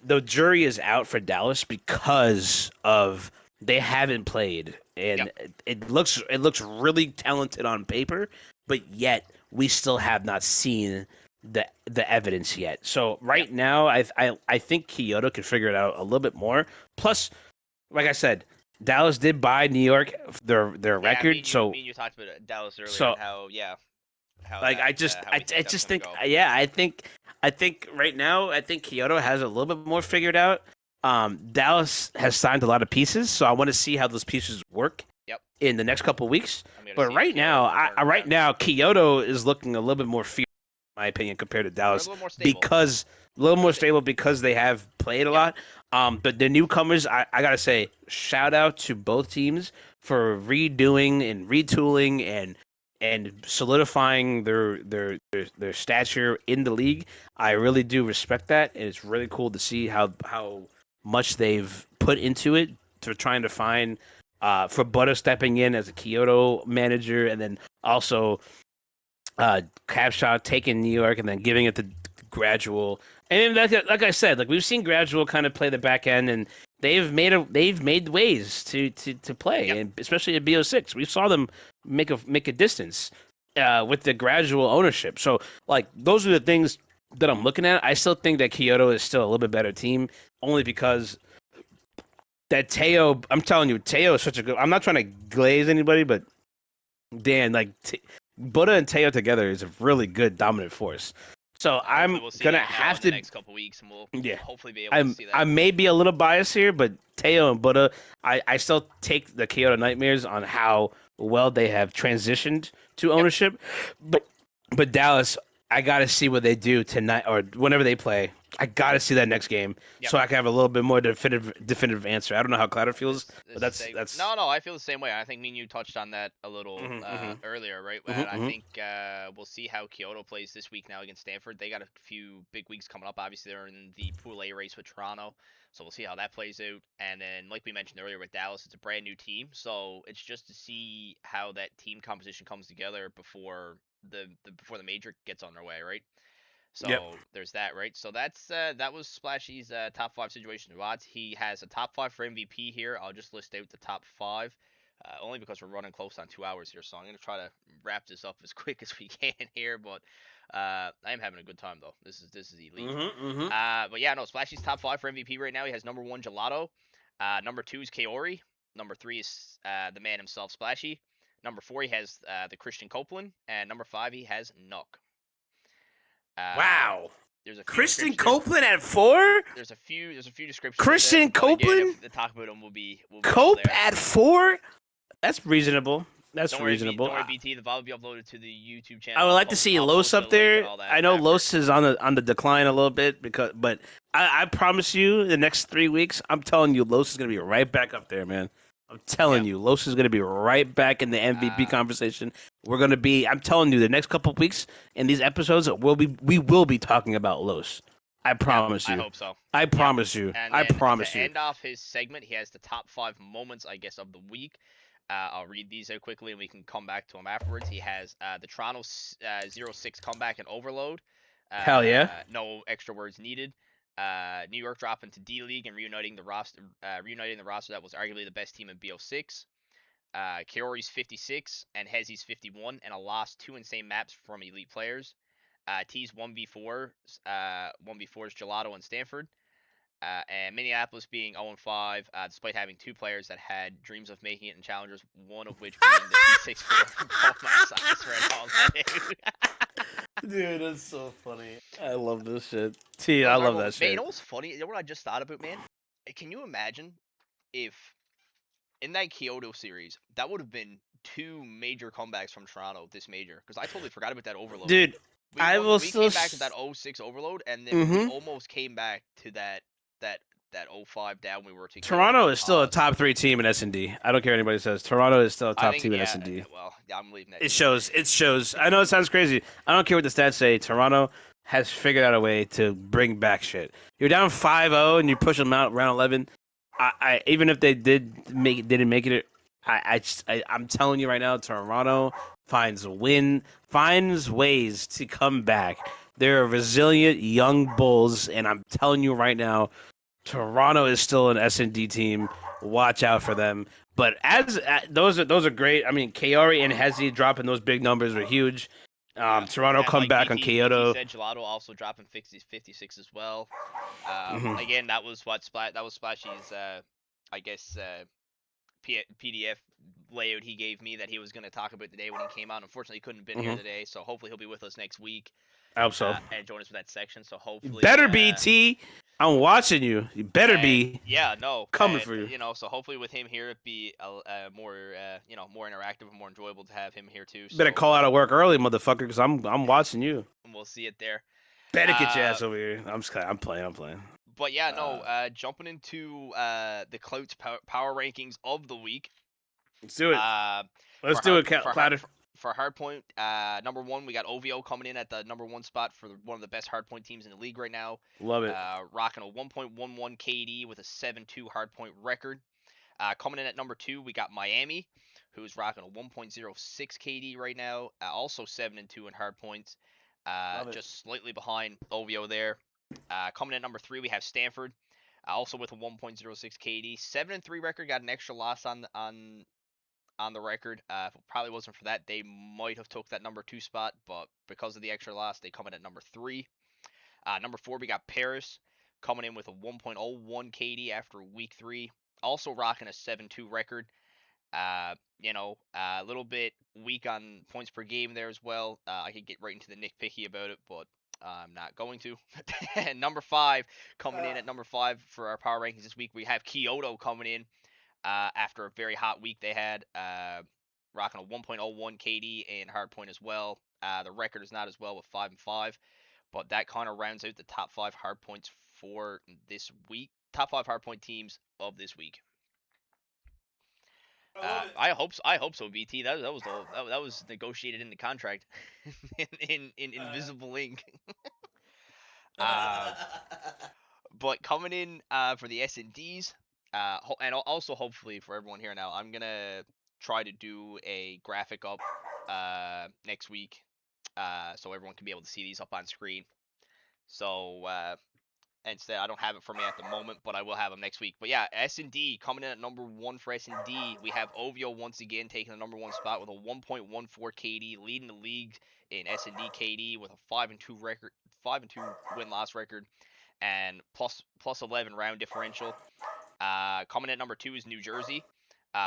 the jury is out for Dallas because of they haven't played, and it looks really talented on paper, but yet we still have not seen the evidence yet. So right now, I think Kyoto could figure it out a little bit more. Plus, like I said, Dallas did buy New York their record. You talked about Dallas earlier. So, I think right now, I think Kyoto has a little bit more figured out. Dallas has signed a lot of pieces, so I want to see how those pieces work in the next couple of weeks. But right now, Kyoto is looking a little bit more fierce, in my opinion, compared to Dallas, because a little more stable because they have played a lot. But the newcomers, I gotta say, shout out to both teams for redoing and retooling and solidifying their stature in the league. I really do respect that, and it's really cool to see how much they've put into it to trying to find for Butter stepping in as a Kyoto manager, and then also Capshot taking New York and then giving it to Gradual. And like I said, like we've seen Gradual kind of play the back end, and they've made ways to play, and especially at BO6, we saw them make a distance with the Gradual ownership. So like those are the things that I'm looking at. I still think that Kyoto is still a little bit better team, only because that Teo. I'm telling you, Teo is such a good. I'm not trying to glaze anybody, but Dan, like Buddha and Teo together is a really good dominant force. So I'm gonna have to in the next couple weeks, and we'll hopefully be able to see that. I may be a little biased here, but Teo and Buddha, I still take the Kyoto Nightmares on how well they have transitioned to ownership. But Dallas, I gotta see what they do tonight or whenever they play. I gotta see that next game so I can have a little bit more definitive answer. I don't know how Clouter feels, but that's no. I feel the same way. I think me and you touched on that a little earlier, right? I think we'll see how Kyoto plays this week now against Stanford. They got a few big weeks coming up. Obviously, they're in the Pool A race with Toronto, so we'll see how that plays out. And then, like we mentioned earlier with Dallas, it's a brand new team, so it's just to see how that team composition comes together before the major gets on their way, right? So there's that, right? So that was Splashy's top 5 situation odds. He has a top 5 for MVP here. I'll just list out the top 5, only because we're running close on 2 hours here. So I'm gonna try to wrap this up as quick as we can here. But I am having a good time though. This is elite. But yeah, no, Splashy's top 5 for MVP right now. He has number 1 Gelato, number 2 is Kaori, number 3 is the man himself, Splashy. Number 4 he has the Christian Copeland, and number 5 he has Nuck. Wow. There's a Christian Copeland at 4? There's a few descriptions. Christian Copeland? The talk about him will be Cope at 4? That's reasonable. That's reasonable. Don't worry, BT. The VOD will be uploaded to the YouTube channel. I would like to see Los up there. I know after. Los is on the decline a little bit but I promise you, the next 3 weeks, I'm telling you, Los is gonna be right back up there, man. I'm telling you, Los is gonna be right back in the MVP conversation. We're gonna be. I'm telling you, the next couple of weeks in these episodes, we will be talking about Los. I promise you. I hope so. I promise you. And I then promise to you. end off his segment, he has the top 5 moments, I guess, of the week. I'll read these out quickly, and we can come back to him afterwards. He has the Toronto 0-6 comeback and overload. Hell yeah. No extra words needed. New York dropping to D League and reuniting the roster. That was arguably the best team in BO6. Kiori's 56 and Hezi's 51, and a lost 2 insane maps from elite players. T's 1v4s Gelato and Stanford. And Minneapolis being 0-5, despite having 2 players that had dreams of making it in challengers, one of which being the P64 Dude, that's so funny. I love this shit. T, I love that shit. Man, you know what's funny? You know what I just thought about, man? Can you imagine if in that Kyoto series, that would have been 2 major comebacks from Toronto this major? Because I totally forgot about that overload. Dude, we came back to that 0-6 overload, and then we almost came back to that 0-5 down we were to. Toronto is still a top 3 team in S&D. I don't care what anybody says. Toronto is still a top team in S&D. Well, I'm leaving that. It shows. It shows. I know it sounds crazy. I don't care what the stats say. Toronto has figured out a way to bring back shit. You're down 5-0 and you push them out round 11. I even if they didn't make it, I'm telling you right now, Toronto finds ways to come back. They're resilient young bulls, and I'm telling you right now, Toronto is still an S&D team. Watch out for them. But those are great. I mean, Kaori and Hezi dropping those big numbers were huge. Toronto come back on Kyoto. Said Gelato also dropping 56 as well. Again, that was Splashy's I guess PDF layout he gave me that he was going to talk about today when he came out. Unfortunately, he couldn't have been here today, so hopefully he'll be with us next week. I hope so. And join us for that section. So hopefully, you better be T. I'm watching you. You better be. Yeah, no, coming for you. So hopefully with him here, it'd be more, more interactive and more enjoyable to have him here too. So, better call out of work early, motherfucker, because I'm watching you. And we'll see it there. Better get your ass over here. I'm playing. But yeah, jumping into the Clout's power rankings of the week. Let's do it. Let's do it, Clouter. For Hardpoint, number 1, we got OVO coming in at the number 1 spot for one of the best Hardpoint teams in the league right now. Love it. Rocking a 1.11 KD with a 7-2 Hardpoint record. Coming in at number 2, we got Miami, who's rocking a 1.06 KD right now. Also 7-2 in Hardpoints. Just slightly behind OVO there. Coming in at number 3, we have Stanford, also with a 1.06 KD. 7-3 record, got an extra loss on the record. If it probably wasn't for that, they might have took that number 2 spot, but because of the extra loss, they come in at number 3. Number 4, we got Paris, coming in with a 1.01 KD after week 3, also rocking a 7-2 record. A little bit weak on points per game there as well. I could get right into the nitpicky about it, but I'm not going to. And number 5, coming in at number 5 for our power rankings this week, we have Kyoto coming in. After a very hot week they had, rocking a 1.01 KD in Hardpoint as well. The record is not as well with 5-5, but that kind of rounds out the top 5 Hardpoints for this week. Top 5 Hardpoint teams of this week. I hope so, BT. That was negotiated in the contract in invisible ink. But coming in for the S&Ds. And also hopefully for everyone here now, I'm gonna try to do a graphic up next week, so everyone can be able to see these up on screen. So instead, I don't have it for me at the moment, but I will have them next week. But yeah, S&D coming in at number 1 for S&D. We have OVO once again taking the number 1 spot with a 1.14 KD, leading the league in S&D KD with a 5-2 record, 5-2 win-loss record, and plus 11 round differential. Coming at number 2 is New Jersey,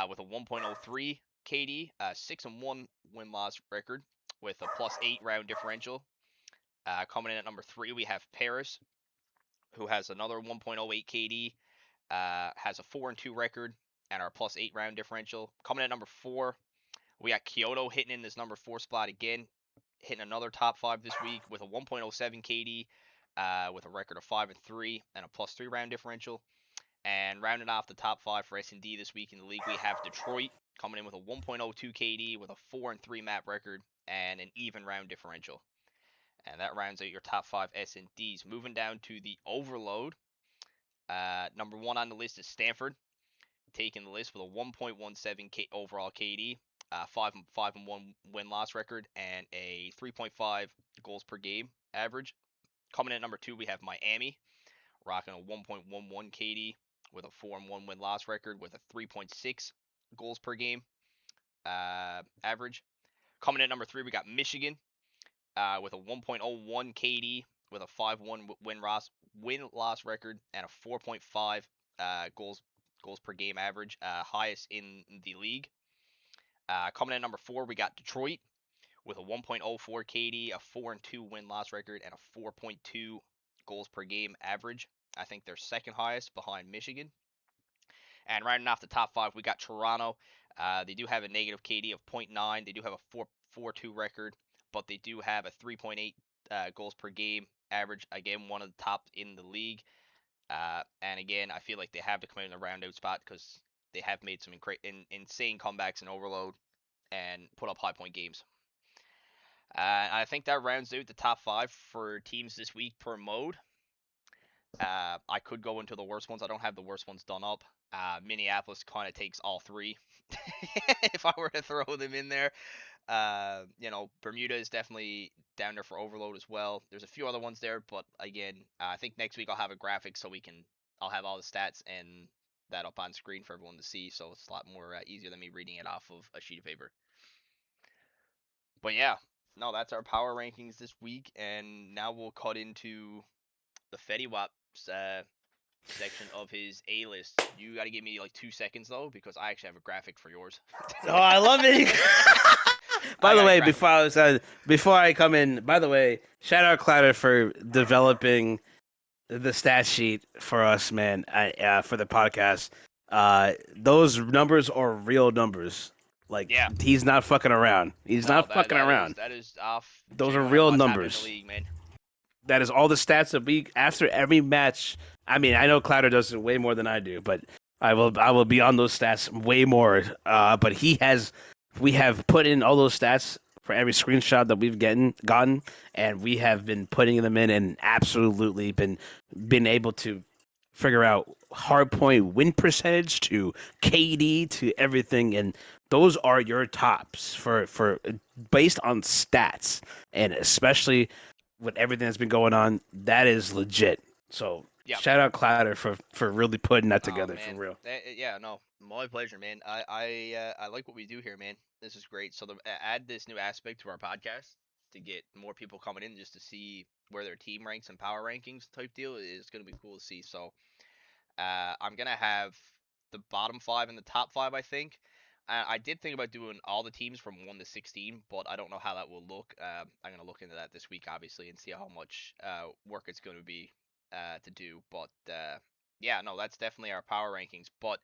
with a 1.03 KD, 6-1 win-loss record with a plus 8 round differential. Coming in at number 3, we have Paris, who has another 1.08 KD, has a 4-2 record, and our plus 8 round differential. Coming in at number 4, We got Kyoto hitting in this number 4 spot again, hitting another top 5 this week with a 1.07 KD, with a record of 5-3 and a +3 round differential. And rounding off the top 5 for S&D this week in the league, we have Detroit coming in with a 1.02 KD with a 4-3 map record and an even round differential. And that rounds out your top 5 S&Ds. Moving down to the overload, number 1 on the list is Stanford, taking the list with a 1.17 overall KD, 5-1 win-loss record, and a 3.5 goals per game average. Coming in at number 2, we have Miami, rocking a 1.11 KD with a 4-1 win-loss record with a 3.6 goals per game average. Coming in at number 3, we got Michigan, with a 1.01 KD with a 5-1 win-loss record and a 4.5 goals per game average, highest in the league. Coming in at number 4, we got Detroit with a 1.04 KD, a 4-2 win-loss record, and a 4.2 goals per game average. I think they're second highest behind Michigan. And rounding off the top 5, we got Toronto. They do have a negative KD of 0.9. They do have a 4.42 record, but they do have a 3.8 goals per game average. Again, one of the top in the league. And again, I feel like they have to come in the round out spot because they have made some insane comebacks in overload and put up high point games. I think that rounds out the top 5 for teams this week per mode. I could go into the worst ones. I don't have the worst ones done up. Minneapolis kind of takes all 3 if I were to throw them in there. Bermuda is definitely down there for overload as well. There's a few other ones there, but again, I think next week I'll have a graphic so I'll have all the stats and that up on screen for everyone to see, so it's a lot more easier than me reading it off of a sheet of paper. But yeah, no, that's our power rankings this week, and now we'll cut into the Fetty Wap section of his A list. You got to give me like 2 seconds though, because I actually have a graphic for yours. Oh, I love it. By the way, before I come in, by the way, shout out Clouter for developing the stat sheet for us, man. For the podcast, those numbers are real numbers. Like, yeah. He's not fucking around. He's not fucking around. That is off. Those are real numbers. In the league, man. That is all the stats that we after every match. I mean, I know Clouter does it way more than I do, but I will be on those stats way more. But we have put in all those stats for every screenshot that we've gotten, and we have been putting them in and absolutely been able to figure out hardpoint win percentage to KD to everything, and those are your tops for based on stats, and especially with everything that's been going on, that is legit. So shout out Clouter for really putting that together for real. Yeah, no, my pleasure, man. I like what we do here, man. This is great. So add this new aspect to our podcast to get more people coming in just to see where their team ranks and power rankings type deal is going to be cool to see. So I'm going to have the bottom 5 and the top 5, I think. I did think about doing all the teams from 1 to 16, but I don't know how that will look. I'm going to look into that this week, obviously, and see how much work it's going to be to do. But yeah, no, that's definitely our power rankings. But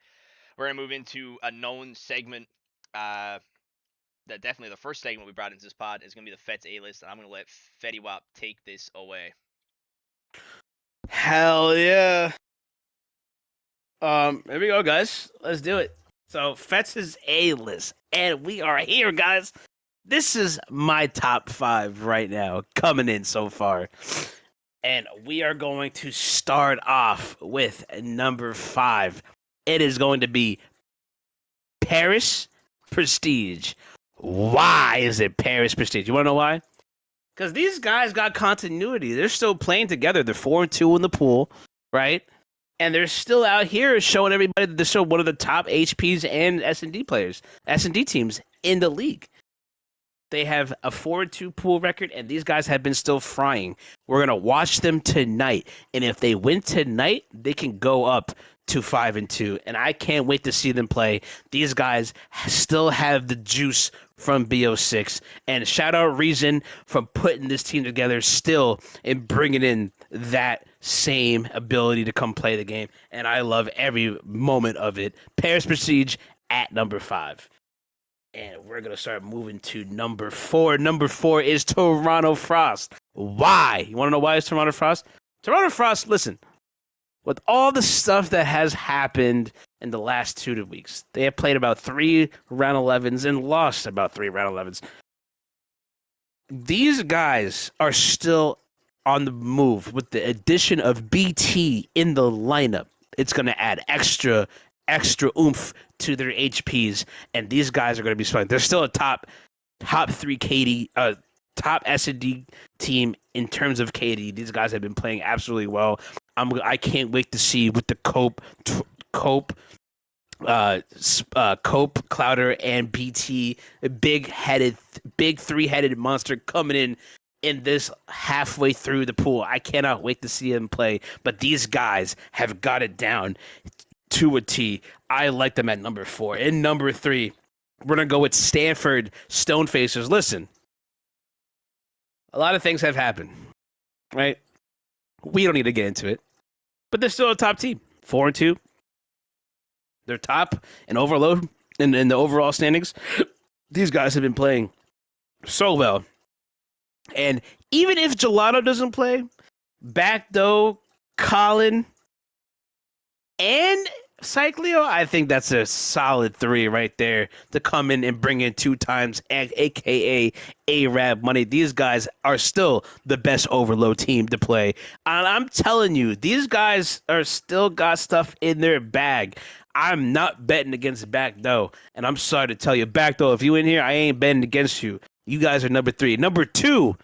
we're going to move into a known segment. That definitely the first segment we brought into this pod is going to be the Fets A-list, and I'm going to let Fetty Wap take this away. Hell yeah. Here we go, guys. Let's do it. So, Fets' A-list, and we are here, guys. This is my top 5 right now, coming in so far. And we are going to start off with number 5. It is going to be Paris Prestige. Why is it Paris Prestige? You want to know why? Because these guys got continuity. They're still playing together. They're 4-2 in the pool, right? And they're still out here showing everybody that they're still one of the top HPs and S&D players, S&D teams in the league. They have a 4-2 pool record, and these guys have been still frying. We're going to watch them tonight, and if they win tonight, they can go up to 5-2, and I can't wait to see them play. These guys still have the juice from BO6, and shout out Reason for putting this team together still and bringing in that same ability to come play the game, and I love every moment of it. Paris Prestige at number 5. And we're going to start moving to number 4. Number 4 is Toronto Frost. Why? You want to know why it's Toronto Frost? Toronto Frost, listen, with all the stuff that has happened in the last 2 weeks, they have played about 3 round 11s and lost about 3 round 11s. These guys are still on the move with the addition of BT in the lineup. It's going to add extra oomph to their HPs, and these guys are going to be fun. They're still a top 3 KD, top S&D team in terms of KD. These guys have been playing absolutely well. I can't wait to see with the Cope, Clouter, and BT, a big 3-headed monster coming in this halfway through the pool. I cannot wait to see them play, but these guys have got it down to a T. I like them at number 4. In number 3, we're going to go with Stanford Stonefacers. Listen, a lot of things have happened, right? We don't need to get into it, but they're still a top team. 4-2. They're top and overload in the overall standings. These guys have been playing so well. And even if Gelato doesn't play, Backdoor, Colin, and Cycleo, I think that's a solid 3 right there to come in and bring in 2 times, a.k.a. A-Rab money. These guys are still the best overload team to play. And I'm telling you, these guys are still got stuff in their bag. I'm not betting against Backdoor. And I'm sorry to tell you, Backdoor, if you in here, I ain't betting against you. You guys are number 3. Number 2,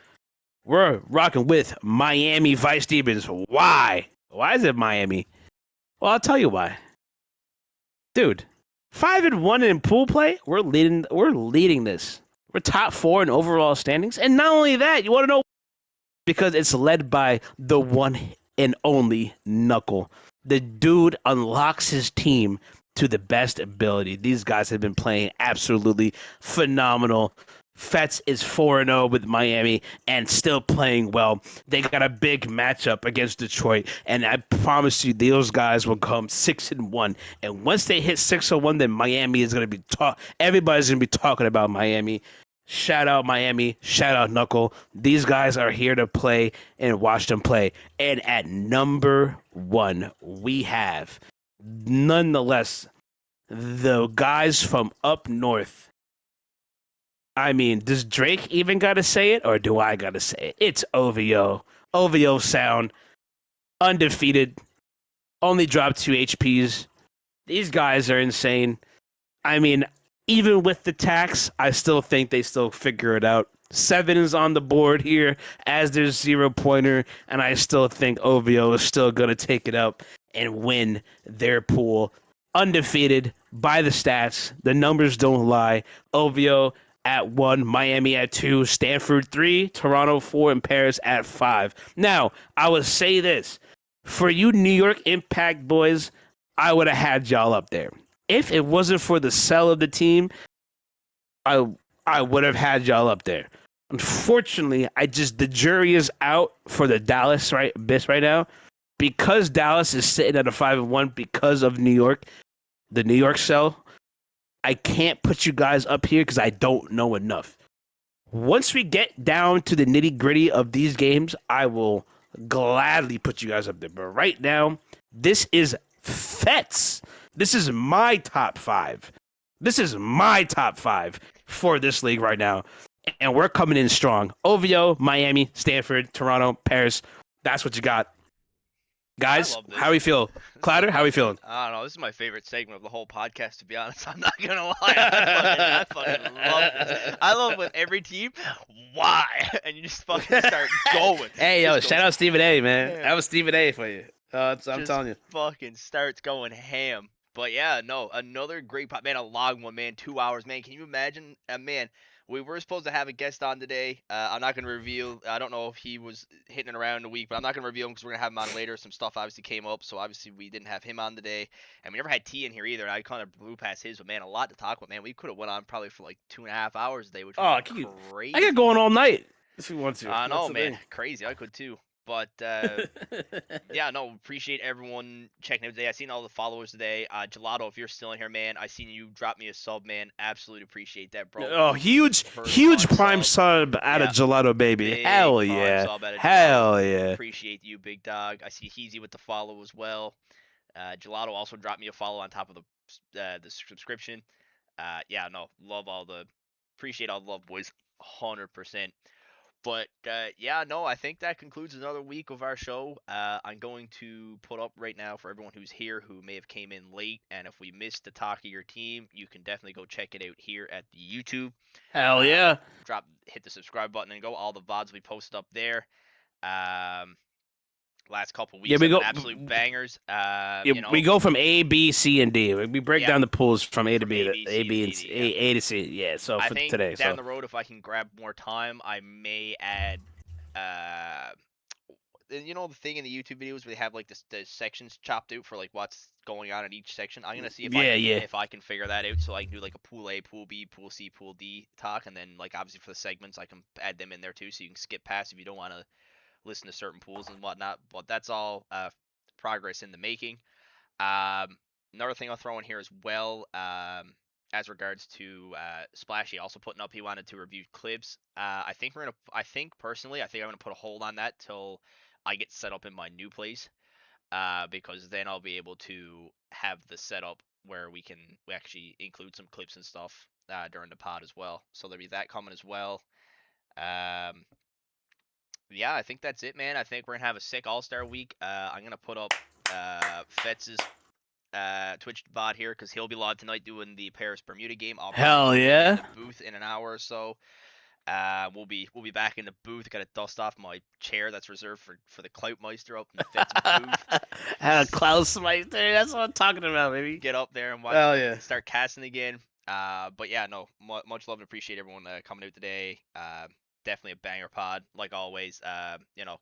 we're rocking with Miami Vice Demons. Why? Why is it Miami? Well, I'll tell you why. Dude, 5-1 in pool play. We're leading this. We're top 4 in overall standings. And not only that, you want to know? Because it's led by the one and only Knuckle. The dude unlocks his team to the best ability. These guys have been playing absolutely phenomenal. Fets is 4-0 with Miami and still playing well. They got a big matchup against Detroit, and I promise you those guys will come 6-1. And once they hit 6-1, then Miami is going to be everybody's going to be talking about Miami. Shout out Miami. Shout out Knuckle. These guys are here to play and watch them play. And at number 1, we have, nonetheless, the guys from up north. I mean, does Drake even got to say it, or do I got to say it? It's OVO. OVO sound. Undefeated. Only dropped 2 HPs. These guys are insane. I mean, even with the tax, I still think they still figure it out. 7 is on the board here as their 0-pointer, and I still think OVO is still going to take it up and win their pool. Undefeated by the stats. The numbers don't lie. OVO at 1, Miami at 2, Stanford 3, Toronto 4, and Paris at 5. Now, I would say this. For you New York Impact boys, I would have had y'all up there. If it wasn't for the sell of the team, I would have had y'all up there. Unfortunately, the jury is out for the Dallas right now. Because Dallas is sitting at a 5-1 because of New York, the New York sell, I can't put you guys up here because I don't know enough. Once we get down to the nitty-gritty of these games, I will gladly put you guys up there. But right now, this is Fets. This is my top 5. This is my top 5 for this league right now. And we're coming in strong. OVO, Miami, Stanford, Toronto, Paris. That's what you got. Guys, how we feel? Clouter, how we feeling? I don't know. This is my favorite segment of the whole podcast, to be honest. I'm not going to lie. I fucking love this. I love with every team. Why? And you just fucking start going. Hey, yo, shout out Stephen A, man. Yeah. That was Stephen A for you. I'm telling you. Fucking starts going ham. But yeah, no, another great man, a long one, man. 2 hours, man. Can you imagine? Man, we were supposed to have a guest on today. I'm not going to reveal. I don't know if he was hitting it around in the week, but I'm not going to reveal him because we're going to have him on later. Some stuff obviously came up, so obviously we didn't have him on today. And we never had T in here either. I kind of blew past his, but man, a lot to talk about, man. We could have went on probably for like 2.5 hours today, which was crazy. I get going all night if we want to. I know, man. Crazy. I could too. But yeah, no, appreciate everyone checking out today. I seen all the followers today. Gelato, if you're still in here, man, I seen you drop me a sub, man. Absolutely appreciate that, bro. Oh, huge First prime sub out of Gelato, baby. Big Hell prime yeah. sub out of Hell Gelato. yeah. Appreciate you, big dog. I see Heezy with the follow as well. Gelato also dropped me a follow on top of the subscription. Yeah, no, appreciate all the love, boys. 100%. But yeah, no, I think that concludes another week of our show. I'm going to put up right now for everyone who's here who may have came in late, and if we missed the talk of your team, you can definitely go check it out here at the YouTube. Hell yeah. Hit the subscribe button and go. All the VODs we posted up there. Last couple weeks, we go absolute bangers. We go from A, B, C, and D. We break down the pools from A to B, A, B, and C, A to C. Yeah. So I for think today, down the road, if I can grab more time, I may add. The thing in the YouTube videos where they have like the sections chopped out for like what's going on in each section. I'm gonna see if I can figure that out, so I can do like a pool A, pool B, pool C, pool D talk, and then like obviously for the segments I can add them in there too, so you can skip past if you don't want to listen to certain pools and whatnot. But that's all progress in the making. Another thing I'll throw in here as well, as regards to Splashy, also putting up he wanted to review clips. I think personally, I'm gonna put a hold on that till I get set up in my new place, because then I'll be able to have the setup where we actually include some clips and stuff during the pod as well. So there'll be that coming as well. Yeah, I think that's it, man. I think we're gonna have a sick All-Star week. I'm gonna put up Fets's Twitch bot here because he'll be live tonight doing the Paris Bermuda game. Hell yeah! In the booth in an hour or so. We'll be back in the booth. Got to dust off my chair that's reserved for the Clout Meister up in the Fets booth. Klaus Meister, that's what I'm talking about, baby. Get up there and watch. Start casting again. But yeah, no, much love and appreciate everyone coming out today. Definitely a banger pod, like always.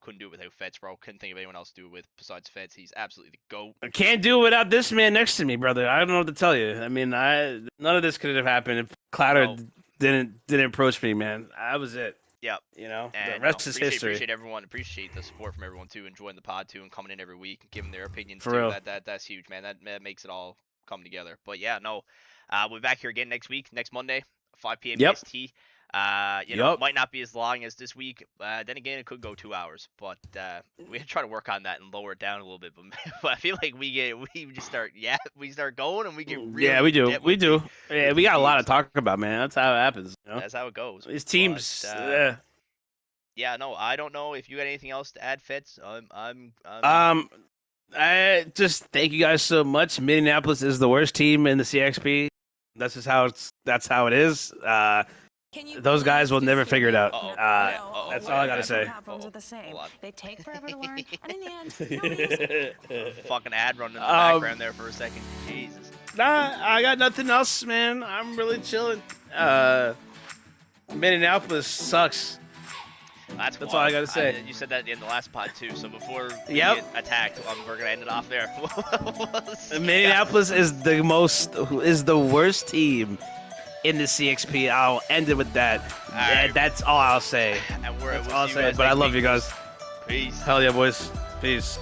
Couldn't do it without Fets, bro. Couldn't think of anyone else to do it with besides Fets. He's absolutely the GOAT. I can't do it without this man next to me, brother. I don't know what to tell you. I mean, none of this could have happened if Clouter didn't approach me, man. I was it. Yep. The rest is history. Appreciate everyone. Appreciate the support from everyone too. Enjoying the pod too, and coming in every week, and giving their opinions For too. real. That's huge, man. That makes it all come together. But yeah, no, we'll be back here again next Monday, 5 p.m. EST. Might not be as long as this week. Then again, it could go 2 hours. But we try to work on that and lower it down a little bit. But I feel like we start going and we get real. Yeah, we do. Yeah, we got a lot to talk about, man. That's how it happens. That's how it goes. These teams. Yeah, no, I don't know if you got anything else to add, Fits. I just thank you guys so much. Minneapolis is the worst team in the CXP. That's how it is. Those guys will never figure it out. That's all I gotta say. They take forever to learn, and in the end, fucking ad running in the background there for a second. Jesus. Nah, I got nothing else, man. I'm really chilling. Minneapolis sucks. That's all I gotta say. You said that in the last pod too. So before we get attacked, we're gonna end it off there. Minneapolis is the worst team in the CXP. I'll end it with that. Right. That's all I'll say. And But I love you guys. Peace. Hell yeah, boys. Peace.